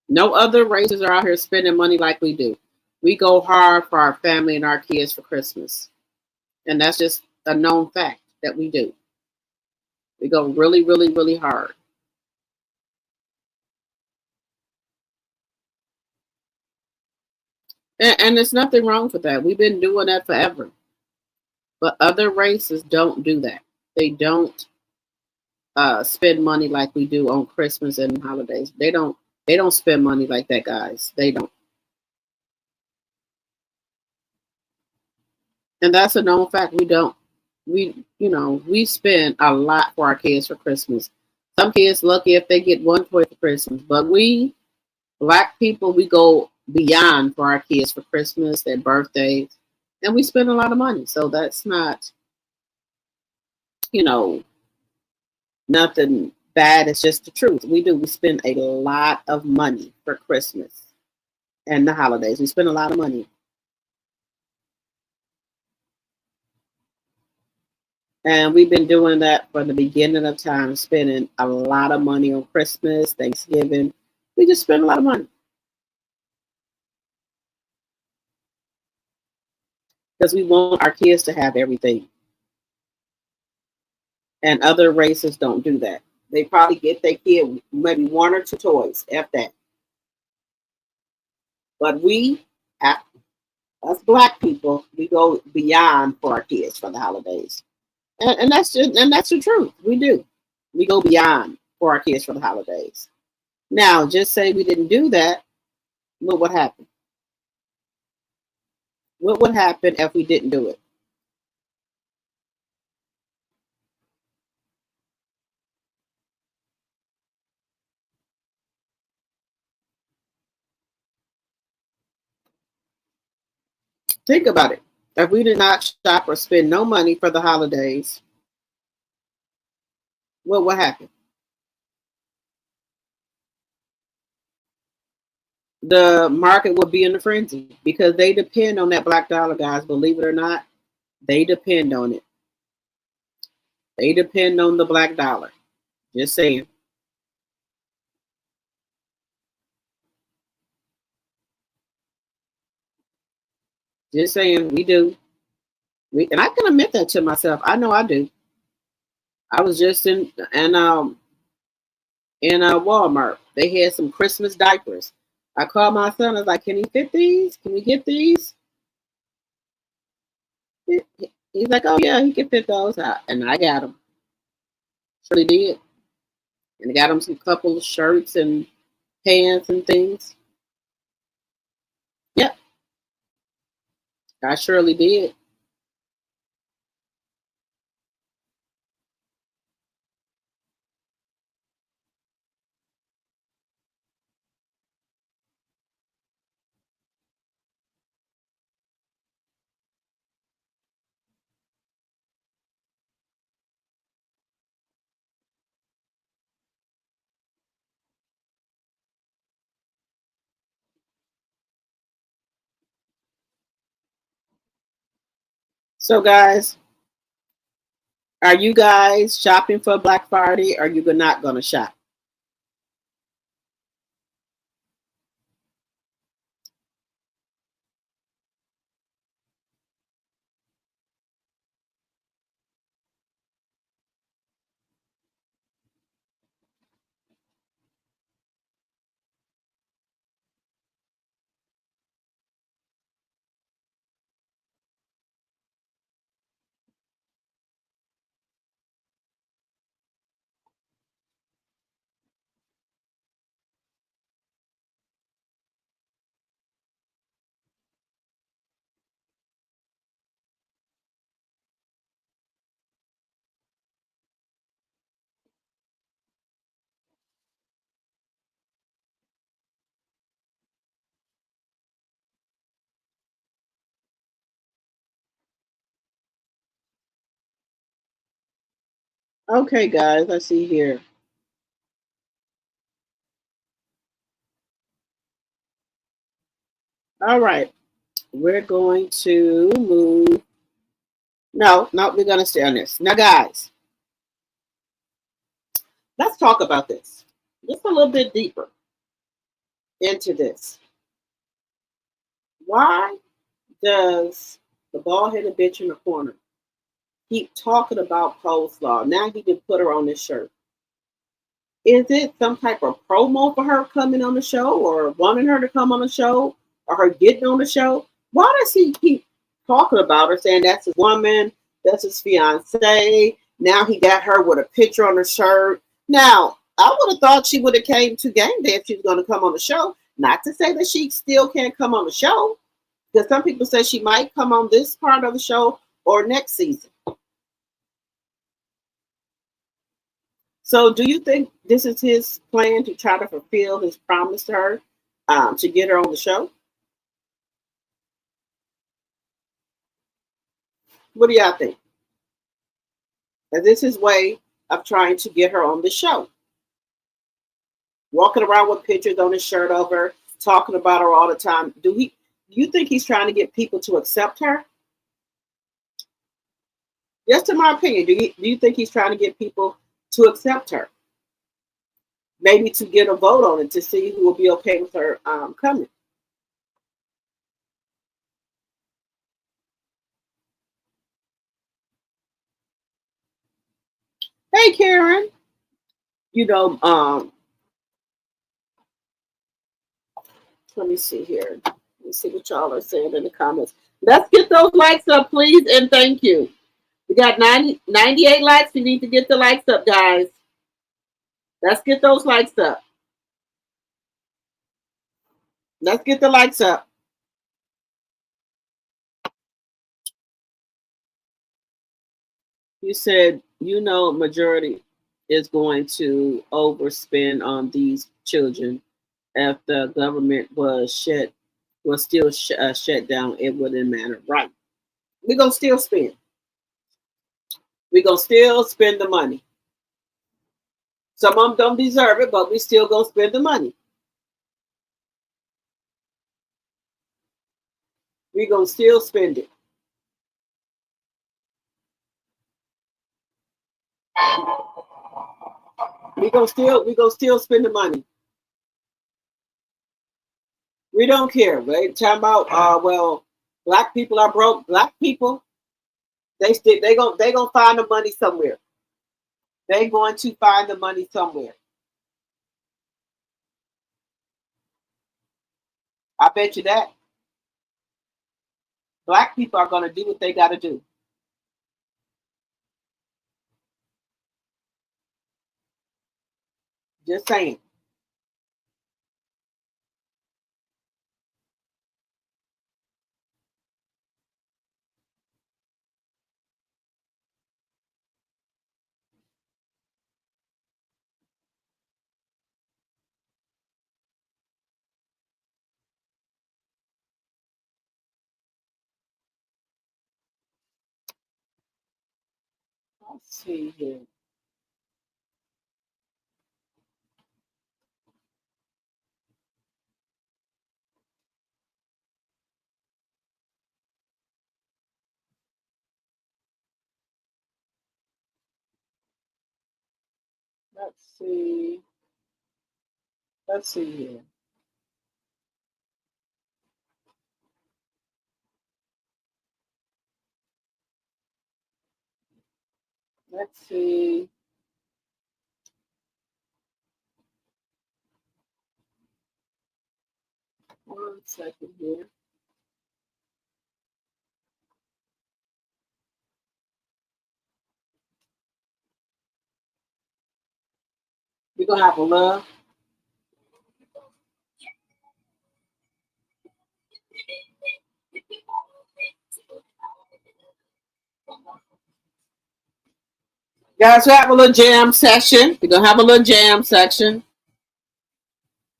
No other races are out here spending money like we do. We go hard for our family and our kids for Christmas. And that's just a known fact that we do. We go really, really, really hard. And there's nothing wrong with that. We've been doing that forever. But other races don't do that. They don't spend money like we do on Christmas and holidays. They don't spend money like that, guys. They don't. And that's a known fact. We don't. We spend a lot for our kids for Christmas. Some kids lucky if they get one toy for Christmas, but we Black people, we go beyond for our kids for Christmas, their birthdays, and we spend a lot of money. So that's not, nothing bad. It's just the truth. We do. We spend a lot of money for Christmas and the holidays. We spend a lot of money. And we've been doing that from the beginning of time, spending a lot of money on Christmas, Thanksgiving. We just spend a lot of money. Because we want our kids to have everything. And other races don't do that. They probably get their kid maybe 1 or 2 toys, if that. But we, us Black people, we go beyond for our kids for the holidays. And that's the truth. We do. We go beyond for our kids for the holidays. Now, just say we didn't do that. What would happen? What would happen if we didn't do it? Think about it. If we did not shop or spend no money for the holidays, what would happen? The market would be in a frenzy because they depend on that black dollar, guys. Believe it or not, they depend on it. They depend on the black dollar. Just saying. Just saying, we do. And I can admit that to myself. I know I do. I was just in Walmart. They had some Christmas diapers. I called my son. I was like, "Can he fit these? Can we get these?" He's like, "Oh yeah, he can fit those." And I got them. Surely did. And I got him some couple of shirts and pants and things. Yep, I surely did. So, guys, are you guys shopping for Black Friday? Or are you not going to shop? Okay, guys, I see here. All right, we're going to move. No, we're going to stay on this. Now, guys, let's talk about this just a little bit deeper into this. Why does the bald-headed bitch in the corner keep talking about coleslaw? Now he can put her on this shirt. Is it some type of promo for her coming on the show, or wanting her to come on the show, or her getting on the show? Why does he keep talking about her, saying that's his woman, that's his fiance? Now he got her with a picture on her shirt. Now, I would have thought she would have came to game day if she was going to come on the show. Not to say that she still can't come on the show, because some people say she might come on this part of the show or next season. So do you think this is his plan to try to fulfill his promise to her, to get her on the show? What do y'all think? Is this his way of trying to get her on the show? Walking around with pictures on his shirt of her, talking about her all the time. Do you think he's trying to get people to accept her? Just in my opinion, do you think he's trying to get people to accept her? Maybe to get a vote on it to see who will be okay with her coming. Hey, Karen. You know, let me see here. Let me see what y'all are saying in the comments. Let's get those likes up, please, and thank you. We got 98 likes. We need to get the likes up, guys. Let's get those likes up. Let's get the likes up. You said, majority is going to overspend on these children. If the government was still shut down, it wouldn't matter. Right. We're going to still spend. We're going to still spend the money. Some of them don't deserve it, but we still going to spend the money. We're going to still spend it. We're going to still spend the money. We don't care. They talking about, well, black people are broke. Black people, they gonna find the money somewhere. They're going to find the money somewhere. I bet you that. Black people are going to do what they got to do. Just saying. Let's see here. Let's see here. Let's see. One second here. We're going to have a love. Guys, we have a little jam session. We're going to have a little jam section.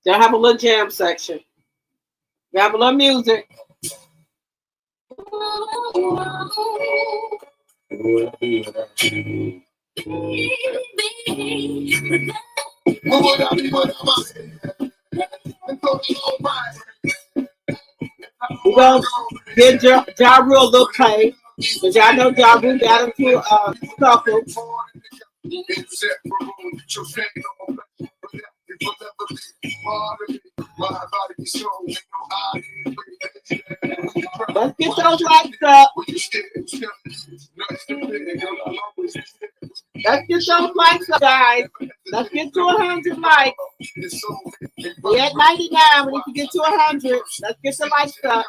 We'll have a little jam section. We have a little music. We're going to get Ja Rule a little play. Because y'all know Ja Rule got into a scuffle. Let's get those likes up. Let's get those likes up, guys. Let's get to 100 likes. We're at 99. We need to get to 100. Let's get the likes up.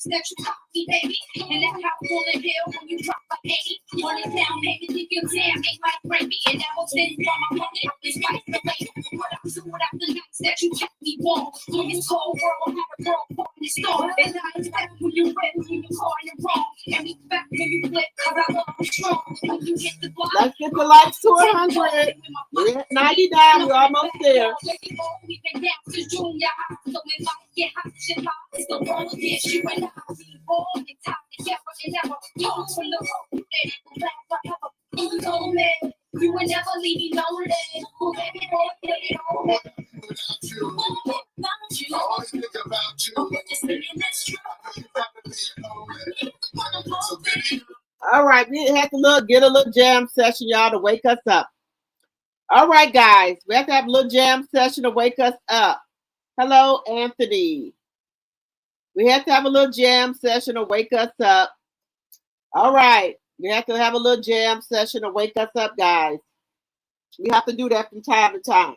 That you taught me, baby, and that's how full of hell when you drop like 80. On it down, baby, think your damn ain't like gravy, and that was sitting from my money up this life the way. What I do without the nights that you kept me warm. In this cold world, have a girl caught in the storm. And I expect when you wet, when you caught in the wrong. And we back when you flip, cause I love you strong. When you hit the block, Let's get the likes to 100. We're at 99. We're almost there. we've been down since junior high, so when life get hot, shit hot, it's the world against you and I. We all get tired together and never talk from the road that it will last forever. You know me, you will never leave me lonely. Oh, baby, boy, baby, oh, baby. About you, always think about you. Oh, just saying that's true. All right, we have to get a little jam session, y'all, to wake us up. All right, guys, we have to have a little jam session to wake us up. Hello, Anthony. We have to have a little jam session to wake us up. All right, we have to have a little jam session to wake us up, guys. We have to do that from time to time.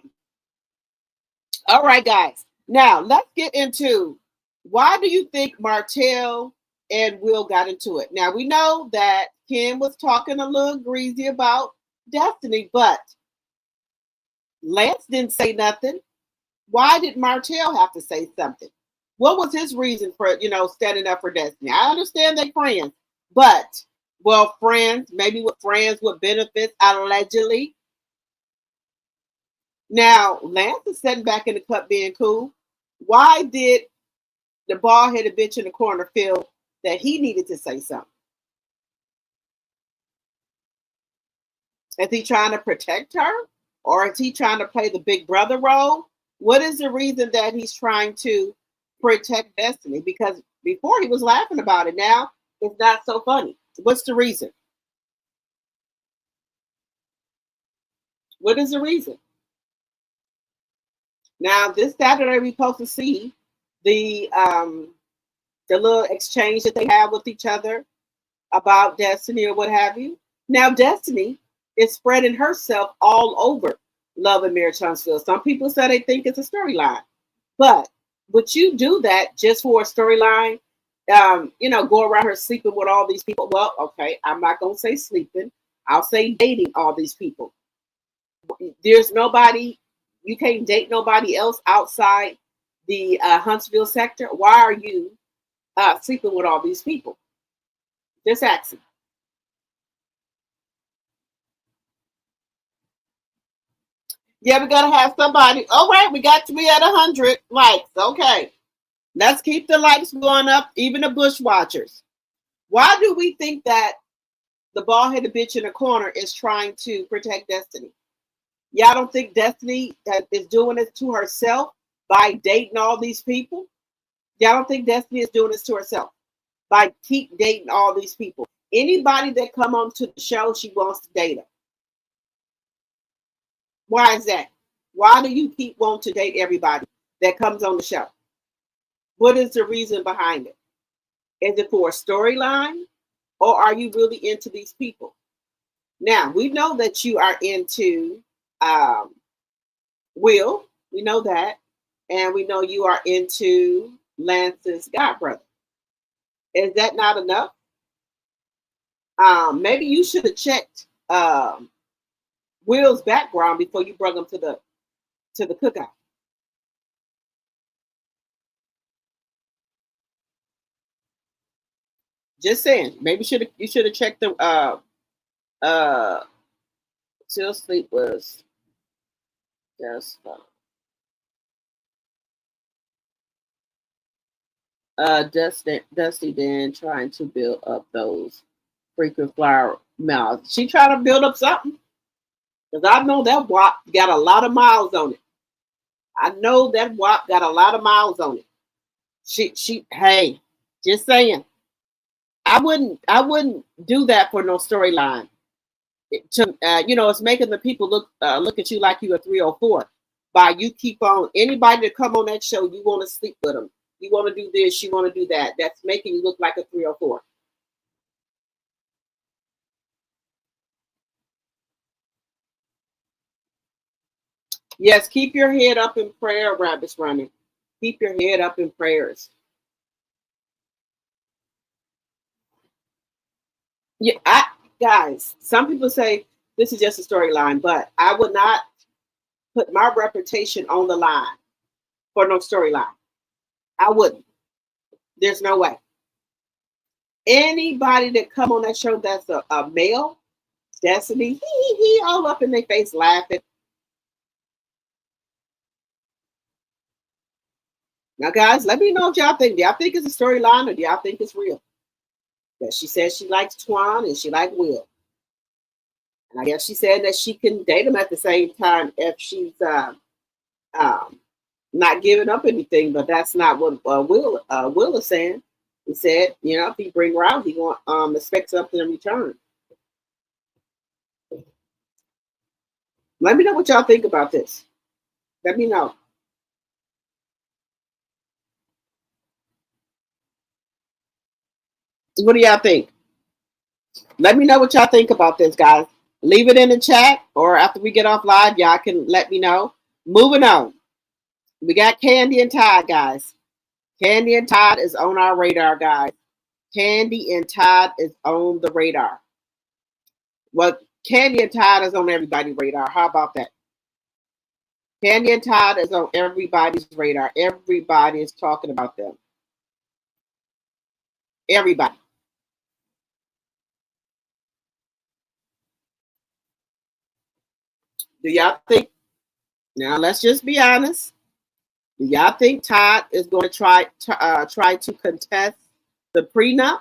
All right, guys. Now, let's get into why do you think Martell and Will got into it? Now, we know that Kim was talking a little greasy about Destiny, but Lance didn't say nothing. Why did Martell have to say something? What was his reason for, standing up for Destiny? I understand they friends, but, well, friends, maybe with friends with benefits, allegedly. Now, Lance is sitting back in the cup being cool. Why did the bald-headed bitch in the corner feel that he needed to say something? Is he trying to protect her? Or is he trying to play the big brother role? What is the reason that he's trying to protect Destiny? Because before he was laughing about it. Now it's not so funny. What's the reason? What is the reason? Now this Saturday we're supposed to see the little exchange that they have with each other about Destiny or what have you. Now Destiny is spreading herself all over Love and Marriage Huntsville. Some people say they think it's a storyline, but would you do that just for a storyline? Go around her sleeping with all these people. Well, okay, I'm not gonna say sleeping. I'll say dating all these people. There's nobody. You can't date nobody else outside the Huntsville sector. Why are you sleeping with all these people? Just asking. Yeah, we gotta have somebody. All right, we got to be at 100 likes. Okay, let's keep the likes going up. Even the bushwatchers. Why do we think that the bald-headed bitch in the corner is trying to protect Destiny? Y'all don't think Destiny is doing it to herself by dating all these people? Y'all don't think Destiny is doing this to herself by keep dating all these people? Anybody that come on to the show, she wants to date them. Why is that? Why do you keep wanting to date everybody that comes on the show? What is the reason behind it? Is it for a storyline, or are you really into these people? Now, we know that you are into Will. We know that. And we know you are into Lance's godbrother. Is that not enough? Maybe you should have checked Will's background before you brought him to the cookout. Just saying, maybe you should have checked the Till Sleep was just Dusty then trying to build up those frequent flyer miles. She trying to build up something. Because I know that WAP got a lot of miles on it. I know that WAP got a lot of miles on it. Hey, just saying. I wouldn't do that for no storyline. It's making the people look at you like you a 304. By you keep on anybody that come on that show, you want to sleep with them. You want to do this, you want to do that. That's making you look like a 304. Yes, keep your head up in prayer, Rabbits Running. Keep your head up in prayers. Yeah, guys, some people say this is just a storyline, but I would not put my reputation on the line for no storyline. I wouldn't. There's no way. Anybody that come on that show that's a male, Destiny, he all up in their face laughing. Now, guys, let me know what y'all think. Do y'all think it's a storyline or do y'all think it's real? That she says she likes Twan and she likes Will. And I guess she said that she can date him at the same time if she's not giving up anything. But that's not what Will is saying. He said, if he bring her out, he want expect something in return. Let me know what y'all think about this. Let me know. What do y'all think? Let me know what y'all think about this, guys. Leave it in the chat, or after we get off live, y'all can let me know. Moving on. We got Kandi and Todd, guys. Kandi and Todd is on our radar, guys. Kandi and Todd is on the radar. Well, Kandi and Todd is on everybody's radar. How about that? Kandi and Todd is on everybody's radar. Everybody is talking about them. Everybody. Do y'all think? Now let's just be honest. Do y'all think Todd is going to try to contest the prenup?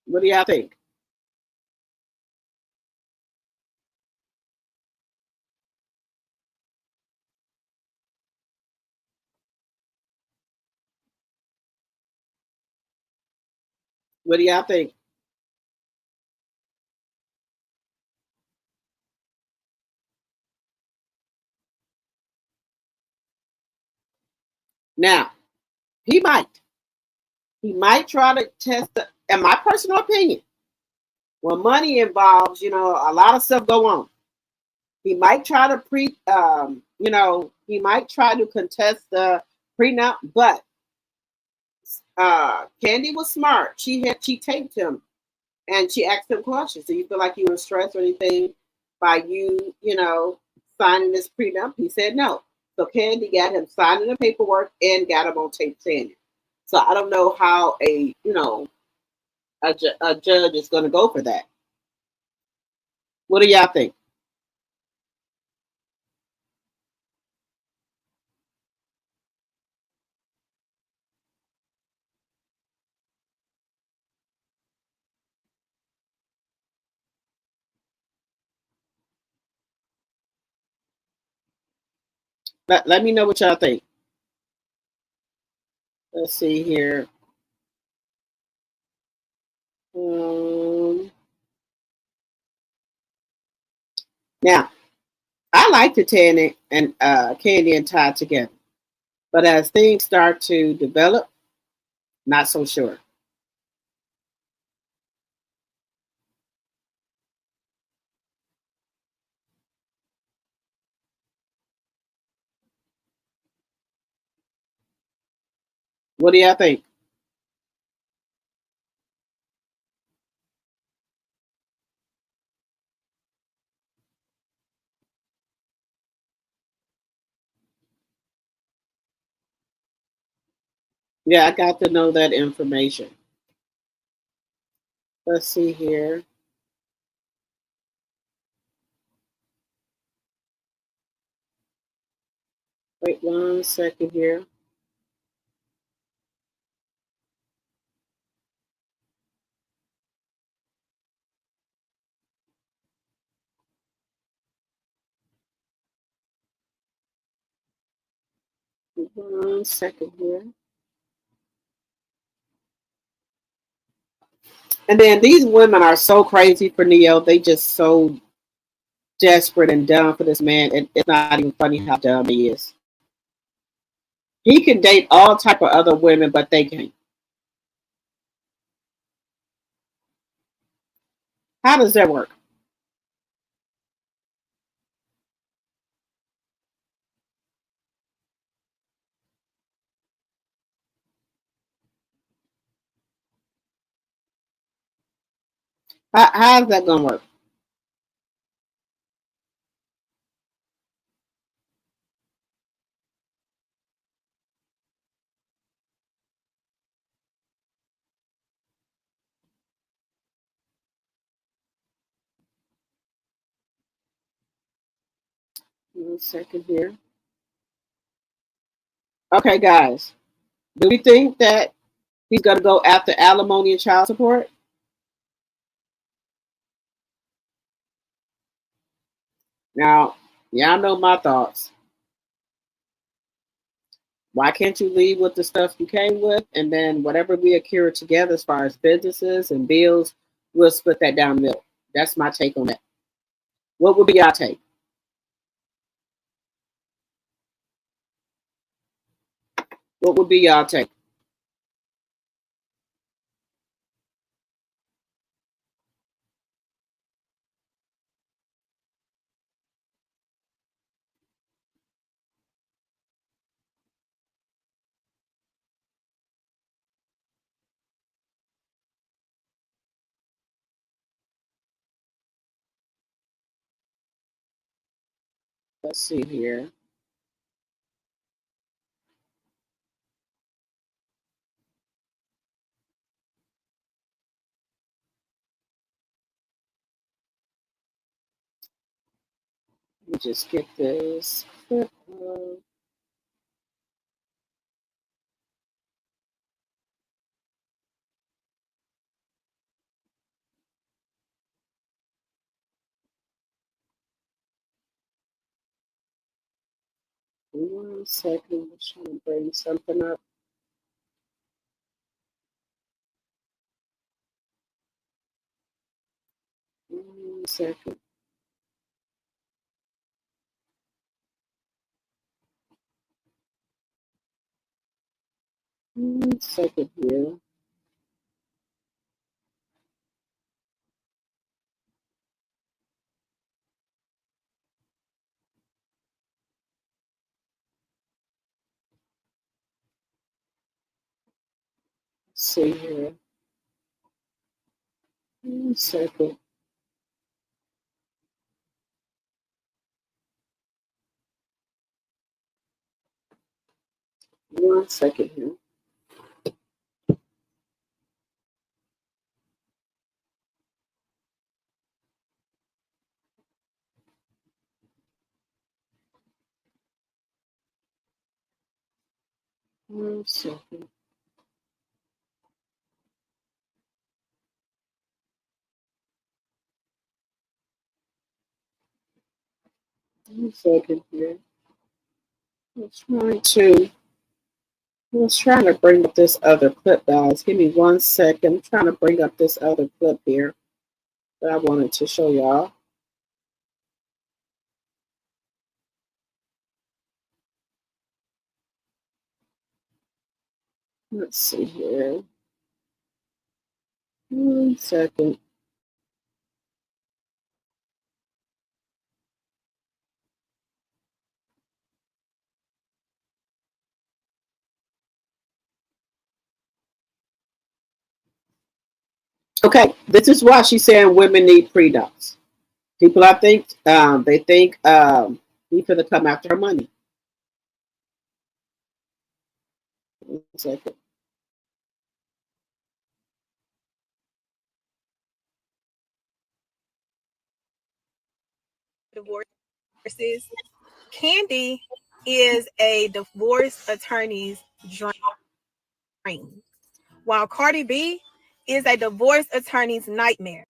What do y'all think? What do y'all think? Now, he might try to test the, in my personal opinion, when money involves, a lot of stuff go on. He might try to he might try to contest the prenup, but Kandi was smart. She taped him and she asked him questions. Do you feel like you were stressed or anything by you, signing this prenup? He said no. So Kandi got him signing the paperwork and got him on tape saying it. So I don't know how a judge is going to go for that. What do y'all think? Let me know what y'all think. Let's see here. Now, I like to Kandi and Kandi and Todd together, but as things start to develop, not so sure. What do y'all think? Yeah, I got to know that information. Let's see here. Wait 1 second here. 1 second here. And then these women are so crazy for Neo. They just so desperate and dumb for this man. It's not even funny how dumb he is. He can date all type of other women, but they can't. How does that work? How's that gonna work? One second here. Okay, guys. Do we think that he's gonna go after alimony and child support? Now, y'all know my thoughts. Why can't you leave with the stuff you came with, and then whatever we accrue together as far as businesses and bills, we'll split that down the middle. That's my take on that. What would be your take? What would be your take? Let's see here. Let me just get this. One second, I'm trying to bring something up. One second. One second here. Let's see here. One second. One second here. One second. One second here. I was trying to bring up this other clip, guys. Give me 1 second. I'm trying to bring up this other clip here that I wanted to show y'all. Let's see here. 1 second. Okay, this is why she's saying women need prenups. People, I think, they think he's gonna come after her money. 1 second. Divorces. Kandi is a divorce attorney's dream, while Cardi B is a divorce attorney's nightmare.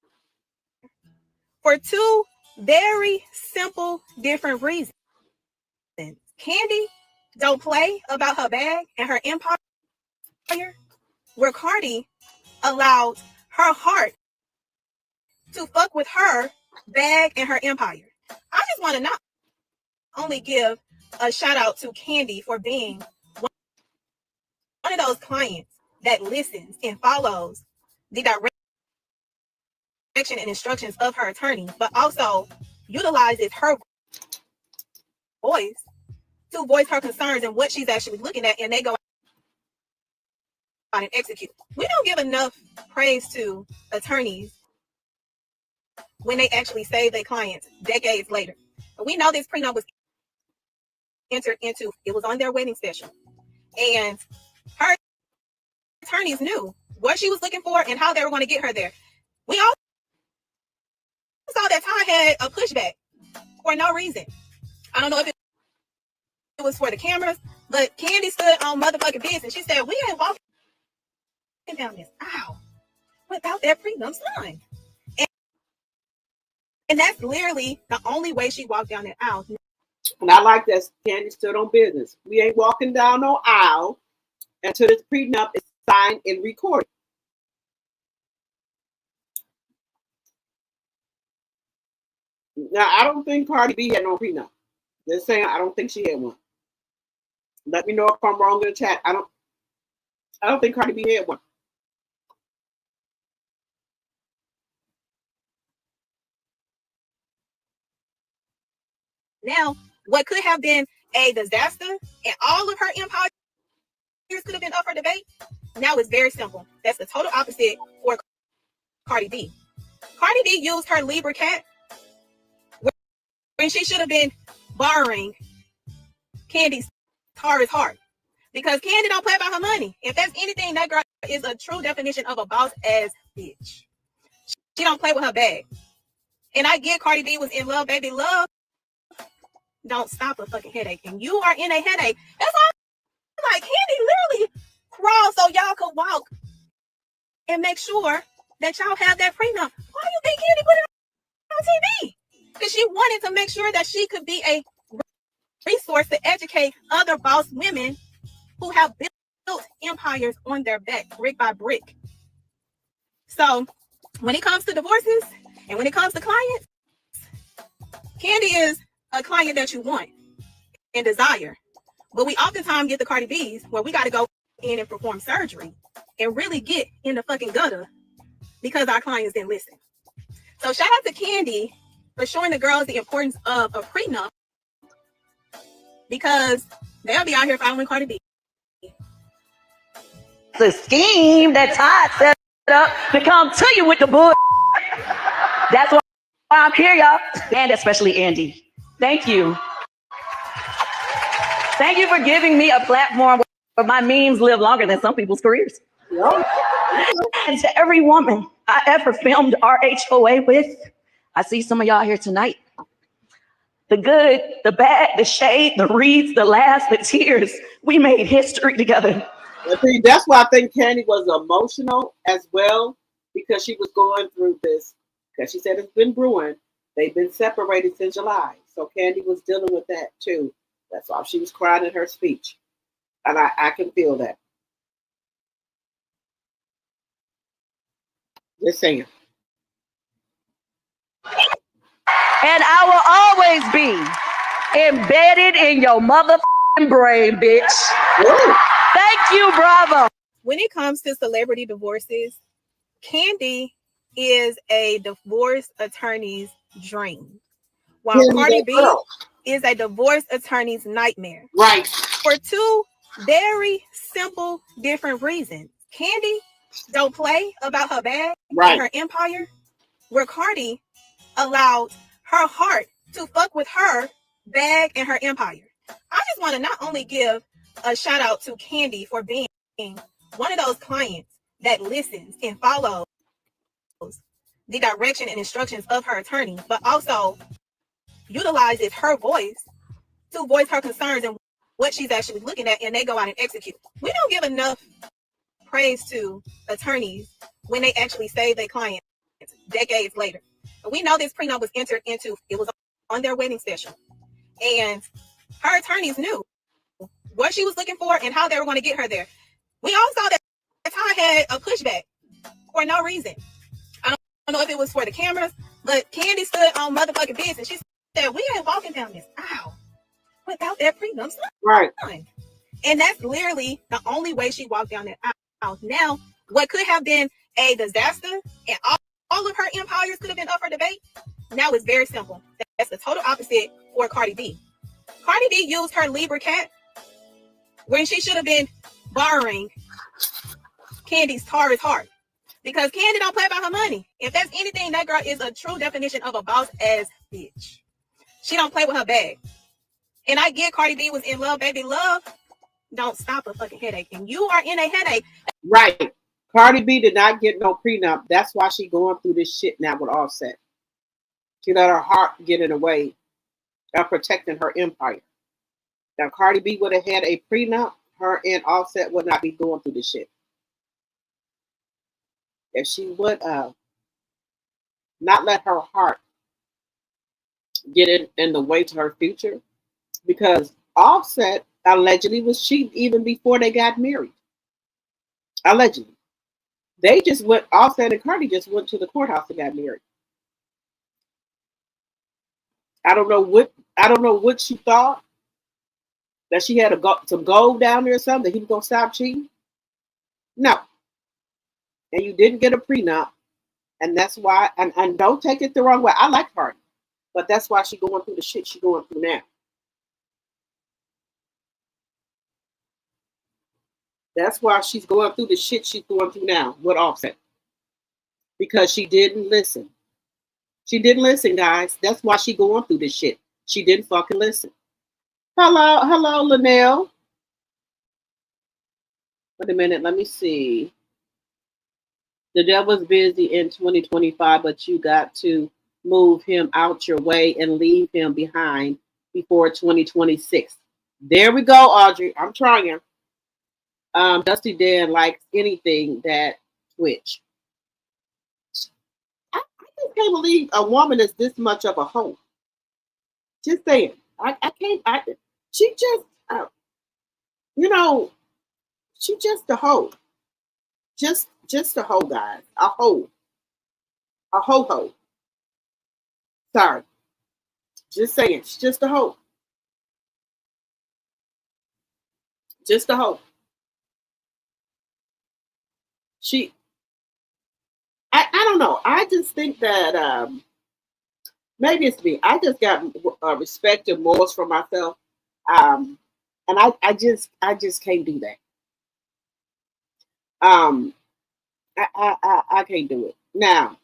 For two very simple, different reasons. Kandi don't play about her bag and her empire, where Cardi allowed her heart to fuck with her bag and her empire. I just want to not only give a shout out to Kandi for being one of those clients that listens and follows the direction and instructions of her attorney, but also utilizes her voice to voice her concerns and what she's actually looking at, and they go out and execute. We don't give enough praise to attorneys when they actually save their clients decades later. But we know this prenup was entered into, it was on their wedding special. And her attorneys knew what she was looking for and how they were going to get her there. We all saw that Ty had a pushback for no reason. I don't know if it was for the cameras, but Kandi stood on motherfucking business. She said, we ain't walking down this aisle without that prenup signed. And that's literally the only way she walked down that aisle. And I like that Kandi stood on business. We ain't walking down no aisle until this prenup is signed and recorded. Now, I don't think Cardi B had no prenup. Just saying, I don't think she had one. Let me know if I'm wrong in the chat. I don't think Cardi B had one. Now, what could have been a disaster and all of her empires could have been up for debate, now it's very simple. That's the total opposite for Cardi B. Cardi B used her Libra cat when she should have been borrowing Kandi's Taurus heart. Because Kandi don't play about her money. If that's anything, that girl is a true definition of a boss ass bitch. She don't play with her bag. And I get Cardi B was in love, baby. Love don't stop a fucking headache. And you are in a headache. That's all. Like, Kandi literally crawled so y'all could walk and make sure that y'all have that prenup. Why do you think Kandi put it on TV? Because she wanted to make sure that she could be a resource to educate other boss women who have built empires on their back, brick by brick. So when it comes to divorces and when it comes to clients, Kandi is a client that you want and desire. But we oftentimes get the Cardi B's where we got to go in and perform surgery and really get in the fucking gutter because our clients didn't listen. So shout out to Kandi for showing the girls the importance of a prenup, because they'll be out here following Cardi B. The scheme that Todd set up to come to you with the bull. That's why I'm here, y'all. And especially Andy. Thank you. Thank you for giving me a platform where my memes live longer than some people's careers. And to every woman I ever filmed RHOA with, I see some of y'all here tonight. The good, the bad, the shade, the reads, the laughs, the tears. We made history together. See, that's why I think Kandi was emotional as well, because she was going through this. Because she said it's been brewing. They've been separated since July. So Kandi was dealing with that too. That's why she was crying in her speech. And I can feel that. Just saying. And I will always be embedded in your motherfucking brain, bitch. Ooh. Thank you, bravo. When it comes to celebrity divorces, Kandi is a divorce attorney's dream, while Cardi B is a divorce attorney's nightmare. Right. For two very simple, different reasons. Kandi don't play about her bag and her empire, where Cardi allowed her heart to fuck with her bag and her empire. I just want to not only give a shout out to Kandi for being one of those clients that listens and follows the direction and instructions of her attorney, but also utilizes her voice to voice her concerns and what she's actually looking at, and they go out and execute. We don't give enough praise to attorneys when they actually save their clients decades later. And we know this prenup was entered into, it was on their wedding special. And her attorneys knew what she was looking for and how they were going to get her there. We all saw that Ty had a pushback for no reason. I don't know if it was for the cameras, but Kandi stood on motherfucking business. She said, we ain't walking down this aisle without that prenup sign. Right. And that's literally the only way she walked down that aisle. Now, what could have been a disaster and all of her empires could have been up for debate, now it's very simple. That's the total opposite for Cardi B. Cardi B used her Libra cat when she should have been borrowing Kandi's Taurus heart. Because Kandi don't play about her money. If that's anything, that girl is a true definition of a boss ass bitch. She don't play with her bag. And I get Cardi B was in love, baby. Love don't stop a fucking headache. And you are in a headache. Right. Cardi B did not get no prenup. That's why she going through this shit now with Offset. She let her heart get in the way of protecting her empire. Now, Cardi B would have had a prenup, her and Offset would not be going through this shit. If she would not let her heart get in the way to her future, because Offset allegedly was cheating even before they got married. Allegedly. They just went, Offset and Cardi just went to the courthouse and got married. I don't know what she thought, that she had some gold down there or something, that he was gonna stop cheating. No. And you didn't get a prenup. And that's why, and don't take it the wrong way. I like Cardi, but that's why she's going through the shit she's going through now. That's why she's going through the shit she's going through now with Offset. Because she didn't listen. She didn't listen, guys. That's why she's going through this shit. She didn't fucking listen. Hello, Linnell. Wait a minute, let me see. The devil's busy in 2025, but you got to move him out your way and leave him behind before 2026. There we go, Audrey. I'm trying. Dusty Dan likes anything that Twitch. I just can't believe a woman is this much of a hoe. Just saying. She just, she just a hoe. Just a hoe, guys. A hoe. A ho-ho. Sorry. Just saying. She's just a hoe. Just a hoe. I don't know. I just think that maybe it's me. I just got respect and morals for myself. And I just can't do that. I can't do it. Now,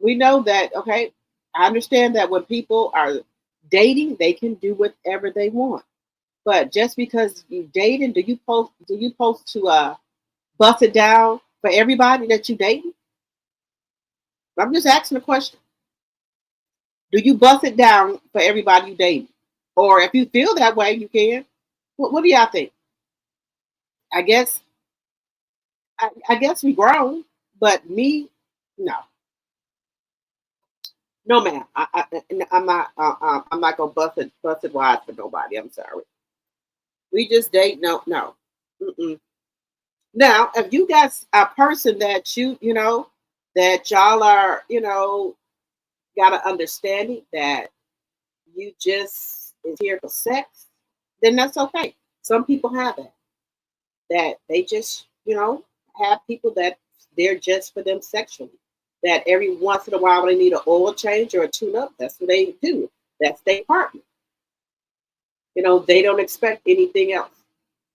we know that, okay, I understand that when people are dating, they can do whatever they want. But just because you dating, do you post to bust it down for everybody that you dating? I'm just asking a question. Do you bust it down for everybody you dating? Or if you feel that way, you can. What do y'all think? I guess we grown, but me, no. No, ma'am. I'm not gonna bust it wide for nobody. I'm sorry. We just date. No. Mm-mm. Now, if you got a person that that y'all are, got an understanding that you just is here for sex, then that's okay. Some people have that they just, have people that they're just for them sexually. That every once in a while when they need an oil change or a tune-up, that's what they do. That's their partner. They don't expect anything else.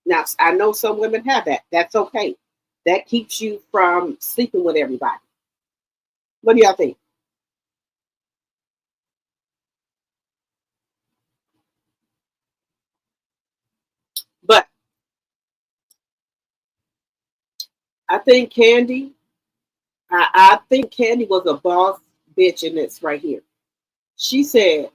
Now, I know some women have that. That's okay. That keeps you from sleeping with everybody. What do y'all think? But I think Kandi, I think Kandi was a boss bitch in this right here. She said,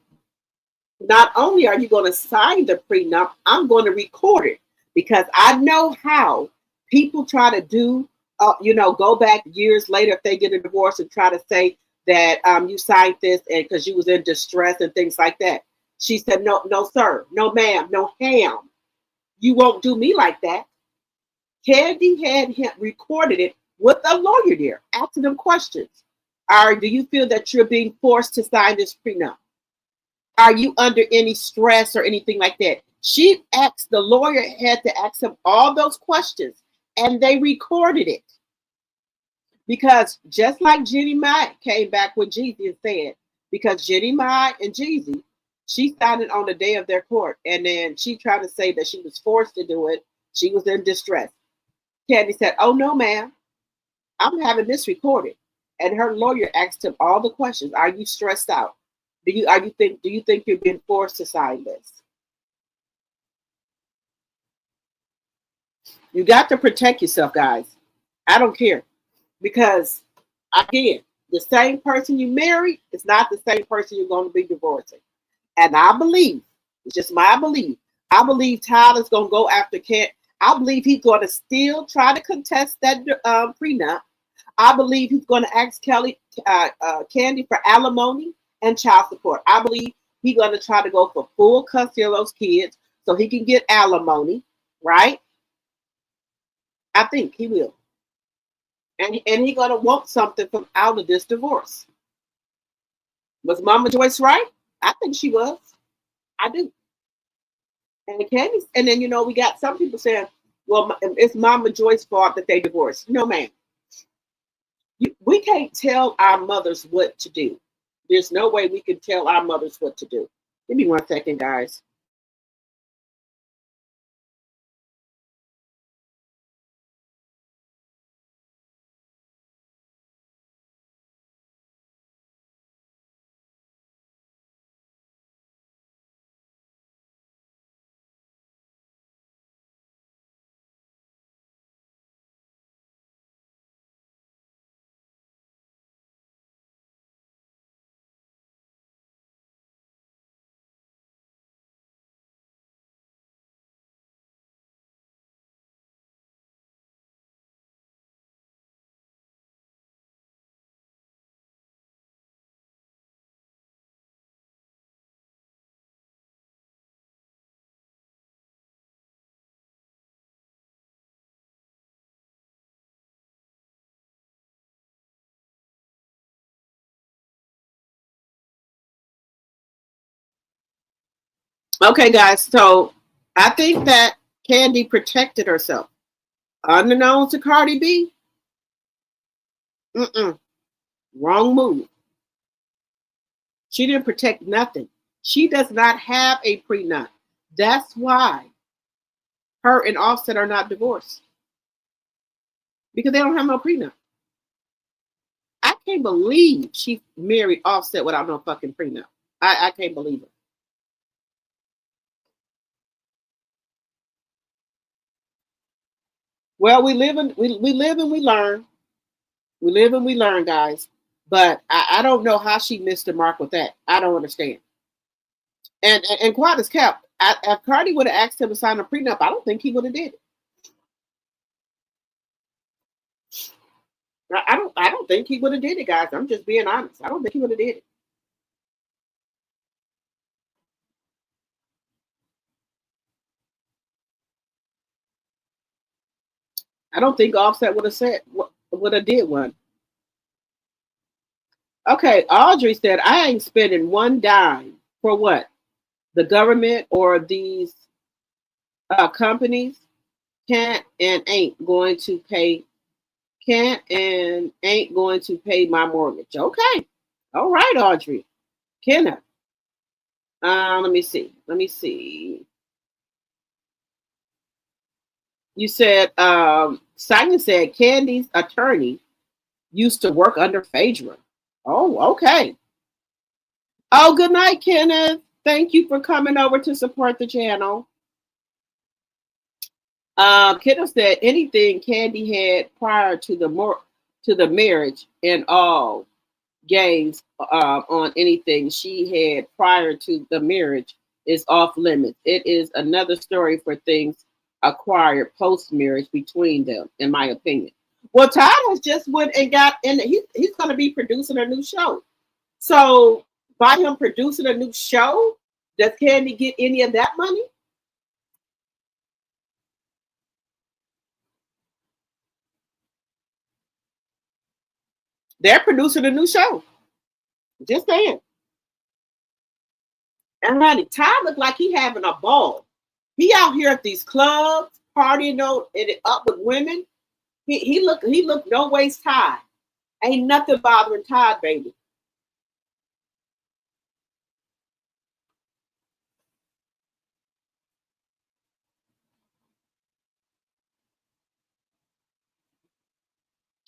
not only are you going to sign the prenup, I'm going to record it because I know how people try to do, go back years later if they get a divorce and try to say that you signed this and because you was in distress and things like that. She said, no, sir, no, ma'am, no ham. You won't do me like that. Kandi had him recorded it with a lawyer there, asking them questions. Do you feel that you're being forced to sign this prenup? Are you under any stress or anything like that? She asked, the lawyer had to ask him all those questions, and they recorded it. Because just like Jenny Mai came back with Jeezy and said, because Jenny Mai and Jeezy, she signed it on the day of their court, and then she tried to say that she was forced to do it. She was in distress. Kandi said, oh no, ma'am, I'm having this recorded. And her lawyer asked him all the questions. Are you stressed out? Do you think you're being forced to sign this? You got to protect yourself, guys. I don't care. Because again, the same person you married is not the same person you're going to be divorcing. And I believe, it's just my belief, I believe Tyler's going to go after Kandi. I believe he's going to still try to contest that prenup. I believe he's going to ask Kandi for alimony and child support. I believe he's going to try to go for full custody of those kids so he can get alimony, right? I think he will. And he's going to want something from out of this divorce. Was Mama Joyce right? I think she was. I do. And Kandi, and then, we got some people saying, well, it's Mama Joyce's fault that they divorced. No, ma'am. We can't tell our mothers what to do. There's no way we can tell our mothers what to do. Give me 1 second, guys. Okay, guys, so I think that Kandi protected herself. Unbeknownst to Cardi B, wrong move. She didn't protect nothing. She does not have a prenup. That's why her and Offset are not divorced. Because they don't have no prenup. I can't believe she married Offset without no fucking prenup. I can't believe it. Well, we live and we learn. We live and we learn, guys. But I don't know how she missed the mark with that. I don't understand. And quite as kept, if Cardi would have asked him to sign a prenup, I don't think he would have did it. I don't think he would have did it, guys. I'm just being honest. I don't think he would have did it. I don't think Offset would have did one. Okay, Audrey said, I ain't spending one dime for what? The government or these companies can't and ain't going to pay my mortgage. Okay. All right, Audrey. Kenneth. Let me see. You said, Simon said Kandi's attorney used to work under Phaedra. Oh, okay. Oh, good night, Kenneth. Thank you for coming over to support the channel. Kenneth said anything Kandi had prior to the marriage and all gains on anything she had prior to the marriage is off limits. It is another story for things acquired post-marriage between them, in my opinion. Well, Todd has just went and got in. He's going to be producing a new show. So by him producing a new show, does Kandi get any of that money? They're producing a new show. Just saying. And honey, Ty looked like he having a ball. He out here at these clubs, partying up with women. He looked no ways tired. Ain't nothing bothering Todd, baby.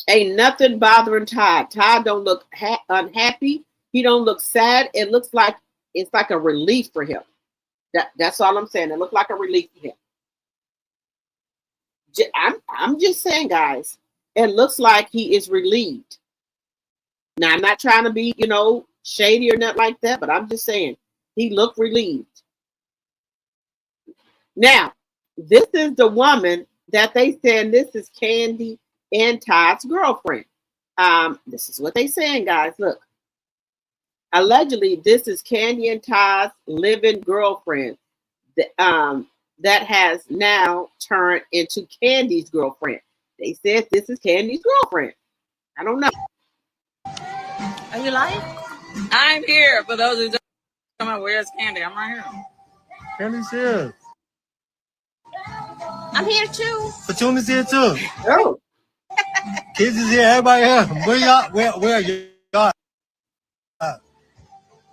Ain't nothing bothering Todd. Todd don't look unhappy. He don't look sad. It looks like it's like a relief for him. That's all I'm saying. It looked like a relief for him. I'm just saying, guys. It looks like he is relieved. Now, I'm not trying to be, shady or nothing like that, but I'm just saying he looked relieved. Now, this is the woman that they said this is Kandi and Todd's girlfriend. This is what they saying, guys. Look. Allegedly, this is Kandi and Todd's living girlfriend that has now turned into Kandi's girlfriend. They said this is Kandi's girlfriend. I don't know. Are you lying? I'm here. For those who don't know, where's Kandi? I'm right here. Kandi's here. I'm here too. Fatuna's here too. Oh. Kids is here. Everybody here. Where y'all? Where are y'all?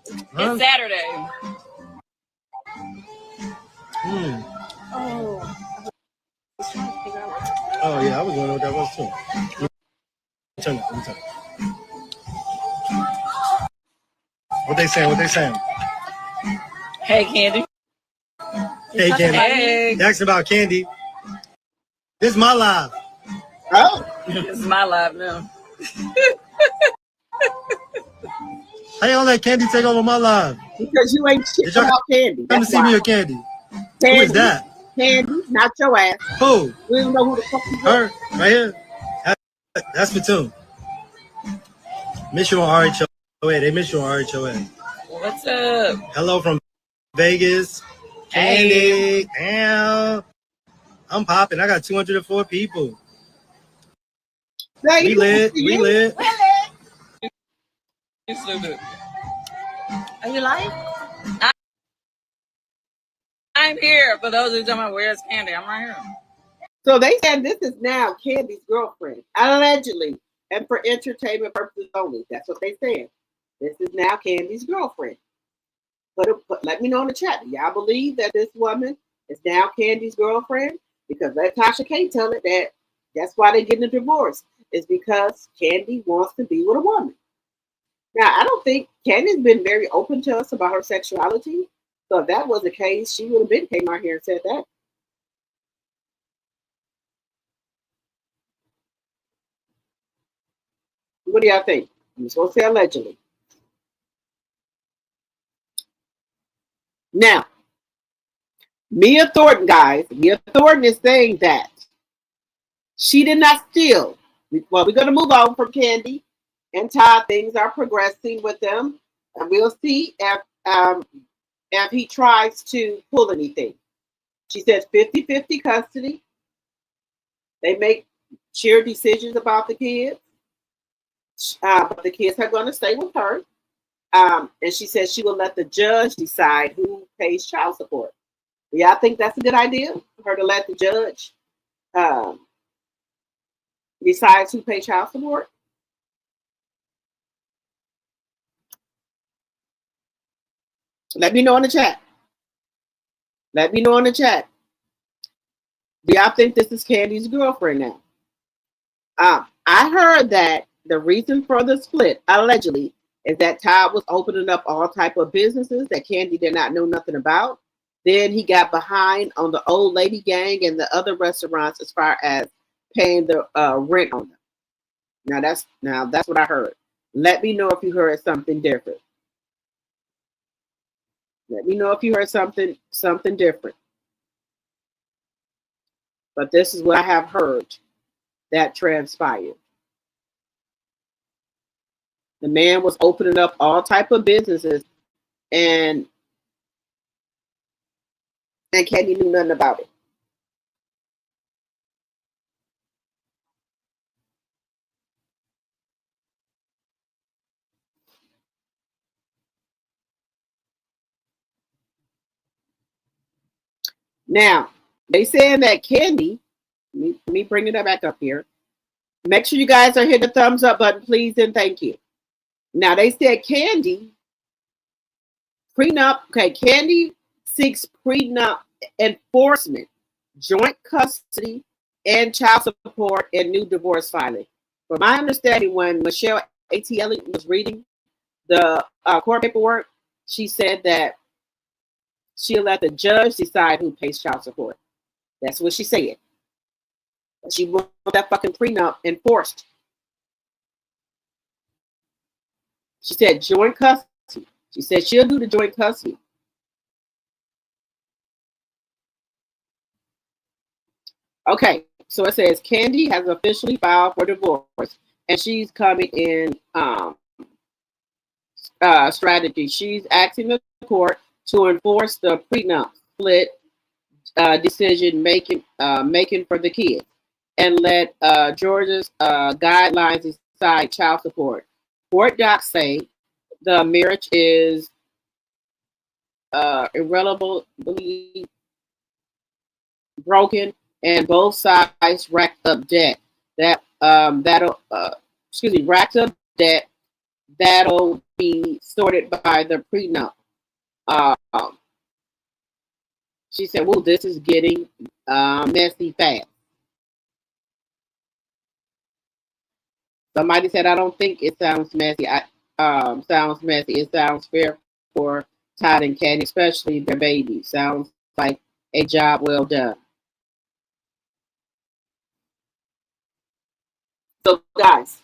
It's Saturday. Oh yeah, I was wondering what that was too. Let me turn it. What they saying? Hey, Kandi. Hey, Kandi. Hey. You asking about Kandi? This is my live. Oh. This is my live now. How you gonna let Kandi take over my live? Because you ain't shit about Kandi. Come to see me or Kandi? Who is that? Kandi, not your ass. Who? We don't know who the fuck you Her, right here. That's Fatune. Miss you on RHOA. They miss you on RHOA. What's up? Hello from Vegas. Kandi. Damn. I'm popping. I got 204 people. We lit. You stupid. Are you lying? I'm here. For those who don't know, where's Kandi? I'm right here. So they said this is now Kandi's girlfriend, allegedly, and for entertainment purposes only. That's what they said. This is now Kandi's girlfriend. But let me know in the chat. Do y'all believe that this woman is now Kandi's girlfriend? Because let Tasha K tell it that that's why they're getting a divorce. Is because Kandi wants to be with a woman. Now, I don't think Kandi's been very open to us about her sexuality. So if that was the case, she would have been came out here and said that. What do y'all think? I'm just going to say allegedly. Now, Mia Thornton, guys. Mia Thornton is saying that she did not steal. Well, we're going to move on from Kandi and Todd. Things are progressing with them. And we'll see if he tries to pull anything. She says 50-50 custody. They make shared decisions about the kids. But the kids are going to stay with her. And she says she will let the judge decide who pays child support. Yeah, I think that's a good idea for her to let the judge decide who pays child support. Let me know in the chat. Let me know in the chat. Do y'all think this is Kandi's girlfriend now? I heard that the reason for the split, allegedly, is that Todd was opening up all type of businesses that Kandi did not know nothing about. Then he got behind on the old lady gang and the other restaurants as far as paying the rent on them. Now that's what I heard. Let me know if you heard something different. Let me know if you heard something different. But this is what I have heard that transpired. The man was opening up all type of businesses, and Kandi knew nothing about it. Now, they saying that Kandi, me bringing that back up here. Make sure you guys are hitting the thumbs up button, please, and thank you. Now, they said Kandi, prenup, okay, Kandi seeks prenup enforcement, joint custody, and child support and new divorce filing. From my understanding, when Michelle A.T. Elliott was reading the court paperwork, she said that she'll let the judge decide who pays child support. That's what she said. But she wants that fucking prenup enforced. She said joint custody. She said she'll do the joint custody. Okay, so it says Kandi has officially filed for divorce, and she's coming in strategy. She's asking the court to enforce the prenup split decision making for the kids, and let Georgia's guidelines decide child support. Court docs say the marriage is irrevocably broken, and both sides racked up debt. Racked up debt that'll be sorted by the prenup. She said, "Well, this is getting messy fast." Somebody said, "I don't think it sounds messy. Sounds messy. It sounds fair for Todd and Kandi, especially their baby. Sounds like a job well done." So, guys,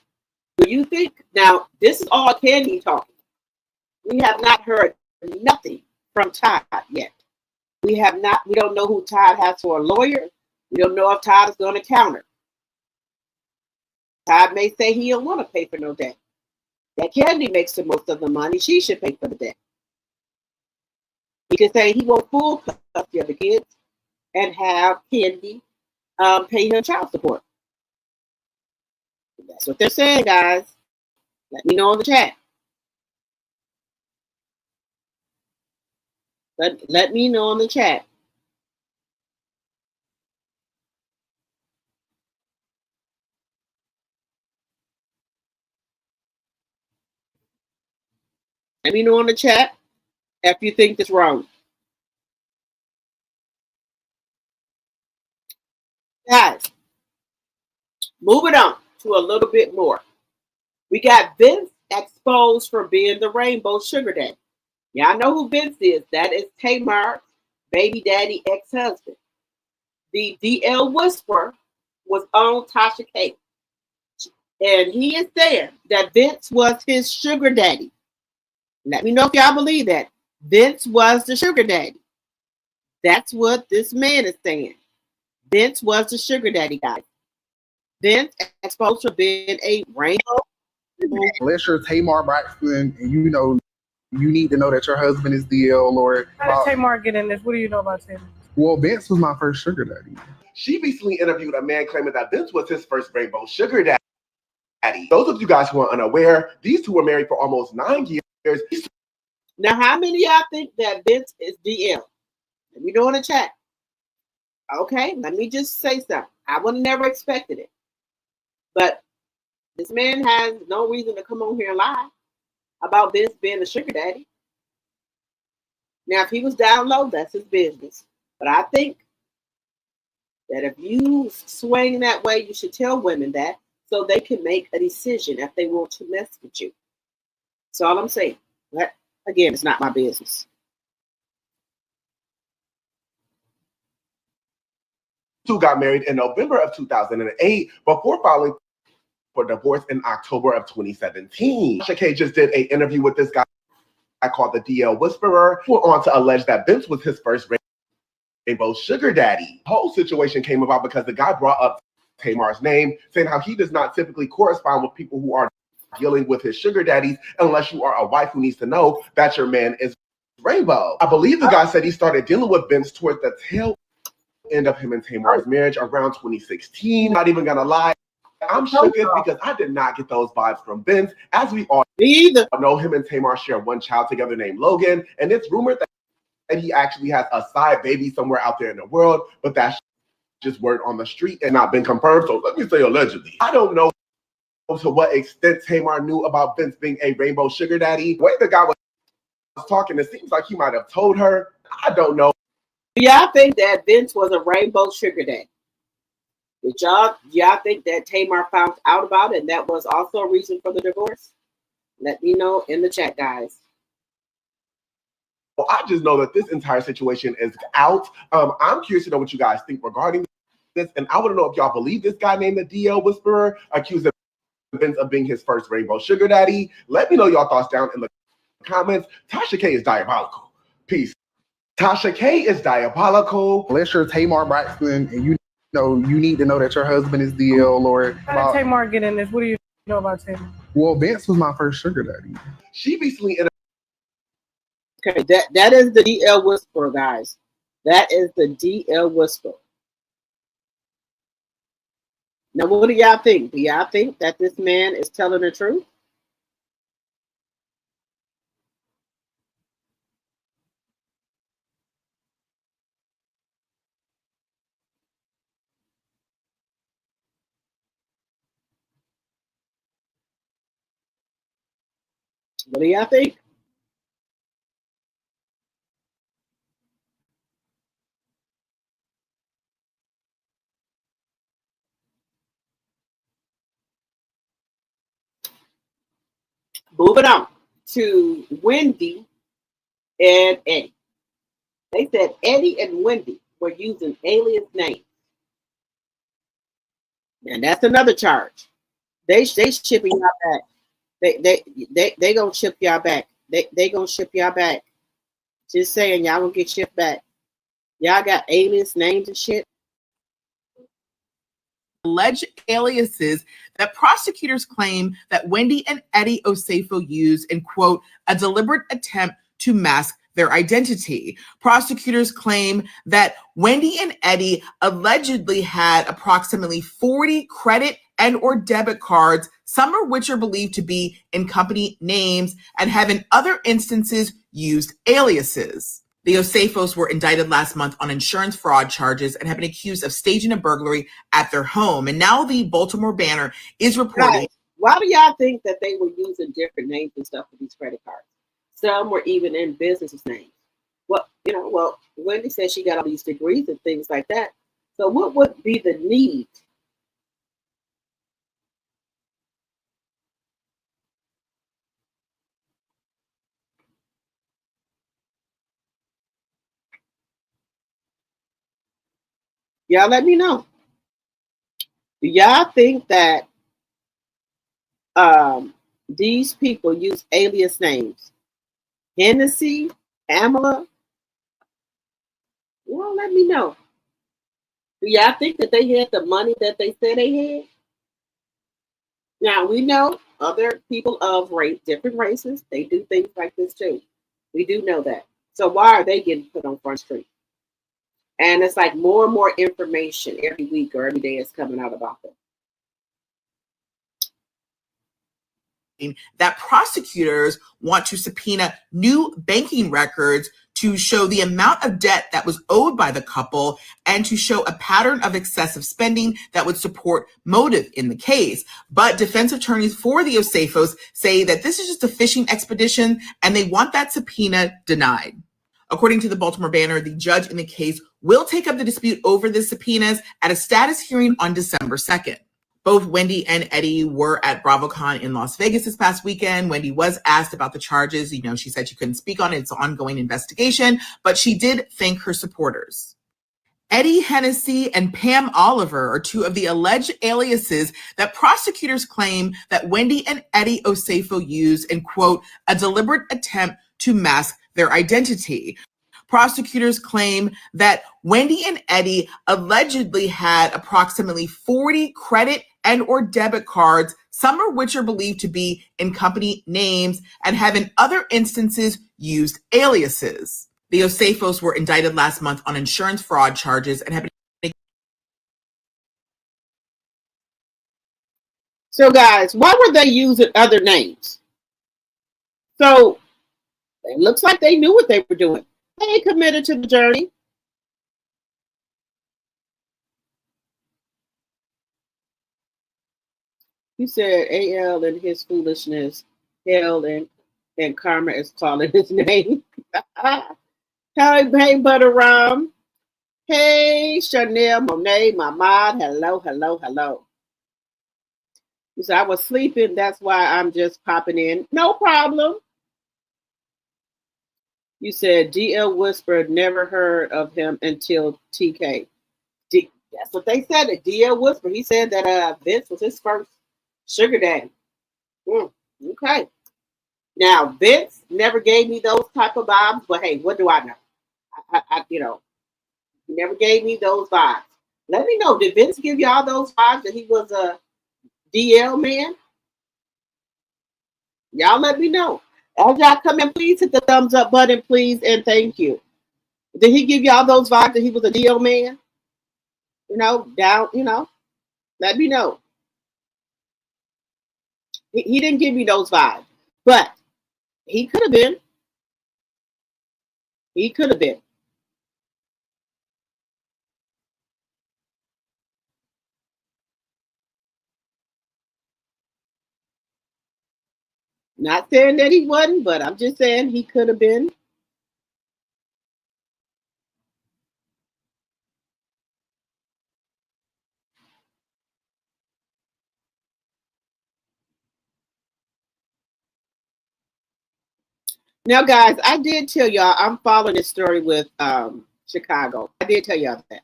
do you think now? This is all Kandi talking. We have not heard nothing from Todd yet. We don't know who Todd has for a lawyer. We don't know if Todd is going to counter. Todd may say he don't want to pay for no debt. That Kandi makes the most of the money. She should pay for the debt. He could say he won't full custody of the kids and have Kandi pay her child support. That's what they're saying, guys. Let me know in the chat. Let me know in the chat. Let me know in the chat if you think this wrong. Guys, moving on to a little bit more. We got Vince exposed for being the rainbow sugar daddy. Y'all know who Vince is. That is Tamar's baby daddy ex-husband. The DL Whisperer was on Tasha K. And he is saying that Vince was his sugar daddy. Let me know if y'all believe that. Vince was the sugar daddy. That's what this man is saying. Vince was the sugar daddy, guys. Vince exposed for being a rainbow. Unless you're Tamar Braxton and you know you need to know that your husband is DL or How did Tamar get in this? What do you know about Tamar? Well, Vince was my first sugar daddy. She recently interviewed a man claiming that Vince was his first rainbow sugar daddy. Those of you guys who are unaware, these two were married for almost 9 years. Now, how many of y'all think that Vince is DL? Let me know in the chat. Okay, let me just say something. I would have never expected it. But this man has no reason to come on here and lie about Vince being a sugar daddy. Now, if he was down low, that's his business. But I think that if you swing that way, you should tell women that so they can make a decision if they want to mess with you. That's all I'm saying. But again, it's not my business. Two got married in November of 2008 before filing for divorce in October of 2017. Tasha K just did an interview with this guy called the DL Whisperer, who went on to allege that Vince was his first rainbow sugar daddy. The whole situation came about because the guy brought up Tamar's name, saying how he does not typically correspond with people who are dealing with his sugar daddies unless you are a wife who needs to know that your man is rainbow. I believe the guy said he started dealing with Vince towards the tail end of him and Tamar's marriage around 2016. Not even gonna lie, I'm shook because I did not get those vibes from Vince, as we all know him and Tamar share one child together named Logan, and it's rumored he actually has a side baby somewhere out there in the world, but that's just word on the street and not been confirmed. So let me say allegedly. I don't know to what extent Tamar knew about Vince being a rainbow sugar daddy. The way the guy was talking, it seems like he might have told her. I don't know. Do y'all think that Vince was a rainbow sugar daddy? Did y'all think that Tamar found out about it and that was also a reason for the divorce? Let me know in the chat, guys. Well, I just know that this entire situation is out. I'm curious to know what you guys think regarding this, and I want to know if y'all believe this guy named the DL Whisperer accused Vince of being his first rainbow sugar daddy. Let me know your thoughts down in the comments. Tasha K is diabolical. Peace. Tasha K is diabolical. Unless you're Tamar Braxton and you know you need to know that your husband is DL or How did Tamar get in this? What do you know about Tamar? Well, Vince was my first sugar daddy. She recently in Okay, that is the DL Whisperer, guys. That is the DL Whisperer. Now, what do y'all think? Do y'all think that this man is telling the truth? What do y'all think? Moving on to Wendy and Eddie. They said Eddie and Wendy were using alias names. And that's another charge. They shipping y'all back. They gonna ship y'all back. They gonna ship y'all back. Just saying, y'all gonna get shipped back. Y'all got alias names and shit. Alleged aliases that prosecutors claim that Wendy and Eddie Osefo used in, quote, a deliberate attempt to mask their identity. Prosecutors claim that Wendy and Eddie allegedly had approximately 40 credit and or debit cards, some of which are believed to be in company names and have in other instances used aliases. The Osefos were indicted last month on insurance fraud charges and have been accused of staging a burglary at their home. And now the Baltimore Banner is reporting. Guys, why do y'all think that they were using different names and stuff for these credit cards? Some were even in business names. Well, Wendy said she got all these degrees and things like that. So what would be the need? Y'all let me know. Do y'all think that these people use alias names? Hennessy, Pamela? Well, let me know. Do y'all think that they had the money that they said they had? Now, we know other people of different races, they do things like this too. We do know that. So why are they getting put on Front Street? And it's like more and more information every week or every day is coming out about them. That prosecutors want to subpoena new banking records to show the amount of debt that was owed by the couple and to show a pattern of excessive spending that would support motive in the case. But defense attorneys for the Osefos say that this is just a fishing expedition and they want that subpoena denied. According to the Baltimore Banner, the judge in the case will take up the dispute over the subpoenas at a status hearing on December 2nd. Both Wendy and Eddie were at BravoCon in Las Vegas this past weekend. Wendy was asked about the charges. She said she couldn't speak on it. It's an ongoing investigation, but she did thank her supporters. Eddie Hennessy and Pam Oliver are two of the alleged aliases that prosecutors claim that Wendy and Eddie Osefo used in, quote, a deliberate attempt to mask their identity. Prosecutors claim that Wendy and Eddie allegedly had approximately 40 credit and or debit cards, some of which are believed to be in company names and have in other instances used aliases. The Osefos were indicted last month on insurance fraud charges and have been. So guys, why were they using other names? So it looks like they knew what they were doing. Stay committed to the journey. He said AL and his foolishness, hell and karma is calling his name. Hey, Butter Rum. Hey, Chanel, Monet, my mod. Hello, hello, hello. He said, I was sleeping. That's why I'm just popping in. No problem. You said DL whispered, never heard of him until TK. That's what they said. That DL whispered. He said that Vince was his first sugar daddy. Okay. Now, Vince never gave me those type of vibes, but hey, what do I know? He never gave me those vibes. Let me know. Did Vince give y'all those vibes that he was a DL man? Y'all let me know. As y'all come in, please hit the thumbs up button, please, and thank you. Did he give y'all those vibes that he was a DL man? Let me know. He didn't give me those vibes, but he could have been. He could have been. Not saying that he wasn't, but I'm just saying he could have been. Now, guys, I did tell y'all I'm following this story with Chicago. I did tell y'all that.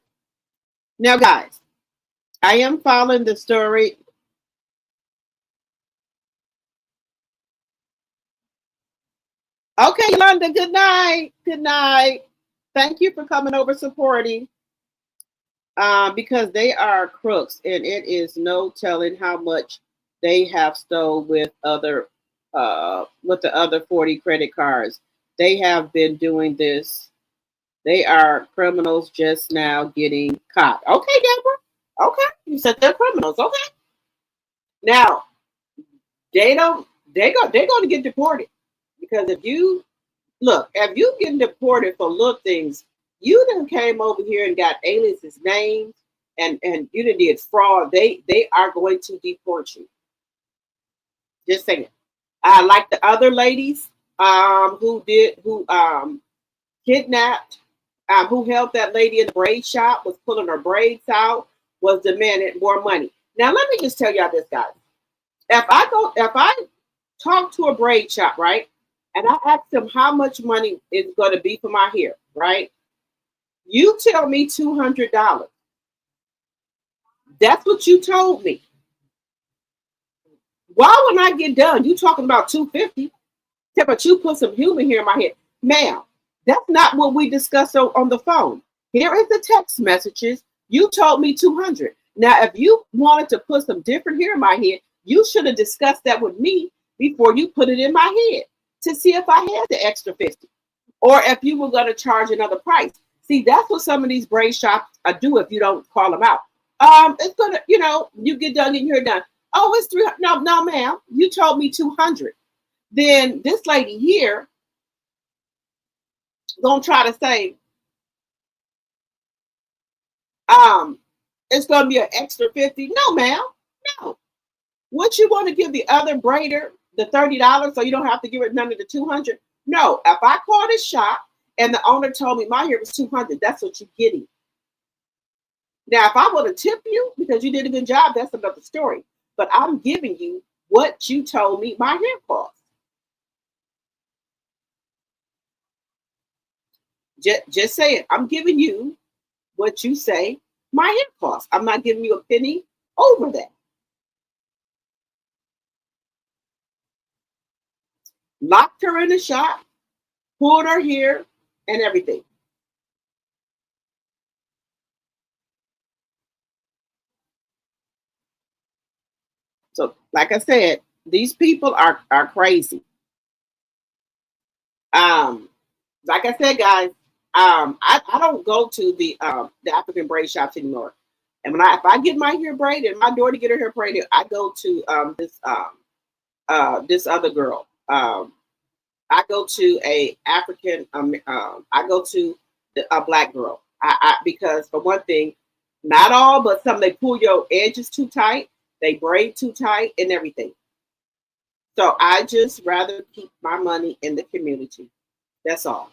Now, guys, I am following the story. Okay, Yolanda, good night. Good night. Thank you for coming over supporting. Because they are crooks, and it is no telling how much they have stole with the other 40 credit cards. They have been doing this. They are criminals just now getting caught. Okay, Deborah. Okay, you said they're criminals. Okay. Now they're going to get deported, because if you getting deported for little things, you done came over here and got aliases names, and you done did fraud. They are going to deport you. Just saying. Like the other ladies who kidnapped, who helped that lady in the braid shop, was pulling her braids out, was demanding more money. Now let me just tell y'all this, guys. If I talk to a braid shop, right, and I ask them how much money is going to be for my hair, right? You tell me $200. That's what you told me. Why, when I get done, you talking about $250? But you put some human hair in my head. Ma'am, that's not what we discussed on the phone. Here is the text messages. You told me $200. Now, if you wanted to put some different hair in my head, you should have discussed that with me before you put it in my head to see if I had the extra 50, or if you were going to charge another price. See, that's what some of these braid shops do if you don't call them out. It's gonna, you get done and you're done. Oh, it's 300. No, ma'am. You told me 200. Then this lady here gonna try to say, it's gonna be an extra 50. No, ma'am. No. What, you want to give the other braider the $30 so you don't have to give it none of the 200? No. If I called a shop and the owner told me my hair was 200, that's what you're getting. Now, if I want to tip you because you did a good job, that's another story. But I'm giving you what you told me my hair cost. Just say it. I'm giving you what you say my hair costs. I'm not giving you a penny over that. Locked her in the shop, pulled her hair, and everything. So, like I said, these people are crazy. Like I said, guys, I don't go to the African braid shops anymore. And if I get my hair braided, my daughter get her hair braided, I go to this other girl. I go to a African, I go to a black girl. Because for one thing, not all, but some, they pull your edges too tight, they braid too tight and everything. So I just rather keep my money in the community. That's all.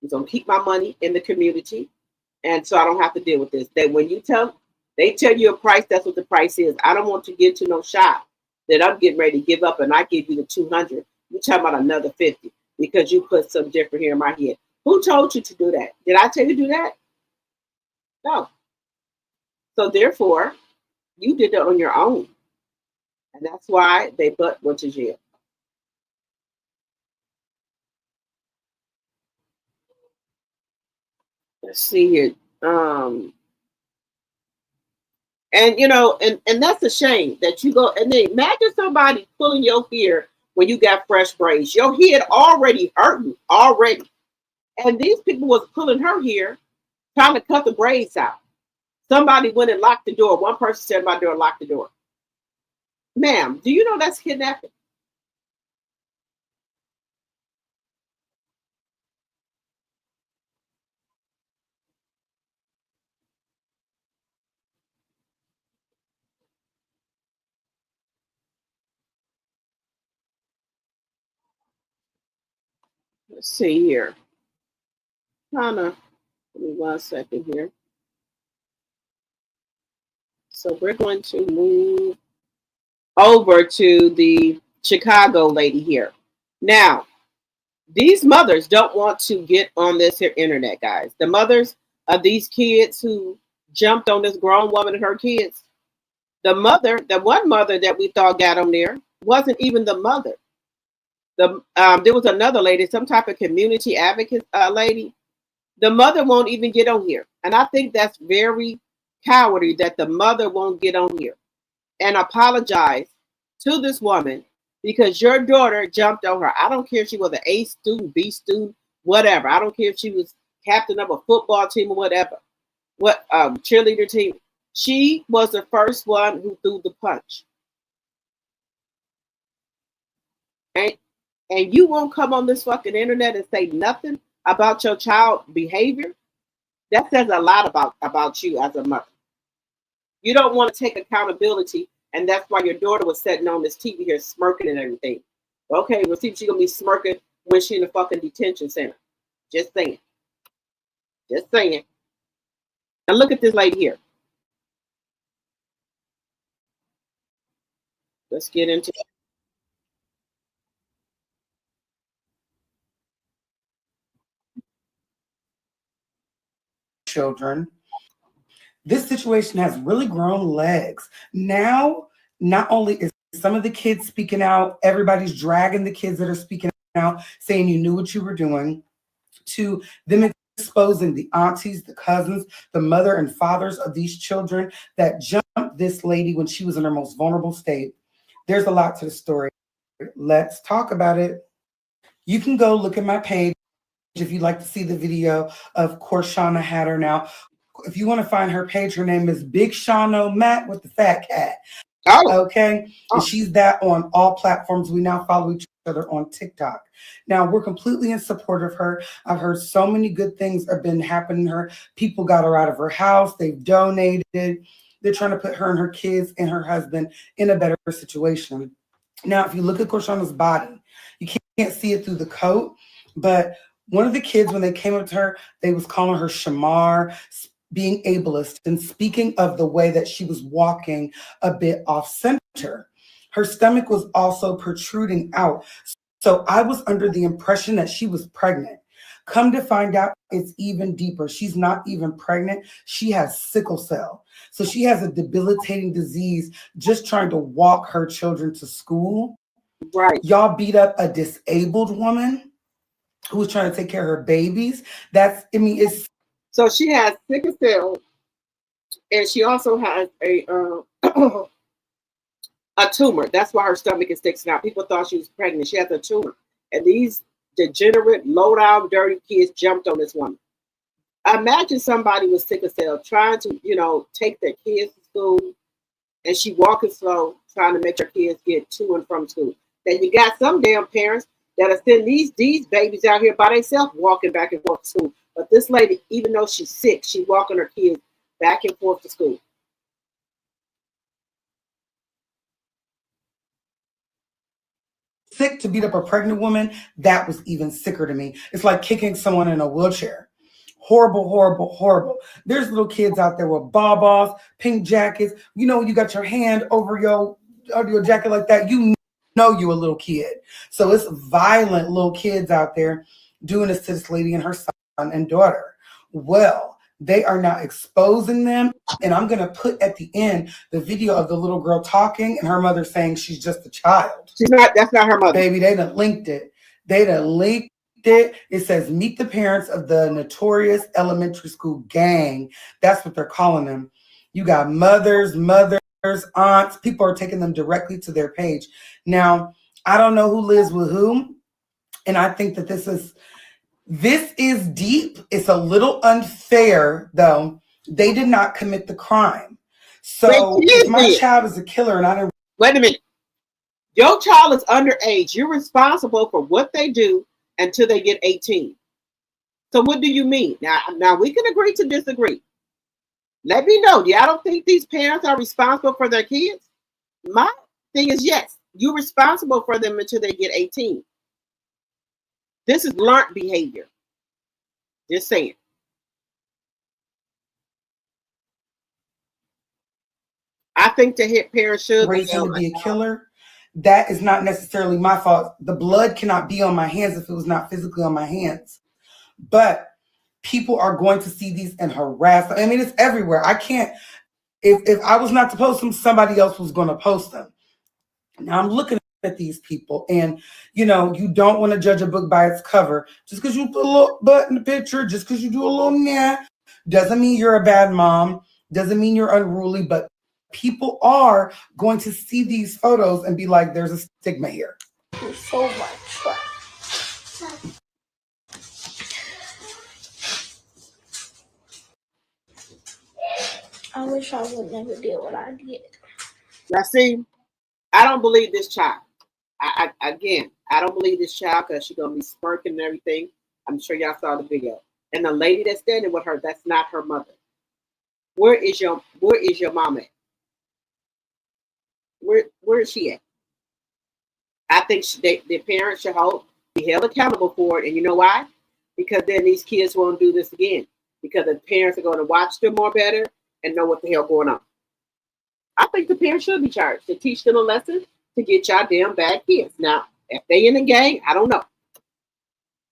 I'm gonna keep my money in the community, and so I don't have to deal with this. That when they tell you a price, that's what the price is. I don't want to get to no shop that I'm getting ready to give up, and I give you the 200. You talking about another 50 because you put something different here in my head. Who told you to do that? Did I tell you to do that? No. So therefore, you did it on your own, and that's why they went to jail. Let's see here. And you know, and that's a shame that you go and then imagine somebody pulling your hair when you got fresh braids. Your head already hurting already. And these people was pulling her hair, trying to cut the braids out. Somebody went and locked the door. One person said my door, locked the door. Ma'am, do you know that's kidnapping? Let's see here. Give me 1 second here. So we're going to move over to the Chicago lady here. Now, these mothers don't want to get on this here internet, guys. The mothers of these kids who jumped on this grown woman and her kids. The one mother that we thought got on there wasn't even the mother. There was another lady, some type of community advocate lady. The mother won't even get on here. And I think that's very cowardly that the mother won't get on here and apologize to this woman because your daughter jumped on her. I don't care if she was an A student, B student, whatever. I don't care if she was captain of a football team or whatever. What cheerleader team. She was the first one who threw the punch. And you won't come on this fucking internet and say nothing about your child behavior. That says a lot about you as a mother. You don't want to take accountability, and that's why your daughter was sitting on this TV here smirking and everything. Okay, we'll see if she's gonna be smirking when she's in a fucking detention center. Just saying. Just saying. Now look at this lady here. Let's get into it. Children. This situation has really grown legs. Now, not only is some of the kids speaking out, everybody's dragging the kids that are speaking out, saying you knew what you were doing, to them exposing the aunties, the cousins, the mother and fathers of these children that jumped this lady when she was in her most vulnerable state. There's a lot to the story. Let's talk about it. You can go look at my page if you'd like to see the video of Corshana Hatter. Now, if you want to find her page, her name is Big Shano Matt with the fat cat. Oh. Okay. And she's that on all platforms. We now follow each other on TikTok. Now, we're completely in support of her. I've heard so many good things have been happening to her. People got her out of her house. They've donated. They're trying to put her and her kids and her husband in a better situation. Now, if you look at Corshana's body, you can't see it through the coat, but one of the kids, when they came up to her, they was calling her Shamar, being ableist, and speaking of the way that she was walking a bit off center. Her stomach was also protruding out. So I was under the impression that she was pregnant. Come to find out, it's even deeper. She's not even pregnant. She has sickle cell. So she has a debilitating disease just trying to walk her children to school. Right. Y'all beat up a disabled woman who's trying to take care of her babies. It's so she has sickle cell, and she also has a tumor. That's why her stomach is sticking out. People thought she was pregnant. She has a tumor, and these degenerate, low-down, dirty kids jumped on this woman. Imagine somebody with sickle cell trying to, take their kids to school, and she walking slow, trying to make her kids get to and from school. Then you got some damn parents that are sending these babies out here by themselves walking back and forth to school. But this lady, even though she's sick, she's walking her kids back and forth to school. Sick to beat up a pregnant woman, that was even sicker to me. It's like kicking someone in a wheelchair. Horrible, horrible, horrible. There's little kids out there with ball-balls, pink jackets. You know, when you got your hand over your jacket like that, you know you a little kid. So it's violent little kids out there doing this to this lady and her son and daughter. Well, they are now exposing them. And I'm going to put at the end the video of the little girl talking and her mother saying she's just a child. She's not, that's not her mother. Baby, they done linked it. They done linked it. It says, meet the parents of the notorious elementary school gang. That's what they're calling them. You got mothers, aunts. People are taking them directly to their page. Now, I don't know who lives with whom. And I think that this is deep. It's a little unfair, though. They did not commit the crime. So if my child is a killer and I don't... Wait a minute. Your child is underage. You're responsible for what they do until they get 18. So what do you mean? Now we can agree to disagree. Let me know. Y'all don't think these parents are responsible for their kids? My thing is, yes, you're responsible for them until they get 18. This is learned behavior. Just saying. I think the parents should raise him to be a killer. That is not necessarily my fault. The blood cannot be on my hands if it was not physically on my hands. But people are going to see these and harass them. I mean, it's everywhere. I can't, if I was not to post them, somebody else was going to post them. Now I'm looking at these people and, you know, you don't want to judge a book by its cover. Just because you put a little butt in the picture, just because you do a little nah, doesn't mean you're a bad mom, doesn't mean you're unruly, but people are going to see these photos and be like, there's a stigma here. So much. I wish I would never did what I did. Now, see, I don't believe this child. I don't believe this child because she's gonna be smirking and everything. I'm sure y'all saw the video. And the lady that's standing with her, that's not her mother. Where is your mom at? Where is she at? I think the parents should be held accountable for it. And you know why? Because then these kids won't do this again. Because the parents are going to watch them more better and know what the hell going on. I think the parents should be charged to teach them a lesson to get y'all damn bad kids. Now, if they in the gang, I don't know.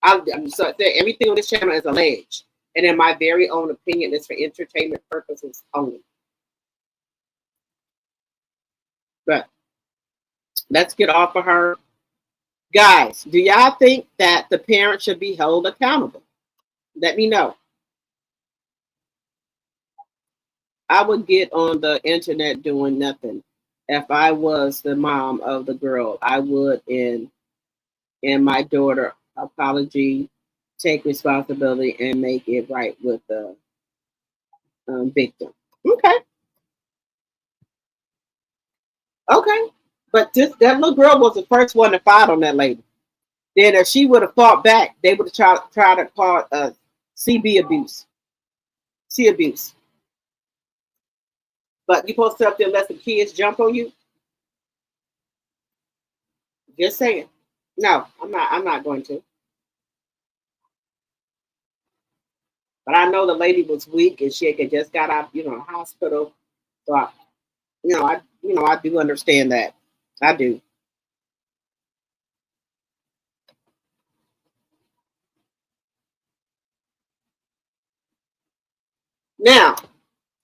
I'm sorry, everything on this channel is alleged. And in my very own opinion, it's for entertainment purposes only. But let's get off of her. Guys, do y'all think that the parents should be held accountable? Let me know. I would get on the internet doing nothing. If I was the mom of the girl, I would, in my daughter, apology, take responsibility, and make it right with the victim. Okay. Okay. But that little girl was the first one to fight on that lady. Then if she would have fought back, they would have tried to call CB abuse. C abuse. But you supposed to up there and let the kids jump on you? Just saying. No, I'm not going to. But I know the lady was weak and she had just got out, hospital. So I do understand that. I do. Now,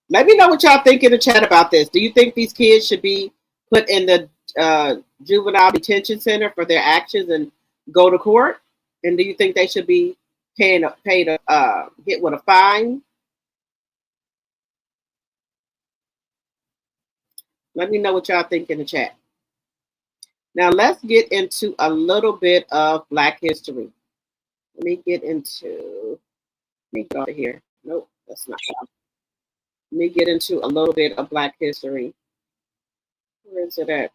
let me know what y'all think in the chat about this. Do you think these kids should be put in the juvenile detention center for their actions and go to court? And do you think they should be paid a hit with a fine? Let me know what y'all think in the chat. Now let's get into a little bit of Black history. Let me go to here. Nope, that's not. Let me get into a little bit of Black history. Where is it at?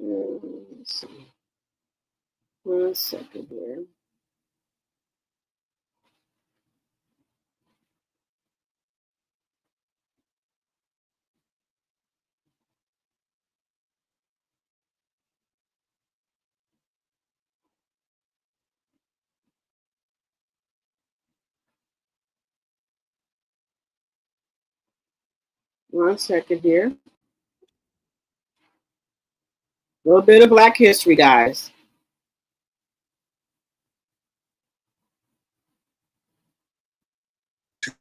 Let's see. 1 second here. One second here. A little bit of Black history, guys.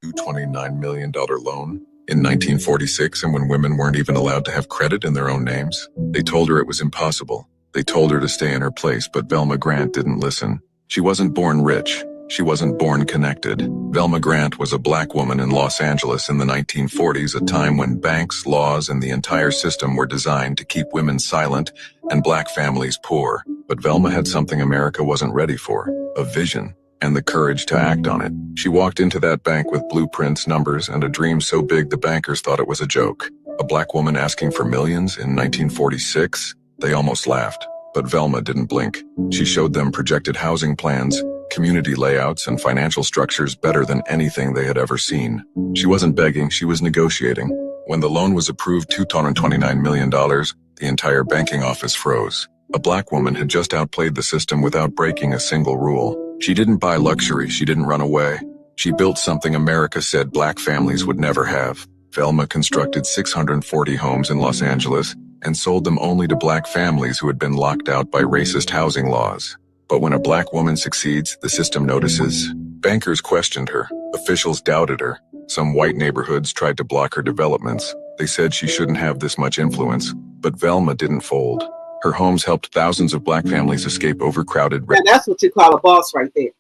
$29 million loan in 1946, and when women weren't even allowed to have credit in their own names, they told her it was impossible. They told her to stay in her place, but Velma Grant didn't listen. She wasn't born rich. She wasn't born connected. Velma Grant was a Black woman in Los Angeles in the 1940s, a time when banks, laws, and the entire system were designed to keep women silent and Black families poor. But Velma had something America wasn't ready for, a vision, and the courage to act on it. She walked into that bank with blueprints, numbers, and a dream so big the bankers thought it was a joke. A Black woman asking for millions in 1946? They almost laughed. But Velma didn't blink. She showed them projected housing plans, community layouts, and financial structures better than anything they had ever seen. She wasn't begging, she was negotiating. When the loan was approved, $229 million, the entire banking office froze. A Black woman had just outplayed the system without breaking a single rule. She didn't buy luxury, she didn't run away. She built something America said Black families would never have. Velma constructed 640 homes in Los Angeles and sold them only to Black families who had been locked out by racist housing laws. But when a Black woman succeeds, the system notices. Bankers questioned her. Officials doubted her. Some white neighborhoods tried to block her developments. They said she shouldn't have this much influence. But Velma didn't fold. Her homes helped thousands of Black families escape overcrowded. And that's what you call a boss right there.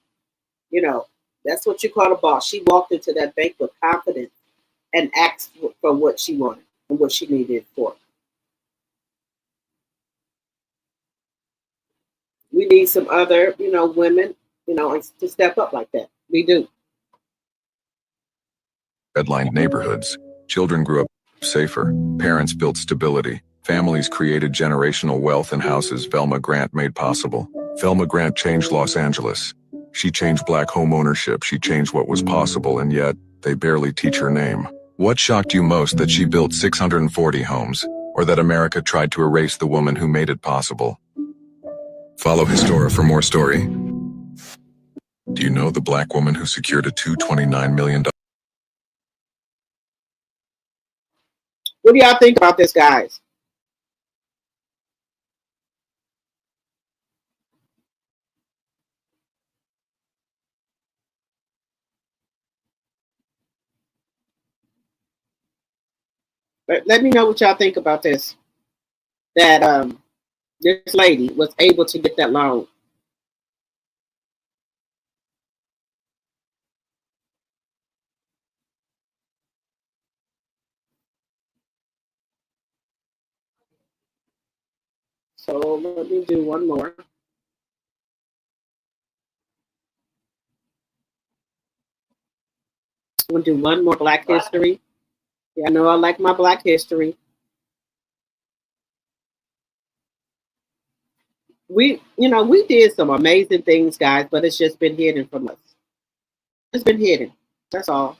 You know, that's what you call a boss. She walked into that bank with confidence and asked for what she wanted and what she needed it for. We need some other, women, to step up like that. We do. Redlined neighborhoods. Children grew up safer. Parents built stability. Families created generational wealth in houses Velma Grant made possible. Velma Grant changed Los Angeles. She changed Black home ownership. She changed what was possible, and yet they barely teach her name. What shocked you most, that she built 640 homes, or that America tried to erase the woman who made it possible? Follow Histora for more story. Do you know the Black woman who secured a $229 million? What do y'all think about this, guys? Let me know what y'all think about this. That this lady was able to get that loan. So let me do one more. I'm gonna do one more Black history. Yeah, I know I like my Black history. We did some amazing things, guys, but it's just been hidden from us. It's been hidden. That's all.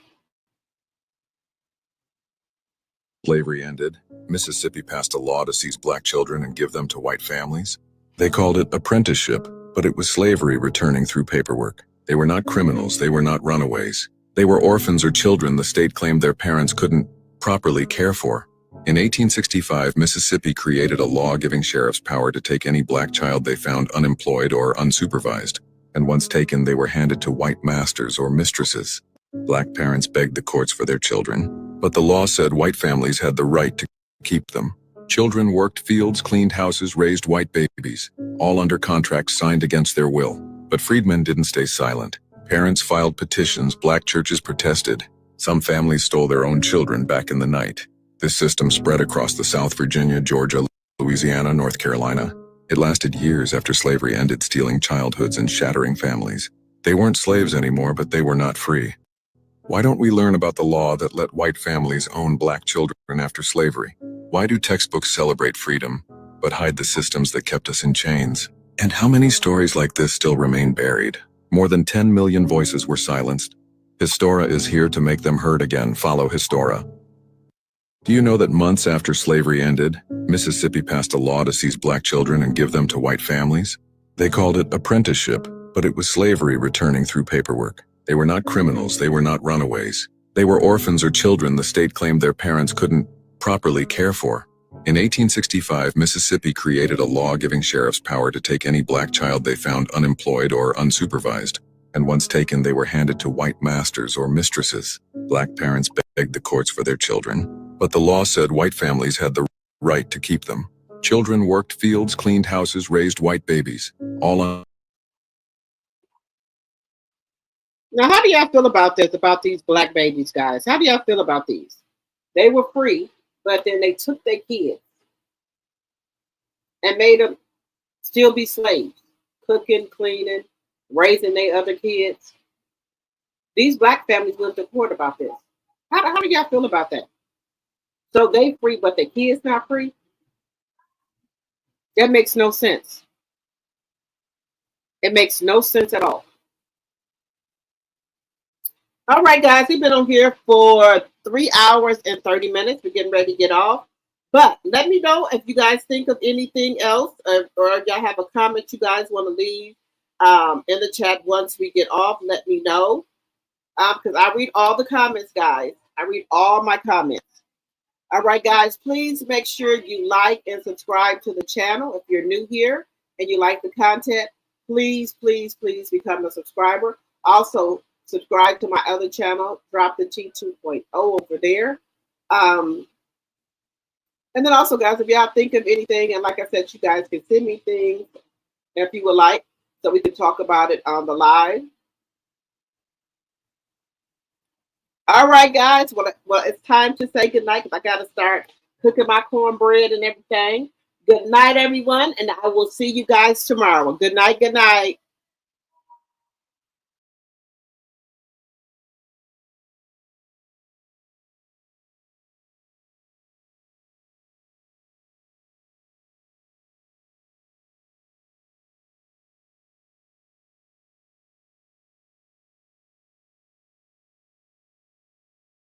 Slavery ended, Mississippi passed a law to seize Black children and give them to white families. They called it apprenticeship, but it was slavery returning through paperwork. They were not criminals, they were not runaways. They were orphans or children the state claimed their parents couldn't properly care for. In 1865, Mississippi created a law giving sheriffs power to take any Black child they found unemployed or unsupervised, and once taken, they were handed to white masters or mistresses. Black parents begged the courts for their children, but the law said white families had the right to keep them. Children worked fields, cleaned houses, raised white babies, all under contracts signed against their will. But freedmen didn't stay silent. Parents filed petitions, Black churches protested. Some families stole their own children back in the night. This system spread across the South, Virginia, Georgia, Louisiana, North Carolina. It lasted years after slavery ended, stealing childhoods and shattering families. They weren't slaves anymore, but they were not free. Why don't we learn about the law that let white families own Black children after slavery? Why do textbooks celebrate freedom, but hide the systems that kept us in chains. And how many stories like this still remain buried? More than 10 million voices were silenced. Histora is here to make them heard again. Follow Histora. Do you know that months after slavery ended, Mississippi passed a law to seize black children and give them to white families? They called it apprenticeship, but it was slavery returning through paperwork. They were not criminals, they were not runaways. They were orphans or children the state claimed their parents couldn't properly care for. In 1865, Mississippi created a law giving sheriffs power to take any black child they found unemployed or unsupervised. And once taken, they were handed to white masters or mistresses. Black parents begged the courts for their children, but the law said white families had the right to keep them. Children worked fields, cleaned houses, raised white babies, all on. Now, how do y'all feel about this, about these black babies, guys? How do y'all feel about these? They were free, but then they took their kids and made them still be slaves, cooking, cleaning, raising their other kids. These black families went to court about this. How do y'all feel about that? So they free, but the kids not free? That makes no sense. It makes no sense at all. All right, guys, we've been on here for 3 hours and 30 minutes. We're getting ready to get off. But let me know if you guys think of anything else, or if y'all have a comment you guys want to leave in the chat once we get off. Let me know. Because I read all the comments, guys. I read all my comments. All right, guys, please make sure you like and subscribe to the channel. If you're new here and you like the content, please, please, please become a subscriber. Also, subscribe to my other channel, DROPTHETEAA 2.0 over there. And then also, guys, if y'all think of anything, and like I said, you guys can send me things if you would like, so we can talk about it on the live. All right, guys. Well, it's time to say goodnight because I got to start cooking my cornbread and everything. Good night, everyone, and I will see you guys tomorrow. Good night. Good night.